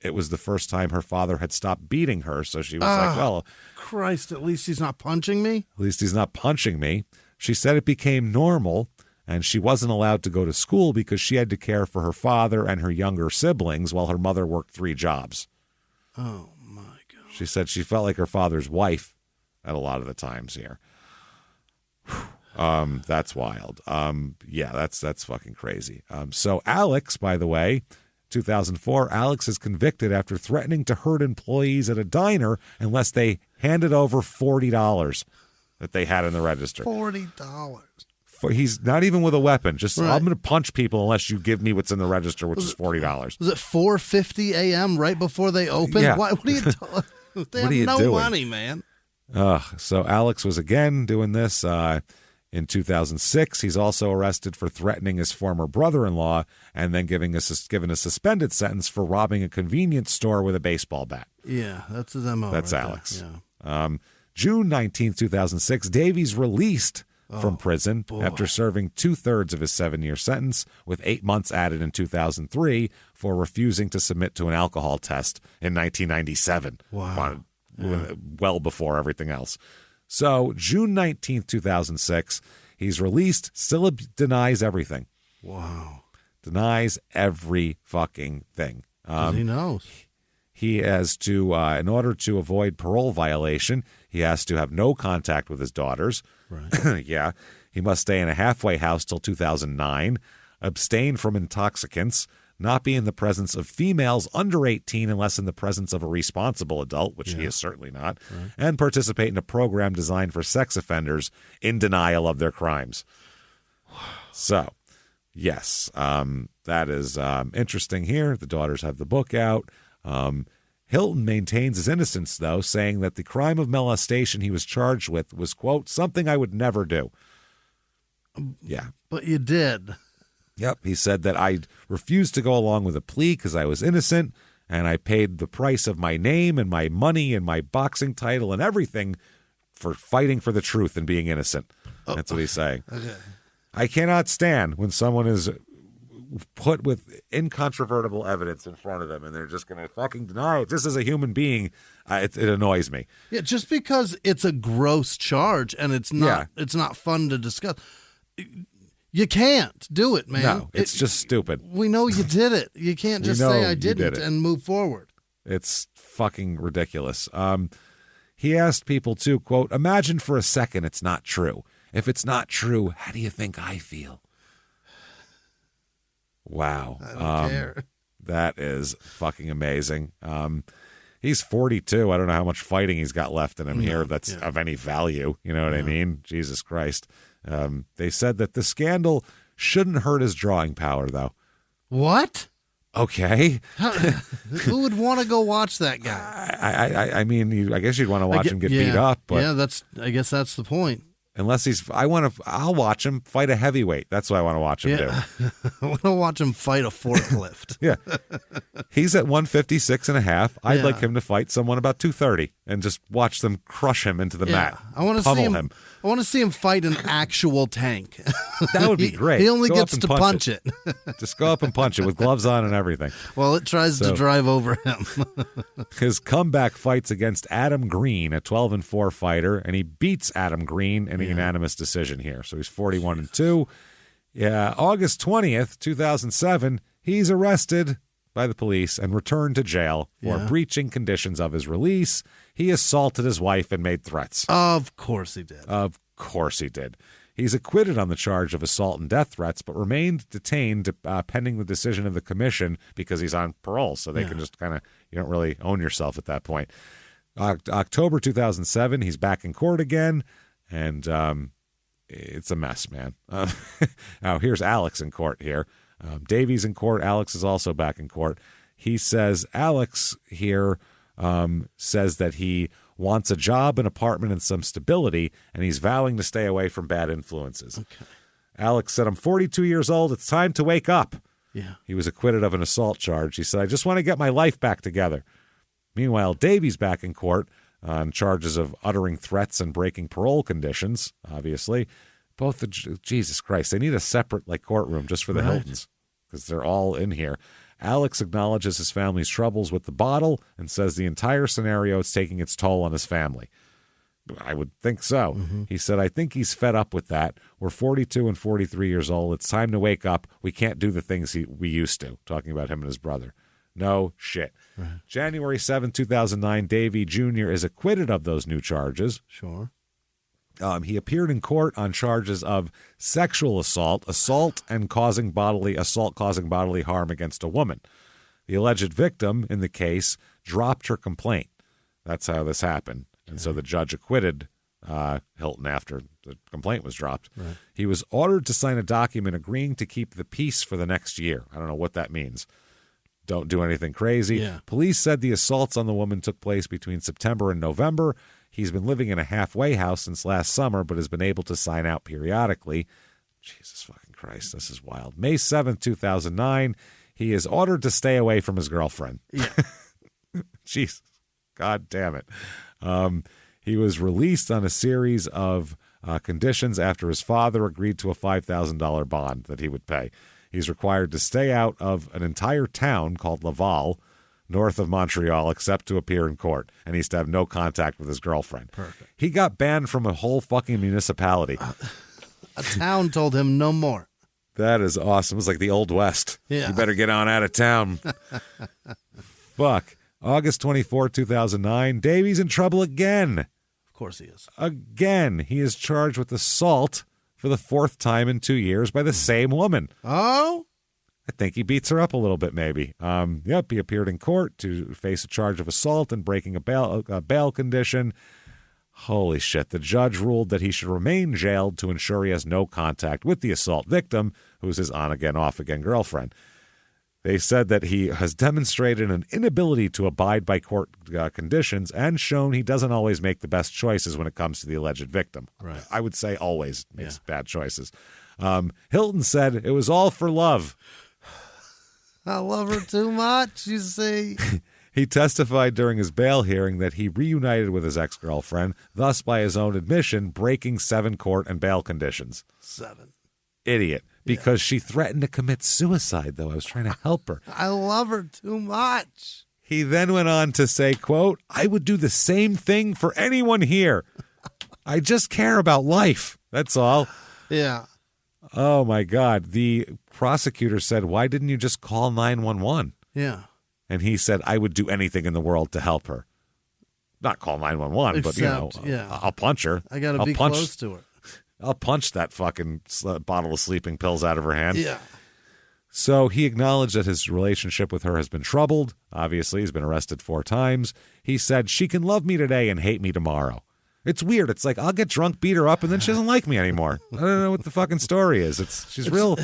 it was the first time her father had stopped beating her. So she was like, well. Christ, at least he's not punching me? At least he's not punching me. She said it became normal, and she wasn't allowed to go to school because she had to care for her father and her younger siblings while her mother worked 3 jobs. Oh. She said she felt like her father's wife at a lot of the times here. That's wild. That's fucking crazy. So Alex, by the way, 2004, Alex is convicted after threatening to hurt employees at a diner unless they handed over $40 that they had in the register. $40. He's not even with a weapon. Just I'm going to punch people unless you give me what's in the register, which is $40. Was it 4:50 a.m. right before they opened? Yeah. What are you doing? They have no money, man. So Alex was again doing this in 2006. He's also arrested for threatening his former brother-in-law and then given a suspended sentence for robbing a convenience store with a baseball bat. Yeah, that's his MO. That's right Alex. Yeah. June 19th, 2006, Davey's released from prison after serving 2/3 of his 7-year sentence, with 8 months added in 2003 for refusing to submit to an alcohol test in 1997. Wow. Well before everything else. So June 19th, 2006, he's released, still denies everything. Wow. Denies every fucking thing. He knows. He has to, in order to avoid parole violation, he has to have no contact with his daughters. Right. Yeah. He must stay in a halfway house till 2009, abstain from intoxicants, not be in the presence of females under 18 unless in the presence of a responsible adult, which he is certainly not, and participate in a program designed for sex offenders in denial of their crimes. So, yes, that is interesting here. The daughters have the book out. Hilton maintains his innocence, though, saying that the crime of molestation he was charged with was, quote, something I would never do. Yeah. But you did. Yep. He said that I refused to go along with a plea because I was innocent, and I paid the price of my name and my money and my boxing title and everything for fighting for the truth and being innocent. That's what he's saying. Okay. I cannot stand when someone is put with incontrovertible evidence in front of them and they're just going to fucking deny it. Just as a human being, it annoys me. Yeah, just because it's a gross charge and it's not fun to discuss. You can't do it, man. No, it's just stupid. We know you did it. You can't just say I didn't and move forward. It's fucking ridiculous. He asked people to, quote, imagine for a second it's not true. If it's not true, how do you think I feel? Wow. I don't care. That is fucking amazing. He's 42. I don't know how much fighting he's got left in him here that's of any value. You know what I mean? Jesus Christ. They said that the scandal shouldn't hurt his drawing power, though. What? Okay. Who would want to go watch that guy? I mean, I guess you'd want to watch him get beat up. But I guess that's the point. Unless I'll watch him fight a heavyweight. That's what I want to watch him do. I want to watch him fight a forklift. Yeah. He's at 156.5. I'd like him to fight someone about 230 and just watch them crush him into the mat. I want to see him. I want to see him fight an actual tank. That would be great. He only gets to punch it. Just go up and punch it with gloves on and everything. Well, it tries to drive over him. His comeback fights against Adam Green, a 12-4 fighter, and he beats Adam Green in a unanimous decision here. So he's 41-2. Yeah, August 20th, 2007, he's arrested by the police and returned to jail for breaching conditions of his release. He assaulted his wife and made threats. Of course he did. Of course he did. He's acquitted on the charge of assault and death threats, but remained detained pending the decision of the commission because he's on parole. So they can just kind of, you don't really own yourself at that point. October 2007, he's back in court again, and it's a mess, man. Now, here's Alex in court here. Davey's in court. Alex is also back in court. He says, Alex here says that he wants a job, an apartment, and some stability, and he's vowing to stay away from bad influences. Okay. Alex said, I'm 42 years old. It's time to wake up. Yeah. He was acquitted of an assault charge. He said, I just want to get my life back together. Meanwhile, Davey's back in court on charges of uttering threats and breaking parole conditions, obviously. Jesus Christ, they need a separate courtroom just for the Hiltons because they're all in here. Alex acknowledges his family's troubles with the bottle and says the entire scenario is taking its toll on his family. I would think so. Mm-hmm. He said, I think he's fed up with that. We're 42 and 43 years old. It's time to wake up. We can't do the things we used to, talking about him and his brother. No shit. Right. January 7, 2009, Davey Jr. is acquitted of those new charges. Sure. He appeared in court on charges of sexual assault causing bodily harm against a woman. The alleged victim in the case dropped her complaint. That's how this happened. And so the judge acquitted Hilton after the complaint was dropped. Right. He was ordered to sign a document agreeing to keep the peace for the next year. I don't know what that means. Don't do anything crazy. Yeah. Police said the assaults on the woman took place between September and November. He's been living in a halfway house since last summer, but has been able to sign out periodically. Jesus fucking Christ, this is wild. May 7th, 2009, he is ordered to stay away from his girlfriend. Yeah. Jesus, God damn it. He was released on a series of conditions after his father agreed to a $5,000 bond that he would pay. He's required to stay out of an entire town called Laval, north of Montreal, except to appear in court. And he's to have no contact with his girlfriend. Perfect. He got banned from a whole fucking municipality. A town told him no more. That is awesome. It's like the Old West. Yeah. You better get on out of town. Fuck. August 24, 2009. Davey's in trouble again. Of course he is. Again. He is charged with assault for the fourth time in 2 years by the same woman. Oh? I think he beats her up a little bit, maybe. He appeared in court to face a charge of assault and breaking a bail condition. Holy shit. The judge ruled that he should remain jailed to ensure he has no contact with the assault victim, who's his on-again, off-again girlfriend. They said that he has demonstrated an inability to abide by court conditions and shown he doesn't always make the best choices when it comes to the alleged victim. Right. I would say always makes bad choices. Hilton said it was all for love. I love her too much, you see. He testified during his bail hearing that he reunited with his ex-girlfriend, thus, by his own admission, breaking 7 court and bail conditions. 7. Idiot. Because she threatened to commit suicide, though. I was trying to help her. I love her too much. He then went on to say, quote, I would do the same thing for anyone here. I just care about life. That's all. Yeah. Oh, my God. The prosecutor said, why didn't you just call 911? Yeah. And he said, I would do anything in the world to help her. Not call 911, but, I'll punch her. I got to be close to her. I'll punch that fucking bottle of sleeping pills out of her hand. Yeah. So he acknowledged that his relationship with her has been troubled. Obviously, he's been arrested 4 times. He said, she can love me today and hate me tomorrow. It's weird. It's like, I'll get drunk, beat her up, and then she doesn't like me anymore. I don't know what the fucking story is. She's real,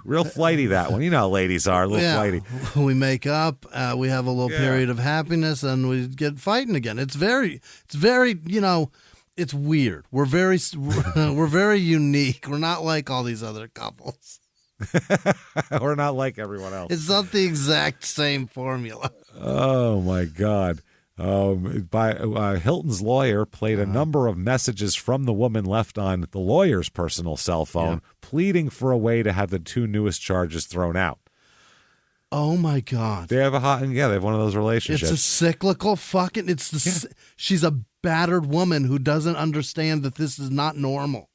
real flighty, that one. You know how ladies are, a little flighty. We make up, we have a little period of happiness, and we get fighting again. It's very, it's weird. We're very unique. We're not like all these other couples. We're not like everyone else. It's not the exact same formula. Oh, my God. Hilton's lawyer played a number of messages from the woman left on the lawyer's personal cell phone, pleading for a way to have the 2 newest charges thrown out. Oh, my God. They have they have one of those relationships. It's a cyclical fucking, she's a battered woman who doesn't understand that this is not normal.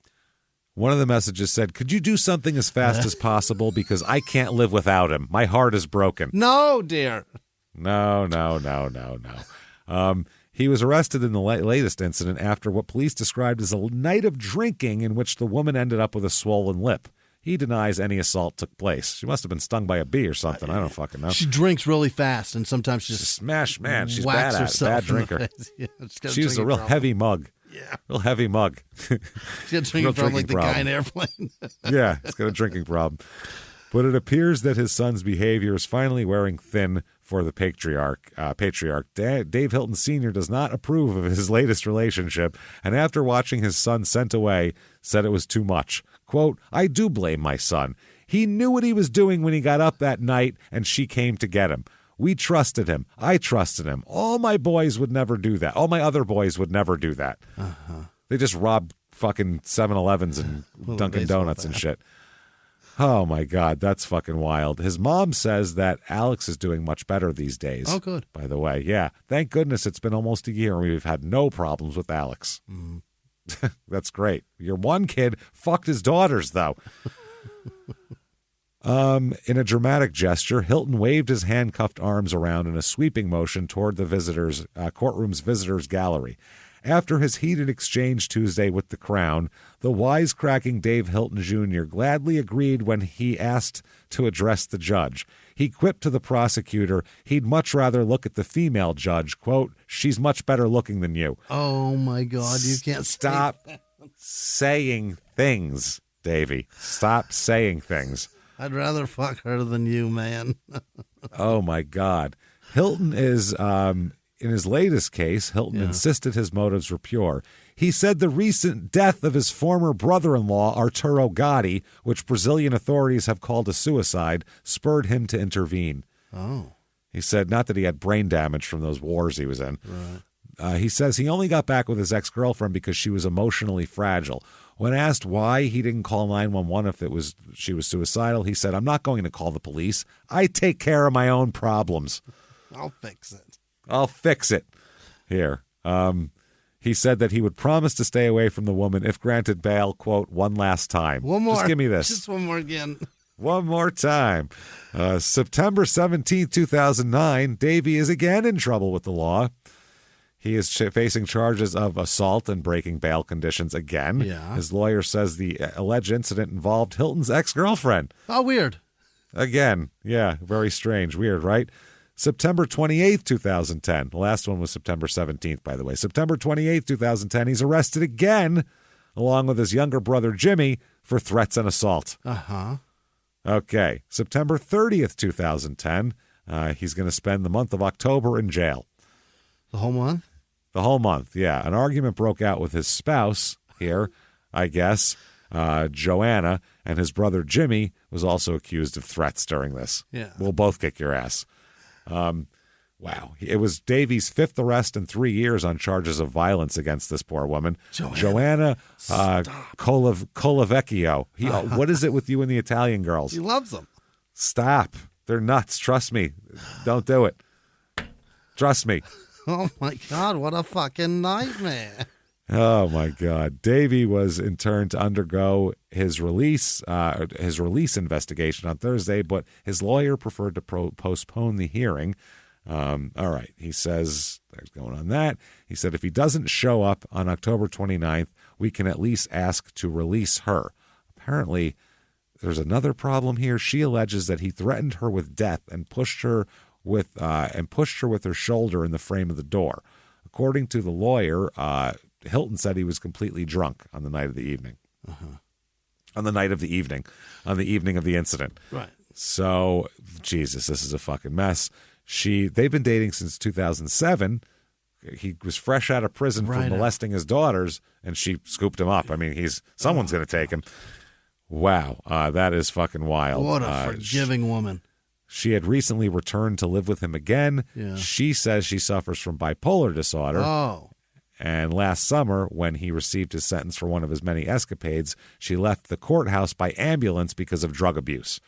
One of the messages said, could you do something as fast as possible because I can't live without him. My heart is broken. No, dear. No. He was arrested in the latest incident after what police described as a night of drinking in which the woman ended up with a swollen lip. He denies any assault took place. She must have been stung by a bee or something. I don't fucking know. She drinks really fast, and sometimes she just smash, man. She's bad at it. Bad drinker. Yeah, she's a real heavy mug. Yeah. Real heavy mug. She had a drinking problem like the guy in Airplane. Yeah, he's got a drinking problem. But it appears that his son's behavior is finally wearing thin for the patriarch. Dave Hilton Sr. does not approve of his latest relationship, and after watching his son sent away, said it was too much. Quote, I do blame my son. He knew what he was doing when he got up that night, and she came to get him. We trusted him. I trusted him. All my boys would never do that. All my other boys would never do that. Uh-huh. They just robbed fucking 7-Elevens and Dunkin' Donuts and shit. Oh, my God. That's fucking wild. His mom says that Alex is doing much better these days. Oh, good. By the way. Yeah. Thank goodness it's been almost a year and we've had no problems with Alex. Mm. That's great. Your one kid fucked his daughters, though. In a dramatic gesture, Hilton waved his handcuffed arms around in a sweeping motion toward the courtroom's visitors gallery. After his heated exchange Tuesday with the Crown, the wisecracking Dave Hilton Jr. gladly agreed when he asked to address the judge. He quipped to the prosecutor he'd much rather look at the female judge. Quote, she's much better looking than you. Oh, my God. You can't stop saying things, Davey. Stop saying things. I'd rather fuck her than you, man. Oh, my God. Hilton is... In his latest case, Hilton insisted his motives were pure. He said the recent death of his former brother-in-law, Arturo Gotti, which Brazilian authorities have called a suicide, spurred him to intervene. Oh. He said not that he had brain damage from those wars he was in. Right. He says he only got back with his ex-girlfriend because she was emotionally fragile. When asked why he didn't call 911 if she was suicidal, he said, "I'm not going to call the police. I take care of my own problems. I'll fix it. I'll fix it." Here. He said that he would promise to stay away from the woman if granted bail, quote, "one last time." One more. Just give me this. Just one more again. One more time. September 17th, 2009, Davey is again in trouble with the law. He is facing charges of assault and breaking bail conditions again. Yeah. His lawyer says the alleged incident involved Hilton's ex-girlfriend. Oh, weird. Again. Yeah, very strange. Weird, right? September 28th, 2010. The last one was September 17th, by the way. September 28th, 2010, he's arrested again, along with his younger brother, Jimmie, for threats and assault. Uh-huh. Okay. September 30th, 2010, he's going to spend the month of October in jail. The whole month? The whole month, yeah. An argument broke out with his spouse here, I guess, Joanna, and his brother Jimmie was also accused of threats during this. Yeah. We'll both kick your ass. Wow. It was Davey's fifth arrest in 3 years on charges of violence against this poor woman. Joanna Colavecchio. What is it with you and the Italian girls? He loves them. Stop. They're nuts. Trust me. Don't do it. Trust me. Oh, my God. What a fucking nightmare. Oh, my God. Davey was in turn to undergo his release investigation on Thursday, but his lawyer preferred to postpone the hearing. All right. He says, there's going on that. He said if he doesn't show up on October 29th, we can at least ask to release her. Apparently, there's another problem here. She alleges that he threatened her with death and pushed her with her shoulder in the frame of the door. According to the lawyer, Hilton said he was completely drunk on the night of the evening. Uh-huh. On the evening of the incident. Right. So, Jesus, this is a fucking mess. They've been dating since 2007. He was fresh out of prison for molesting his daughters, and she scooped him up. I mean, someone's going to take him. Wow, that is fucking wild. What a forgiving woman. She had recently returned to live with him again. Yeah. She says she suffers from bipolar disorder. Oh. And last summer, when he received his sentence for one of his many escapades, she left the courthouse by ambulance because of drug abuse.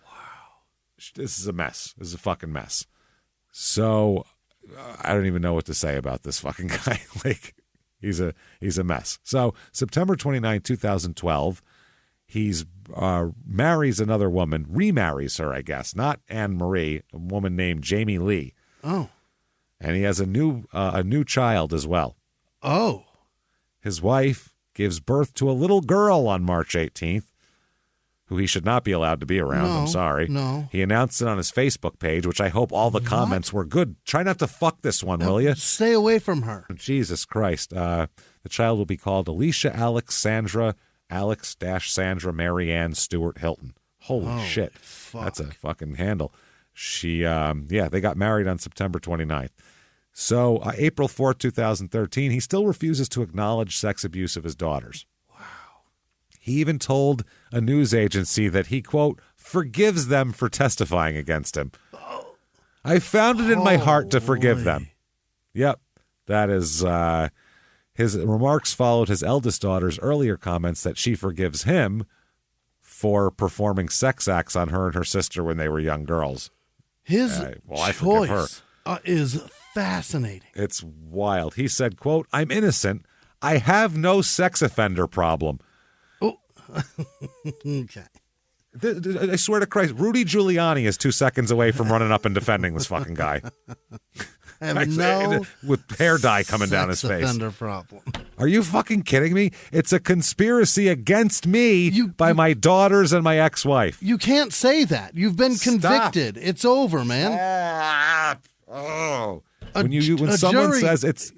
Wow. This is a mess. This is a fucking mess. So I don't even know what to say about this fucking guy. Like, he's a mess. So September 29, 2012, he's marries another woman, remarries her, I guess, not Anne Marie, a woman named Jamie Lee. Oh. And he has a new child as well. Oh. His wife gives birth to a little girl on March 18th, who he should not be allowed to be around. I'm sorry. No. He announced it on his Facebook page, which I hope all the comments were good. Try not to fuck this one, will you? Stay away from her. Jesus Christ. The child will be called Alicia Alex Sandra Marianne Stewart Hilton. Holy shit. Fuck. That's a fucking handle. They got married on September 29th. So April 4th, 2013, he still refuses to acknowledge sex abuse of his daughters. Wow. He even told a news agency that he, quote, forgives them for testifying against him. I found it in my heart to forgive them. Yep. That is, his remarks followed his eldest daughter's earlier comments that she forgives him for performing sex acts on her and her sister when they were young girls. His I forgive her. Is fascinating. It's wild. He said, quote, I'm innocent. I have no sex offender problem. Oh, okay. I swear to Christ, Rudy Giuliani is 2 seconds away from running up and defending this fucking guy. I have no with hair dye coming down his face. Offender problem. Are you fucking kidding me? It's a conspiracy against me by my daughters and my ex-wife. You can't say that. You've been convicted. It's over, man. Stop. Oh. When someone jury, says it's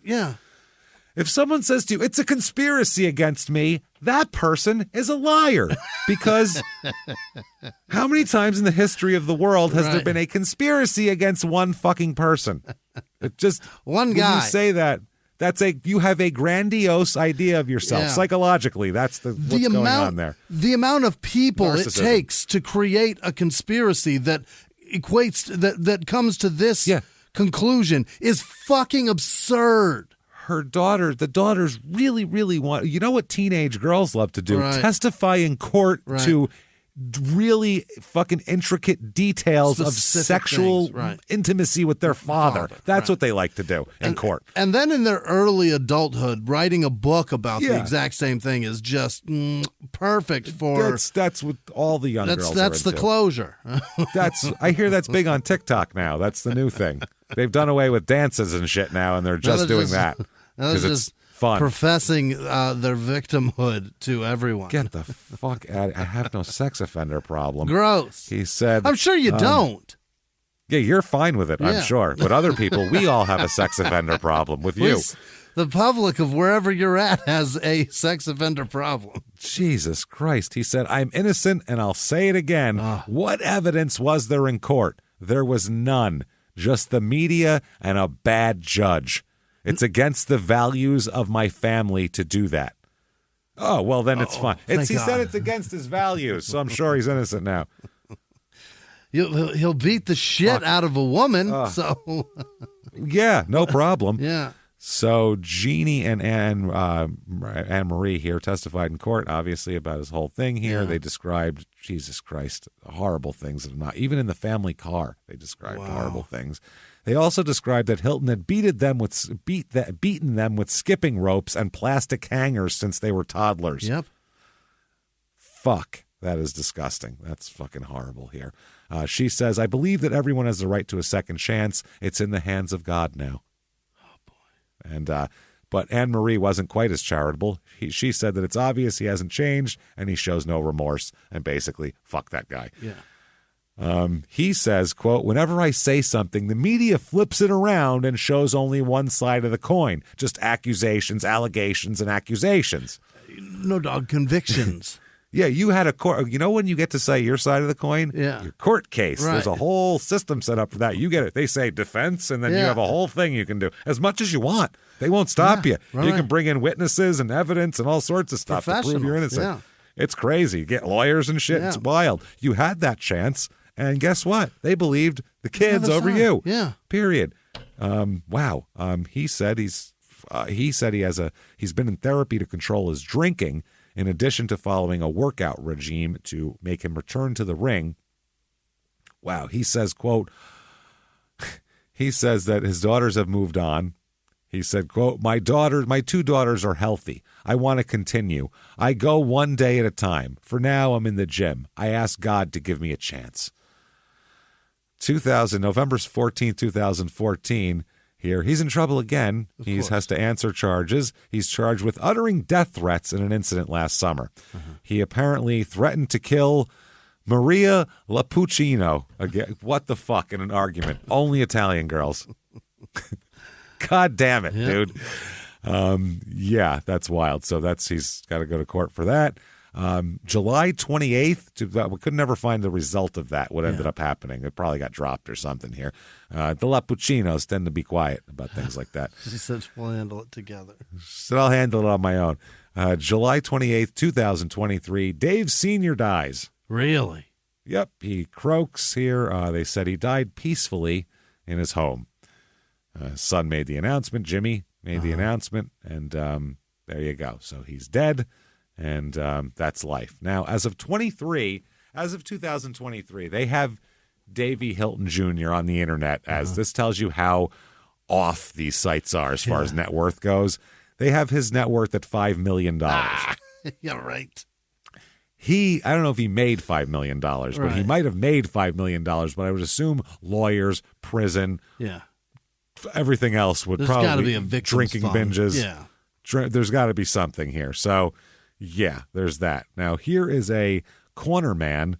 if someone says to you, it's a conspiracy against me, that person is a liar. Because how many times in the history of the world has there been a conspiracy against one fucking person? It just one guy. When you say that, you have a grandiose idea of yourself. Psychologically, that's what's going on there. The amount of people Narcissism. it takes to create a conspiracy that equates that comes to this conclusion is fucking absurd. the daughters really, really want, you know what teenage girls love to do? Right. Testify in court Right. to really fucking intricate details of Specific sexual things, right. intimacy with their father. That's right. what they like to do in court. And then in their early adulthood, writing a book about the Yeah. exact same thing is just perfect for. That's what all the young girls That's are the into. closure. I hear that's big on TikTok now. That's the new thing. They've done away with dances and shit now, and they're just doing that because it's fun. Professing their victimhood to everyone. Get the fuck out! I have no sex offender problem. Gross. He said. I'm sure you don't. Yeah, you're fine with it, Yeah. I'm sure. But other people, we all have a sex offender problem with you. The public of wherever you're at has a sex offender problem. Jesus Christ. He said, I'm innocent, and I'll say it again. What evidence was there in court? There was none. Just the media and a bad judge. It's against the values of my family to do that. Oh, well, then it's fine. He said it's against his values, so I'm sure he's innocent now. He'll beat the shit out of a woman, so... Yeah, no problem. Yeah. So Jeannie and Anne-Marie here testified in court, obviously, about his whole thing here. Yeah. They described, Jesus Christ, horrible things that are not, even in the family car, they described horrible things. They also described that Hilton had beaten them with skipping ropes and plastic hangers since they were toddlers. Yep. Fuck. That is disgusting. That's fucking horrible here. She says, I believe that everyone has the right to a second chance. It's in the hands of God now. Oh, boy. And but Anne-Marie wasn't quite as charitable. She said that it's obvious he hasn't changed and he shows no remorse and basically, fuck that guy. Yeah. He says, quote, whenever I say something, the media flips it around and shows only one side of the coin. Just accusations, allegations, and accusations. No, dog, convictions. Yeah, you had a court. You know when you get to say your side of the coin? Yeah. Your court case. Right. There's a whole system set up for that. You get it. They say defense, and then you have a whole thing you can do. As much as you want. They won't stop you. Right. You can bring in witnesses and evidence and all sorts of stuff to prove you're innocent. Yeah. It's crazy. You get lawyers and shit. Yeah. It's wild. You had that chance, and guess what? They believed the kids over you. Yeah. Period. Wow. He said he's been in therapy to control his drinking, in addition to following a workout regime to make him return to the ring. Wow. He says, quote, he says that his daughters have moved on. He said, quote, my two daughters are healthy. I want to continue. I go one day at a time. For now, I'm in the gym. I ask God to give me a chance. November 14th, 2014. Here, he's in trouble again. He has to answer charges. He's charged with uttering death threats in an incident last summer. He apparently threatened to kill Maria Lapuccino. Again, what the fuck, in an argument? Only Italian girls. God damn it, dude. Yeah, that's wild. So he's got to go to court for that. July 28th, we could never find the result of that, what ended up happening. It probably got dropped or something here. The Lapuccinos tend to be quiet about things like that. She said we'll handle it together. So I'll handle it on my own. July 28th, 2023, Dave Sr. dies. Really? Yep, he croaks here. They said he died peacefully in his home. His son made the announcement. Jimmie made the announcement, and there you go. So he's dead. And that's life. Now, as of 2023, they have Davey Hilton Jr. on the internet, as this tells you how off these sites are as far as net worth goes. They have his net worth at $5 million. Yeah, right. I don't know if he made $5 million, but he might have made $5 million, but I would assume lawyers, prison, everything else would probably gotta be a victim's drinking fund. binges. Yeah. There's got to be something here. So, yeah, there's that. Now, here is a cornerman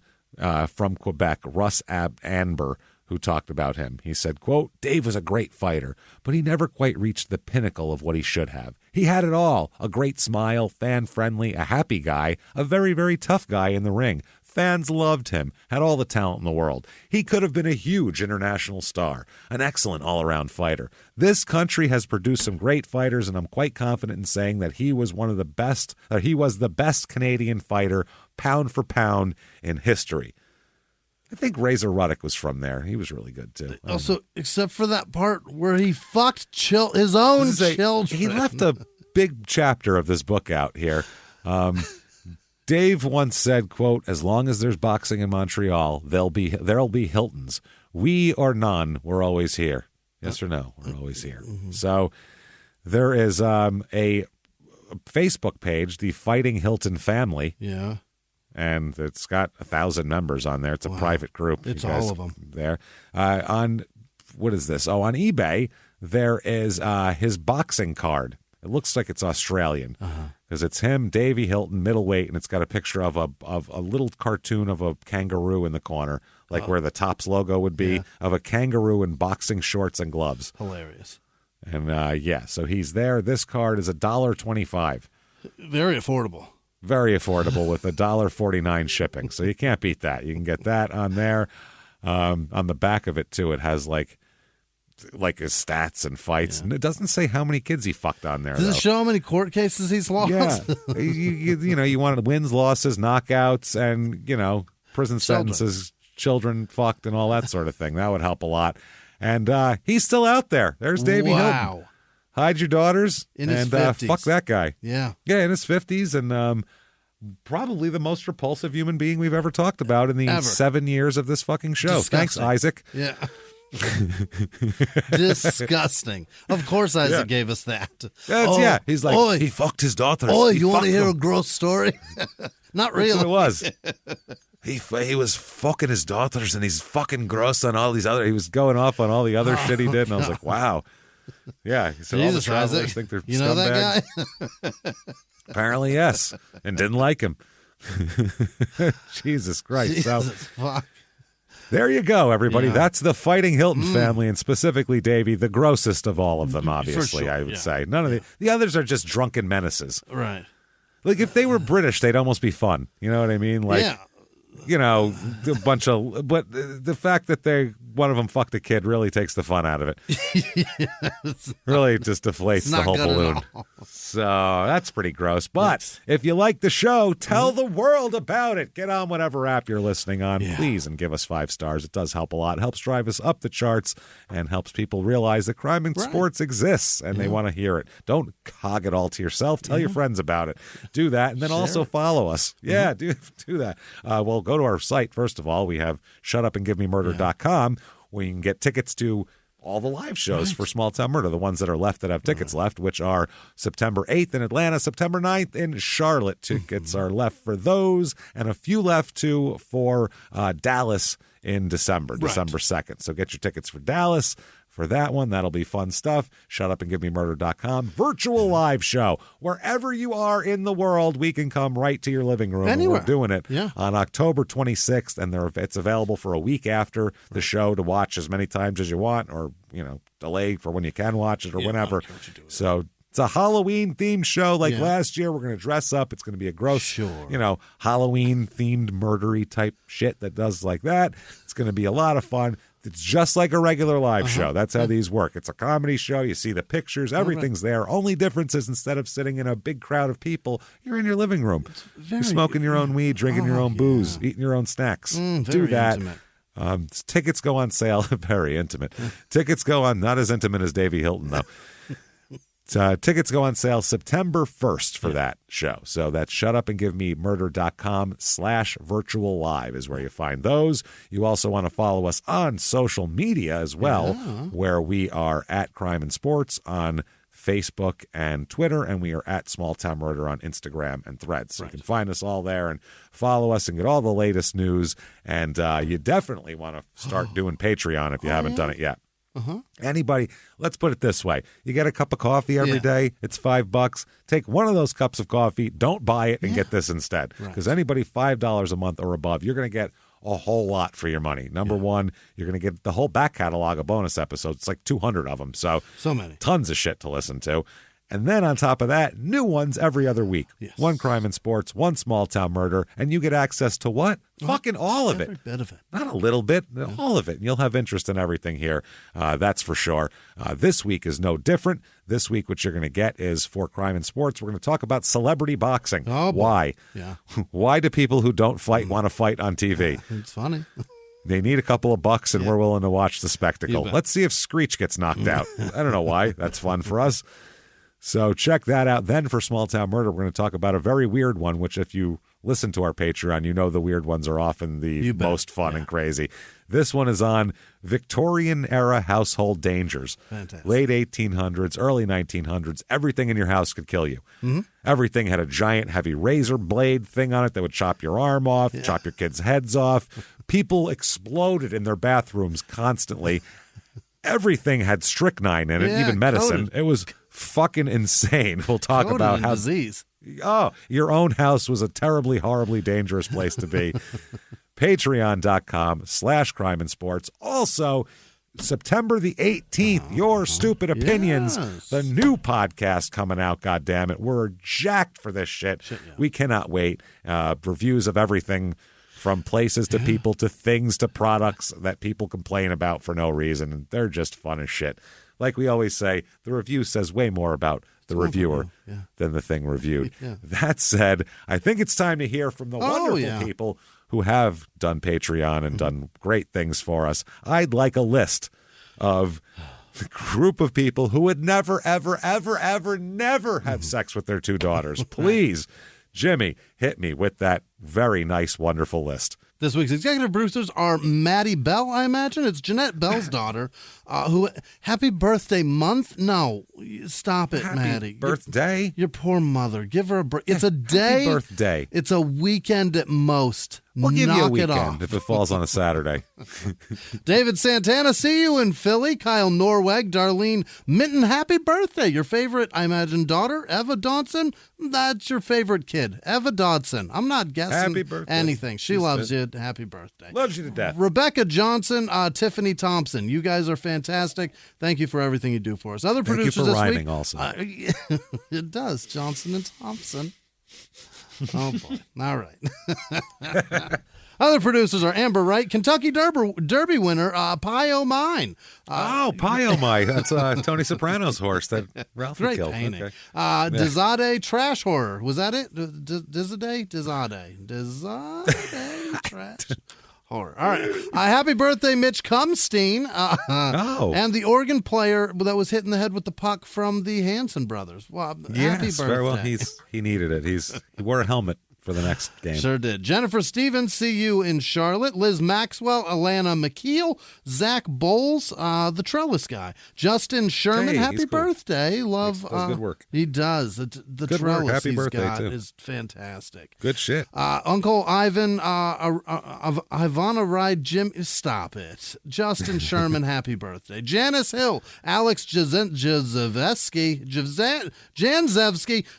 from Quebec, Russ Amber, who talked about him. He said, quote, Dave was a great fighter, but he never quite reached the pinnacle of what he should have. He had it all, a great smile, fan-friendly, a happy guy, a very, very tough guy in the ring. Fans loved him, had all the talent in the world. He could have been a huge international star, an excellent all-around fighter. This country has produced some great fighters, and I'm quite confident in saying that he was one of the best, he was the best Canadian fighter, pound for pound, in history. I think Razor Ruddock was from there. He was really good, too. Also, except for that part where he fucked his own children. He left a big chapter of this book out here. Dave once said, quote, as long as there's boxing in Montreal, there'll be Hiltons. We or none, we're always here. Yes or no? We're always here. Mm-hmm. So there is a Facebook page, the Fighting Hilton Family. Yeah. And it's got 1,000 members on there. It's a private group. It's all of them there. On what is this? Oh, on eBay there is his boxing card. It looks like it's Australian because it's him, Davey Hilton, middleweight, and it's got a picture of a little cartoon of a kangaroo in the corner, like where the Topps logo would be, of a kangaroo in boxing shorts and gloves. Hilarious. And so he's there. This card is $1.25. Very affordable. Very affordable with $1.49 shipping. So you can't beat that. You can get that on there. On the back of it, too, it has like his stats and fights. And it doesn't say how many kids he fucked on there. Does it show how many court cases he's lost? Yeah. you wanted wins, losses, knockouts, and, prison sentences, children fucked, and all that sort of thing. That would help a lot. And he's still out there. There's Davey Hilton. Hide your daughters in his 50s. Fuck that guy. Yeah. Yeah, in his 50s, and probably the most repulsive human being we've ever talked about in the 7 years of this fucking show. Disgusting. Thanks, Isaac. Yeah. Disgusting. Of course Isaac gave us that. He's like, he fucked his daughters. Oh, you want to hear a gross story? Not really. That's what it was. He was fucking his daughters, and he's fucking gross on all these other. He was going off on all the other shit he did, and I was like, wow. Yeah, he said all the travelers think they're you know scumbags. That guy? Apparently, yes, and didn't like him. Jesus Christ! Fuck. There you go, everybody. Yeah. That's the Fighting Hilton family, and specifically Davey, the grossest of all of them. Obviously, sure, I would say none of the others are just drunken menaces. Right. Like if they were British, they'd almost be fun. You know what I mean? Like. Yeah. A bunch of, but the fact that one of them fucked a kid really takes the fun out of it. Really just deflates the whole balloon. So that's pretty gross. But if you like the show, tell the world about it. Get on whatever app you're listening on, please, and give us 5 stars. It does help a lot. It helps drive us up the charts and helps people realize that crime in sports exists and they want to hear it. Don't hog it all to yourself. Tell your friends about it. Do that, and then also follow us. Yeah, do that. Well, go to our site, first of all. We have shutupandgivememurder.com, where you can get tickets to all the live shows for Small Town Murder, the ones that are left that have tickets left, which are September 8th in Atlanta, September 9th in Charlotte. Tickets are left for those, and a few left, too, for Dallas in December 2nd. So get your tickets for Dallas. For that one, that'll be fun stuff. Shutupandgivememurder.com. Virtual live show. Wherever you are in the world, we can come right to your living room. Anywhere. And we're doing it on October 26th, and it's available for a week after the show to watch as many times as you want, or, delay for when you can watch it or whenever. So it's a Halloween-themed show like last year. We're going to dress up. It's going to be a gross, Halloween-themed murdery type shit that does like that. It's going to be a lot of fun. It's just like a regular live show. That's how these work. It's a comedy show. You see the pictures. Everything's there. Only difference is instead of sitting in a big crowd of people, you're in your living room. You're smoking your own weed, drinking your own booze, eating your own snacks. Do that. Tickets go on sale. Very intimate. Tickets go on, not as intimate as Davey Hilton, though. Tickets go on sale September 1st for that show. So that's shutupandgivememurder.com/virtual live is where you find those. You also want to follow us on social media as well, where we are at Crime and Sports on Facebook and Twitter, and we are at Small Town Murder on Instagram and Threads. So you can find us all there and follow us and get all the latest news. And you definitely want to start doing Patreon if you haven't done it yet. Anybody, let's put it this way. You get a cup of coffee every day. It's $5. Take one of those cups of coffee. Don't buy it and get this instead. Because anybody $5 a month or above, you're going to get a whole lot for your money. Number one, you're going to get the whole back catalog of bonus episodes. It's like 200 of them. So many. Tons of shit to listen to. And then on top of that, new ones every other week. One Crime and Sports, one Small Town Murder, and you get access to what? Fucking all of it. Every bit of it. Not a little bit, all of it. And you'll have interest in everything here. That's for sure. This week is no different. This week, what you're going to get is for Crime and Sports, we're going to talk about celebrity boxing. Oh, boy. Why? Yeah. Why do people who don't fight want to fight on TV? It's funny. They need a couple of bucks, and we're willing to watch the spectacle. Let's see if Screech gets knocked out. I don't know why. That's fun for us. So check that out. Then for Small Town Murder, we're going to talk about a very weird one, which if you listen to our Patreon, you know the weird ones are often the most fun and crazy. This one is on Victorian-era household dangers. Fantastic. Late 1800s, early 1900s, everything in your house could kill you. Mm-hmm. Everything had a giant, heavy razor blade thing on it that would chop your arm off, chop your kids' heads off. People exploded in their bathrooms constantly. Everything had strychnine in it, even medicine. Coated. It was fucking insane. We'll talk Coated about in how disease. Oh, your own house was a terribly, horribly dangerous place to be. Patreon.com/crimeinsports. Also, September the 18th, Your Stupid Opinions, the new podcast coming out, goddammit. We're jacked for this shit. We cannot wait. Reviews of everything from places to people to things to products that people complain about for no reason. And they're just fun as shit. Like we always say, the review says way more about the reviewer than the thing reviewed. That said, I think it's time to hear from the wonderful people who have done Patreon and done great things for us. I'd like a list of the group of people who would never, ever, ever, ever, never have sex with their two daughters. Please, Jimmy, hit me with that very nice, wonderful list. This week's executive producers are Maddie Bell, I imagine. It's Jeanette Bell's daughter. Who? Happy birthday month? No, stop it, Maddie. Birthday? Your poor mother. Give her a break. It's a day. Happy birthday. It's a weekend at most. We'll give you a Knock it off. weekend if it falls on a Saturday. David Santana, see you in Philly. Kyle Norweg, Darlene Minton, happy birthday. Your favorite, I imagine, daughter, Eva Dodson. That's your favorite kid, Eva Dodson. I'm not guessing Happy birthday. anything. She loves you. Happy birthday. Loves you to death. Rebecca Johnson, Tiffany Thompson. You guys are fantastic. Thank you for everything you do for us. Other Thank you producers for this rhyming week, also. It does. Johnson and Thompson. Oh, boy. All right. Other producers are Amber Wright, Kentucky Derby winner, Pie O' Mine. Pie O' Mine. That's Tony Soprano's horse that Ralphie Great killed. painting. Okay. Dizade Trash Horror. Was that it? Dizade Trash Horror. All right. Happy birthday, Mitch Cumstein. And the organ player that was hit in the head with the puck from the Hanson brothers. Well, happy birthday. Very well. He needed it. He wore a helmet for the next game. Sure did. Jennifer Stevens, see you in Charlotte. Liz Maxwell, Alana McKeel, Zach Bowles, the Trellis guy. Justin Sherman, happy birthday. Love. He does good work. He does. The Good Trellis work. Happy he's birthday, got too. is fantastic. Good shit. Uncle Ivan, Ivana Ride, Jim, stop it. Justin Sherman, happy birthday. Janice Hill, Alex Janzevsky,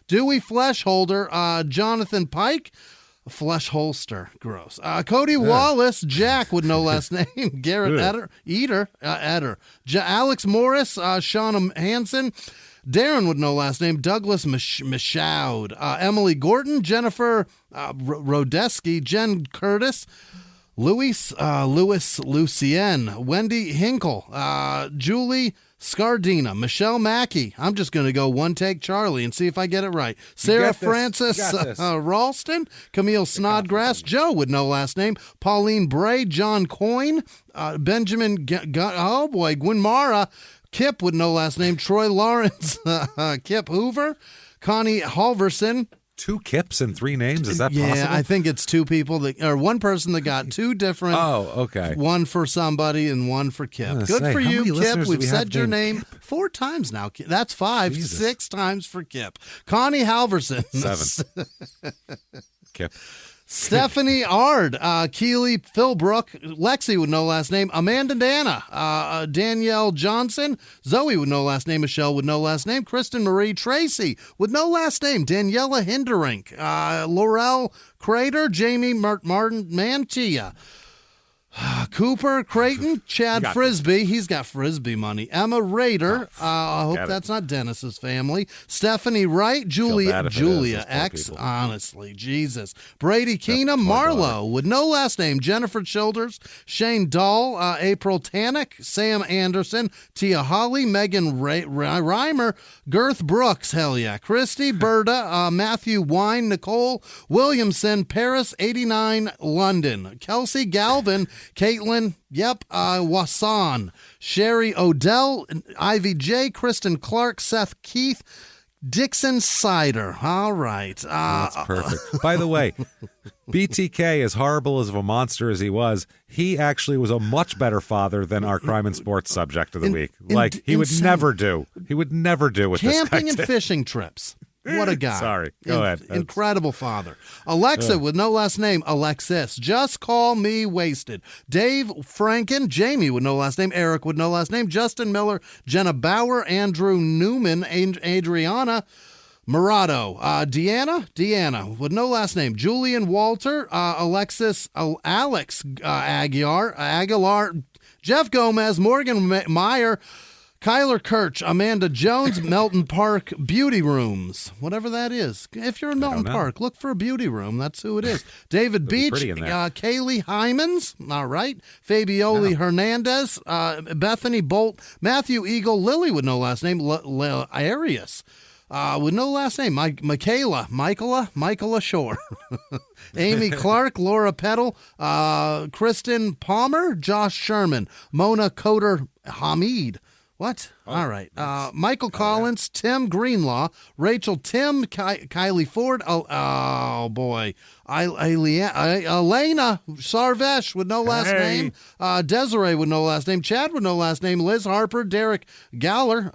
Dewey Fleshholder, Jonathan Pike, Flesh holster, gross. Cody Wallace, Jack with no last name. Garrett Eder. Alex Morris, Shauna Hansen. Darren with no last name. Douglas Michaud. Emily Gordon, Jennifer Rodeski, Jen Curtis. Louis Lucien, Wendy Hinkle, Julie Scardina, Michelle Mackey. I'm just going to go one take Charlie and see if I get it right. Sarah Francis Ralston, Camille Snodgrass, Joe with no last name, Pauline Bray, John Coyne, Benjamin, Gwyn Mara, Kip with no last name, Troy Lawrence, Kip Hoover, Connie Halverson. 2 Kips and 3 names? Is that possible? Yeah, I think it's 2 people or one person that got 2 different. Oh, okay. One for somebody and one for Kip. Good for you, Kip. We've said your name 4 times now. That's 5. Jesus. 6 times for Kip. Connie Halverson. 7. Kip. Stephanie Ard, Keely Philbrook, Lexi with no last name, Amanda Dana, Danielle Johnson, Zoe with no last name, Michelle with no last name, Kristen Marie Tracy with no last name, Daniela Hinderink, Laurel Crater, Jamie Martin Mantia, Cooper Creighton, Chad Frisbee. He's got Frisbee money. Emma Rader. I hope that's not Dennis's family. Stephanie Wright. Julia X. Honestly, Jesus. Brady Keenum. Marlowe with no last name. Jennifer Childers. Shane Dahl. April Tannick. Sam Anderson. Tia Holly. Megan Reimer. Girth Brooks. Hell yeah. Christy Berta. Matthew Wine. Nicole Williamson. Paris 89 London. Kelsey Galvin. Caitlin Caitlin, yep, Wasan, Sherry Odell, Ivy J, Kristen Clark, Seth Keith, Dixon Cider. All right. That's perfect. By the way, BTK, as horrible as of a monster as he was, he actually was a much better father than our crime and sports subject of the week. He would never do. He would never do what camping this guy and did. fishing trips. What a guy. Sorry. Go ahead. Incredible father. Alexa with no last name, Alexis. Just call me wasted. Dave Franken, Jamie with no last name, Eric with no last name, Justin Miller, Jenna Bauer, Andrew Newman, Adriana Murado, Deanna with no last name, Julian Walter, Alex Aguilar, Jeff Gomez, Morgan Meyer, Kyler Kirch, Amanda Jones, Melton Park Beauty Rooms, whatever that is. If you're in Melton Park, look for a beauty room. That's who it is. David Beach, Kaylee Hymans, all right. Fabioli Hernandez, Bethany Bolt, Matthew Eagle, Lily with no last name, Arias. With no last name, Michaela Shore, Amy Clark, Laura Peddle, Kristen Palmer, Josh Sherman, Mona Coder Hamid. What? All right. Michael Collins, Tim Greenlaw, Rachel Tim, Kylie Ford. Oh boy. Elena Sarvesh with no last name. Desiree with no last name. Chad with no last name. Liz Harper, Derek Gallagher,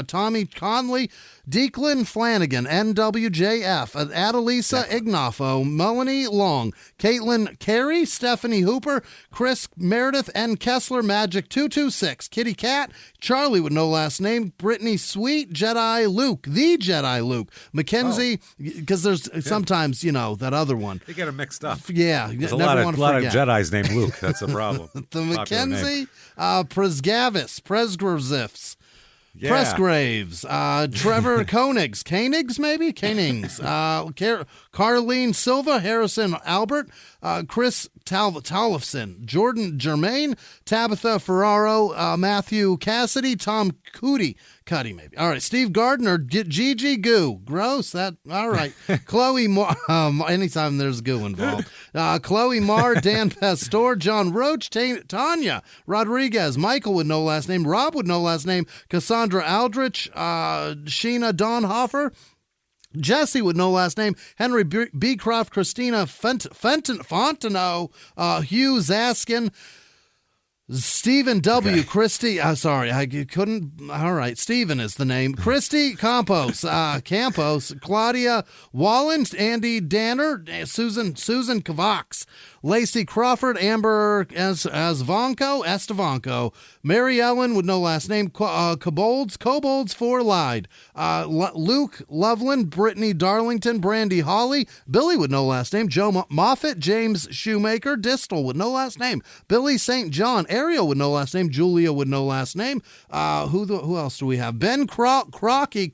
Tommy Conley, Declan Flanagan, NWJF, Adelisa Ignafo, Melanie Long, Caitlin Carey, Stephanie Hooper, Chris Meredith, N. Kessler, Magic 226, Kitty Cat, Charlie with no last name, Brittany Sweet, Jedi Luke, Mackenzie, because there's sometimes, that other one. You get them mixed up. Yeah. There's a lot of Jedis named Luke. That's the problem. The Mackenzie, Presgravs, Presgraves, Trevor Koenigs, Carlene Silva, Harrison Albert, Chris Tollefson, Jordan Germain, Tabitha Ferraro, Matthew Cassidy, Tom Cuddy maybe. All right, Steve Gardner, Gigi Goo, gross. All right. Chloe Mar, anytime there's goo involved. Chloe Marr, Dan Pastor, John Roach, Tanya Rodriguez, Michael with no last name, Rob with no last name, Cassandra Aldrich, Sheena Donhofer, Jesse with no last name, Henry Beecroft, Christina Fontenot, Hugh Zaskin, Stephen W. Christie, sorry, I couldn't, all right, Stephen is the name. Christy Campos, Claudia Wallens, Andy Danner, Susan Kavox, Lacey Crawford, Amber Estevanco, Mary Ellen with no last name, Kobolds 4 lied, Luke Loveland, Brittany Darlington, Brandy Hawley, Billy with no last name, Joe Moffitt, James Shoemaker, Distal with no last name, Billy St. John, Ariel with no last name, Julia with no last name, who else do we have? Ben Croaky,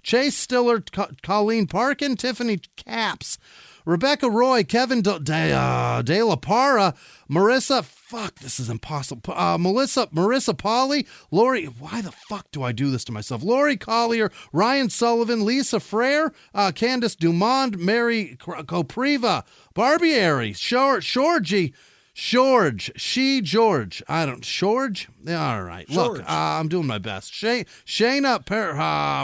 Chase Stiller, Colleen Parkin, Tiffany Caps, Rebecca Roy, Kevin De La Parra, Marissa, this is impossible. Marissa Polly, Lori, why the fuck do I do this to myself? Lori Collier, Ryan Sullivan, Lisa Frere, Candace Dumond, Mary Copriva, Barbieri, George. All right. Look, I'm doing my best. Shayna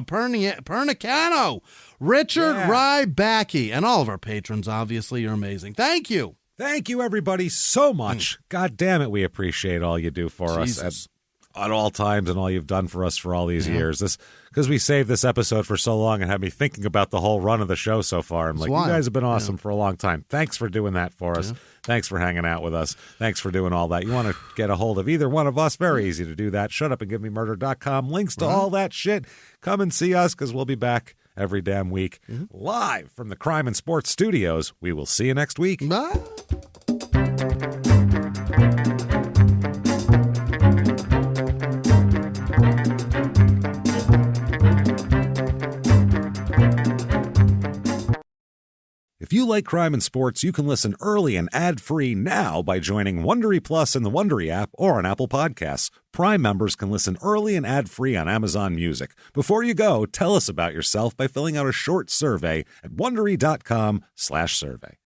Pernicano, Richard Rybacky, and all of our patrons, obviously, you're amazing. Thank you. Thank you, everybody, so much. God damn it, we appreciate all you do for us at all times and all you've done for us for all these years. Because we saved this episode for so long and had me thinking about the whole run of the show so far. I'm like, you guys have been awesome for a long time. Thanks for doing that for us. Thanks for hanging out with us. Thanks for doing all that. You want to get a hold of either one of us, very easy to do that. ShutUpAndGiveMeMurder.com. Links to all that shit. Come and see us because we'll be back every damn week live from the Crime and Sports Studios. We will see you next week. Bye. If you like crime and sports, you can listen early and ad-free now by joining Wondery Plus in the Wondery app or on Apple Podcasts. Prime members can listen early and ad-free on Amazon Music. Before you go, tell us about yourself by filling out a short survey at Wondery.com/survey.